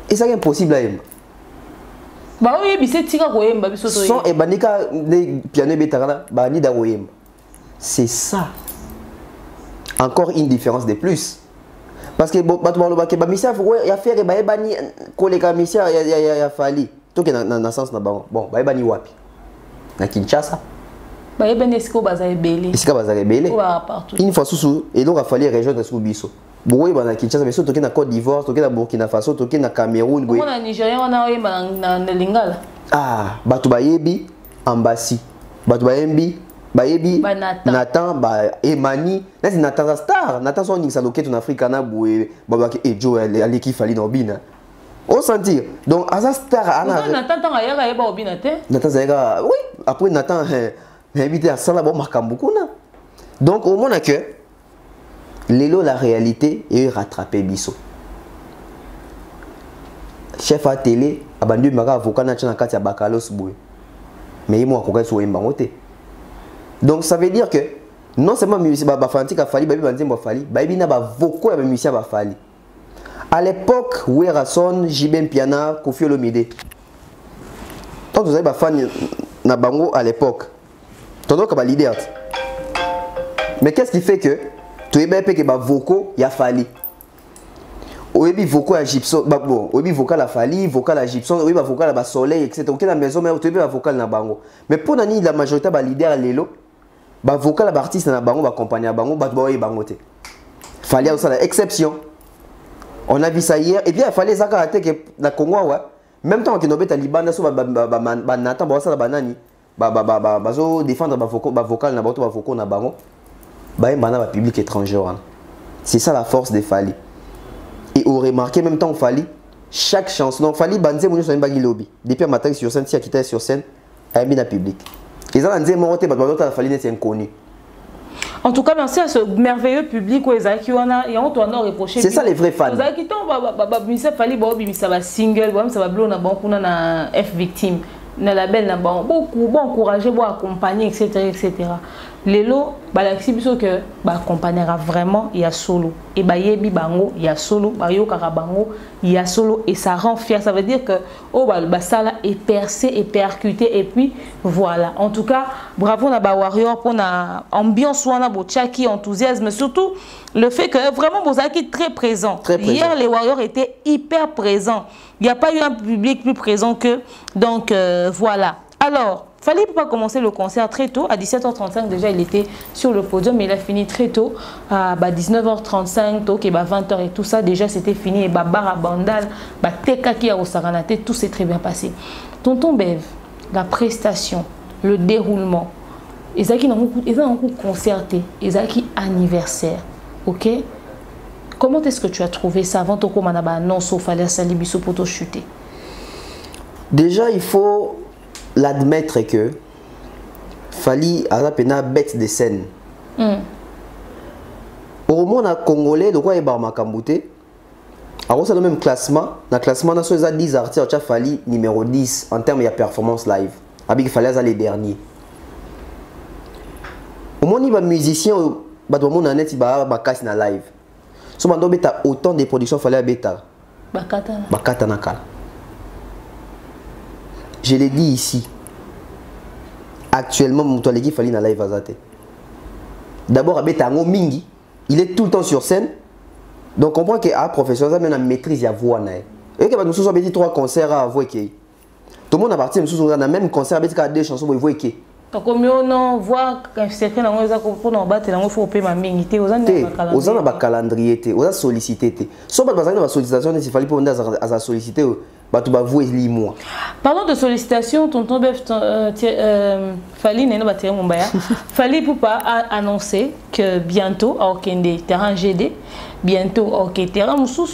[SPEAKER 2] Et ça est impossible à aimer.
[SPEAKER 1] Bah oui, mais c'est tika koyemba biso to.
[SPEAKER 2] Son et banika de piano betara ba ni da koyemba. C'est ça. Encore une différence de plus. Parce que ba misia ya faire ba ebani koleka misia ya fali. To ke na sens na bango. Bon, ba ebani wapi? Na Kinshasa.
[SPEAKER 1] Ba ebani esiko baza ebele.
[SPEAKER 2] Esika baza ebele.
[SPEAKER 1] Partout.
[SPEAKER 2] Une fois sous et donc il fallait rejoindre sous biso. Boye ba na Kinshasa mais surtout na Côte d'Ivoire, to ke na Burkina Faso, to ke na Cameroun,
[SPEAKER 1] goye. On a Nigeria, on a na Lingala.
[SPEAKER 2] Ah, batu ba yebi embassy. Batu ba yebi Nathan ba Emani là c'est Nathan star Nathan son ningsa loket en Afrique na boué baba ke ejo ali ki fali na obina on sentir donc asa star ana
[SPEAKER 1] Nathan tanga yaka yeba obina te
[SPEAKER 2] Nathan zaga oui après Nathan invité à sala bon makambu kuna donc au moins que lelo la réalité est rattrapé biso chef à télé abandu maka avocat na tchana kati ya bakalos boué mais il mo akoka so yemba ngote. Donc ça veut dire que non seulement musicien ba fanti ka fali ba bi banzembo fali ba bi na ba voko ya musicien ba fali. À l'époque Werason, Jibem Piana, Koffi Olomide. Donc vous avez ba fan na bango à l'époque. Tondo ka ba leader. Mais qu'est-ce qui fait que tu es bien que ba voko ya fali. Oyebi vocal à Gibson, bon, oyebi vocal à Fali, vocal à Gibson, oyebi vocal à Soleil, etc. Ok la maison mais oyebi vocal na bango. Mais pour nani la majorité ba leader lelo, ba vocal à artiste na bango ba compagnie à bango ba oyebi bango te. Fali a aussi la exception. On a vu ça hier et puis il fallait ça que na Congo ouais. Même temps que no beta libanda so ba natan ba ça ba nani ba zo défendre ba vocal na ba vocal na bango. Ba yemba na ba public étranger. C'est ça la force des Fali. Et on remarqué même temps on Fali chaque chanson donc Fali banze mon sur un bagi lobby depuis matin sur scène si qui était sur scène a mis dans public les gens banze monté ba d'autres Fali n'est inconnu
[SPEAKER 1] En tout cas, merci à ce merveilleux public où Ezaki on a et on doit reprocher.
[SPEAKER 2] C'est ça les vrais fans.
[SPEAKER 1] Ezaki ton ça fallait ça va single, ça va blow na bon pour na F victime. Na label na bon beaucoup bon encourager bon accompagner etc. Lelo balaxi biso que ba accompagnera vraiment il y a solo et ba yebi bango il y a solo ba yo karabango il y a solo et ça rend fier, ça veut dire que oh ba sala est percé et percuté et puis voilà. En tout cas bravo na ba warrior pour na ambiance wana bo chaki enthousiasme, surtout le fait que vraiment Bozaki très présent. Hier les warriors étaient hyper présents, il n'y a pas eu un public plus présent que donc voilà. Alors fallait pas commencer le concert très tôt, à 17h35 déjà il était sur le podium, mais il a fini très tôt, à 19h35, ok, 20h et tout ça, déjà c'était fini, et Bara Bandal, Teka qui a au Saranate, tout s'est très bien passé. Tonton Bev, la prestation, le déroulement, ils ont concerté, ils ont anniversaire, ok? Comment est-ce que tu as trouvé ça avant ton commandant non sauf fallait salibiso pour te chuter?
[SPEAKER 2] Déjà il faut l'admettre que Fally a la bête de scène. Au moins, on Congolais, donc on est Barmakambouté. Alors, c'est le même classement. Dans le classement, on a 10 artistes, on a Fally numéro 10 en termes de performance live. Avec Fally, les derniers. Au moins, il y a des musiciens, il y a des gens qui live. Si on a autant de productions, Fally a bêta. Bakata Nakala. Je l'ai dit ici. Actuellement, mon toilette il fallait dans live azate. D'abord, Abetango Mingi, il est tout le temps sur scène. Donc, on comprend que un professionnel a une maîtrise à voix. Et que nous avons 3 concerts à voix. Tout le monde a parti, nous avons même concert avec 2 chansons pour voix.
[SPEAKER 1] Donc, comme on voit qu'un certain nombre de gens pour nous battre, il faut payer ma mingi. Aux
[SPEAKER 2] gens ont un calendrier, aux gens sollicité. Sauf que la sollicitation, il fallait pour nous solliciter.
[SPEAKER 1] Parlons de sollicitation, tonton Bev, Fally Poupa a annoncé que bientôt, au terrain GD, bientôt au terrain Moussou.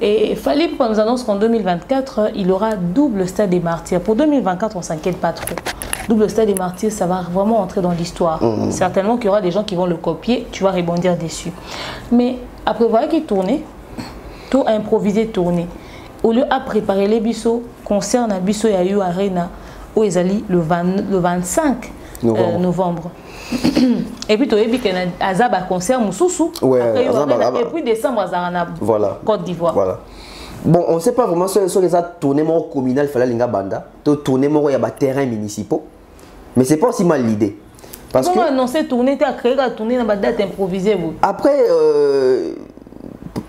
[SPEAKER 1] Et Fally Poupa nous annonce qu'en 2024, il aura double stade des martyrs. Pour 2024, on ne s'inquiète pas trop. Double stade des martyrs, ça va vraiment entrer dans l'histoire. Certainement qu'il y aura des gens qui vont le copier, tu vas rebondir dessus. Mais après voilà qu'il tournait, tout improvisé tourner. Au lieu de préparer les bisous, concert na biso ya eu arena où ils allaient le 25 novembre. Et puis tu as vu qu'il y a un concert Moussou. Et puis décembre à Côte d'Ivoire. Voilà.
[SPEAKER 2] Bon, on ne sait pas vraiment sur les tournées communales, il fallait linga banda, tournées il y a des terrains municipaux, mais c'est pas aussi mal l'idée.
[SPEAKER 1] Parce que annoncer tourner, tu as créé la tournée dans la date improvisée.
[SPEAKER 2] Après,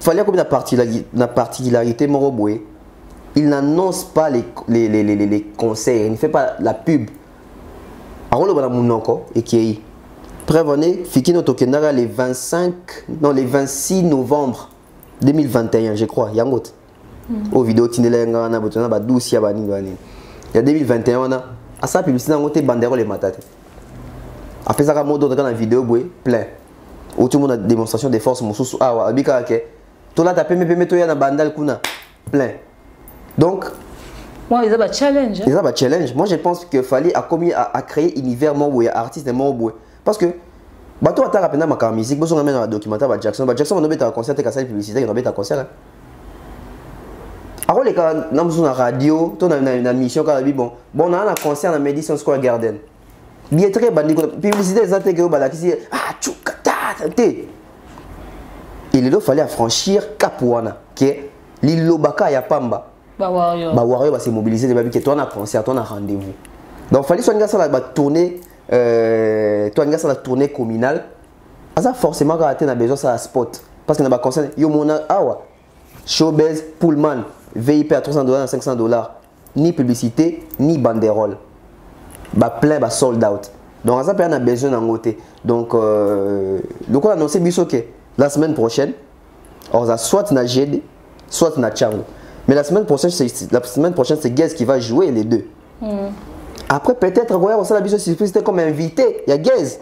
[SPEAKER 2] fallait comme la particularité Moroboué, il n'annonce pas les concerts, il ne fait pas la pub. Alors le bon encore et qui est prévenez Fikino Tokenara les 26 novembre 2021 je crois yangot. Au vidéo tinelenga na botona ba 12 ya bani bani. Il y a 2021 on a à sa publicité dans côté bandérole les matate. Après ça ka modo dans la vidéo boué plein. Où tout le monde a démonstration de force mususu awa abika ke. To la taper me to ya na bandal kuna plein. Donc
[SPEAKER 1] moi ils ont un challenge.
[SPEAKER 2] Ils ont un challenge. Moi je pense que Fally a commis à créer un univers moboué artiste moboué parce que bato ata rapena ma musique boso ngamena na documentaire ba Jackson on obeta concert ka salle publicité on obeta concert. Alors les cas na musu na radio to na mission ka bon on a un concert na Madison Square Garden. Bien très bandi publicité ezate ke ba la kisi chukata té. Il est fallait affranchir Capuana que l'ilobaka ya pamba.
[SPEAKER 1] Ba
[SPEAKER 2] warrior va se mobiliser de que toi on a concert, on a rendez-vous. Donc fallait soit ça la tournée toi la tournée communale. Ça forcément quand tu as besoin ça spot parce que na ba concert yo mona awa showbiz Pullman VIP à $300 à $500 ni publicité ni banderole. Ba plein ba sold out. Donc ça peut a besoin d'un côté. Donc on a annoncé biso que la semaine prochaine on a soit na GD soit na Tchango. Mais la semaine prochaine c'est Guez qui va jouer les deux. Après peut-être on a la biso c'était comme invité, il y a Guez.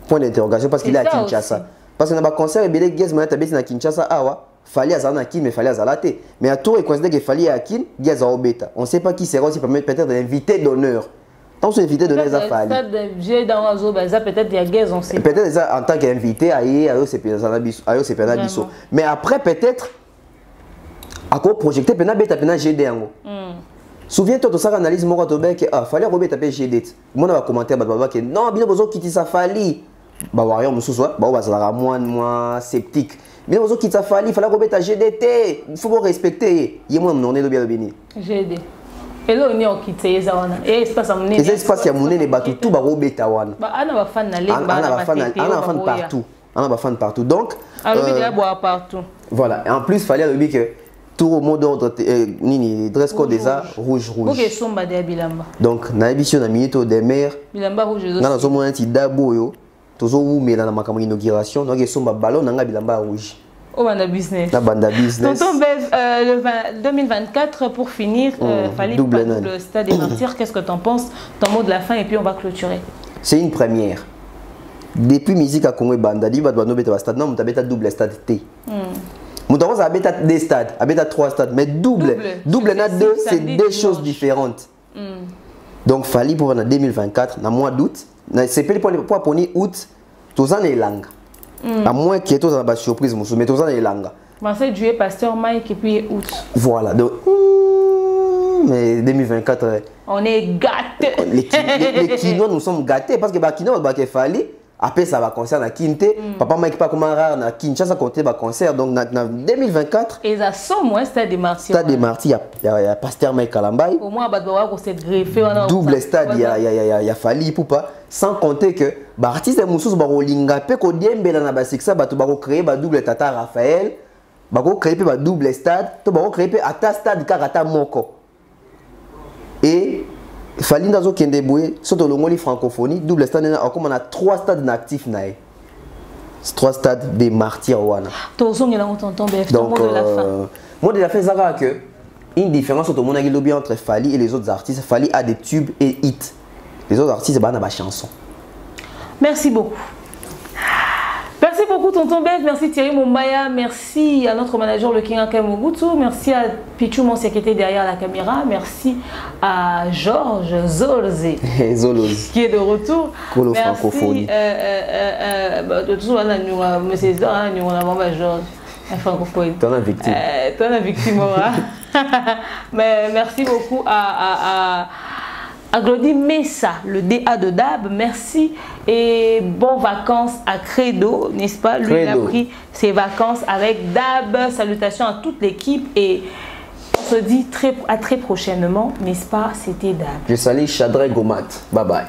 [SPEAKER 2] Point d'interrogation parce qu'il est à Kinshasa. Parce que dans le concert il y a Guez mais tu à Kinshasa awa, Fally azana Kin mais Fally azalate. Mais à tour il considère que Fally à Kin, Guez a obeta. On ne sait pas qui sera aussi peut-être l'invité d'honneur. Tant que invité de les affaires.
[SPEAKER 1] J'ai dans Ozo, peut-être il y a guerre, on sait.
[SPEAKER 2] Peut-être en tant qu'invité, c'est Penabiso. Mais après, peut-être, à quoi projeter Pena GD. Souviens-toi de ça, analyse moi que fallait Robert taper GD. Moi, on va commenter que non, bien besoin quitter ça fallait. Bah, voyons, nous soit, bah, on va moins sceptique. Mais besoin quitter ça fallait Robert GDT. Il faut respecter. Il y a moins on est bien béni.
[SPEAKER 1] GD. Et là, on est en quitté, ça on a. Et espace à mon nez.
[SPEAKER 2] Les espaces à mon nez, les bateaux, tout va Robert Tawana.
[SPEAKER 1] Bah, on va fan d'aller.
[SPEAKER 2] On a fan partout. On a fan partout. Donc.
[SPEAKER 1] Alors, il y a boire partout.
[SPEAKER 2] Voilà. Et en plus, il fallait le que tout au mot d'ordre, ni dress code déjà rouge.
[SPEAKER 1] Ok, somba de Bilamba.
[SPEAKER 2] Donc, na émission na minute des mers.
[SPEAKER 1] Bilamba rouge.
[SPEAKER 2] Dans un moment un petit dabo yo, toujours où mais dans la makamani inauguration, donc somba ballon na Bilamba rouge.
[SPEAKER 1] Au banda business.
[SPEAKER 2] La banda business.
[SPEAKER 1] Tonton Bev, le 2024 pour finir, fallait pas double stade des martyrs. Qu'est-ce que tu en penses? Ton mot de la fin et puis on va clôturer.
[SPEAKER 2] C'est une première. Depuis musique à Congo banda, dit va doit stade non, tu as double stade T. Nous avons des stades, 3 stades, mais double na deux, c'est deux choses différentes. Donc, fallait pour 2024, dans le mois d'août, c'est pour août, tous en langue. À moins qu'il y ait tous en surprise, mais tous en langue.
[SPEAKER 1] C'est juillet, Pasteur Mike et puis août.
[SPEAKER 2] Voilà, donc, mais 2024,
[SPEAKER 1] on est gâtés.
[SPEAKER 2] Les Kinois, nous sommes gâtés parce que les Kinois, il fallait. Après, ça va concert à Kinte. Papa Mike pas comment rare na Kinshasa compter va concert. Donc, en 2024.
[SPEAKER 1] Et ça sont moins stade des martyrs.
[SPEAKER 2] Stade des martyrs, il y a Pasteur Mike Kalambay.
[SPEAKER 1] Au moins, on s'est greffé.
[SPEAKER 2] Double stade, il y a Fali Poupa. Sans compter que, l'artiste Moussous Barolinga, peut qu'on diembe dans la basique, ça va créer double Tata Raphaël. Va créer double stade. Tu vas créer à ta stade Karata Moko. Et. Fallait dans un Kendeboué, surtout le Moli francophonie, double stade, on a 3 stades actifs. 3 stades des martyrs.
[SPEAKER 1] Donc,
[SPEAKER 2] moi, de la fin, ça que une différence entre mon lobby entre Fali et les autres artistes. Fali a des tubes et hits. Les autres artistes, ils ont des chansons.
[SPEAKER 1] Merci beaucoup. Merci beaucoup Tonton Bev, merci Thierry Mumbaya, merci à notre manager le King Akamogutu, merci à Pichou Monsia qui était derrière la caméra, merci à Georges Zolze qui est de retour.
[SPEAKER 2] Colo francophonie.
[SPEAKER 1] De tout ça, nous avons Georges, francophonie.
[SPEAKER 2] T'en as victime.
[SPEAKER 1] T'en as victime. Mais merci beaucoup à Glody Messa, le DA de DAB, merci et bonnes vacances à Credo, n'est-ce pas? Lui, il a pris ses vacances avec DAB. Salutations à toute l'équipe et on se dit à très prochainement, n'est-ce pas? C'était DAB.
[SPEAKER 2] Je salue Chadré Gomat. Bye bye.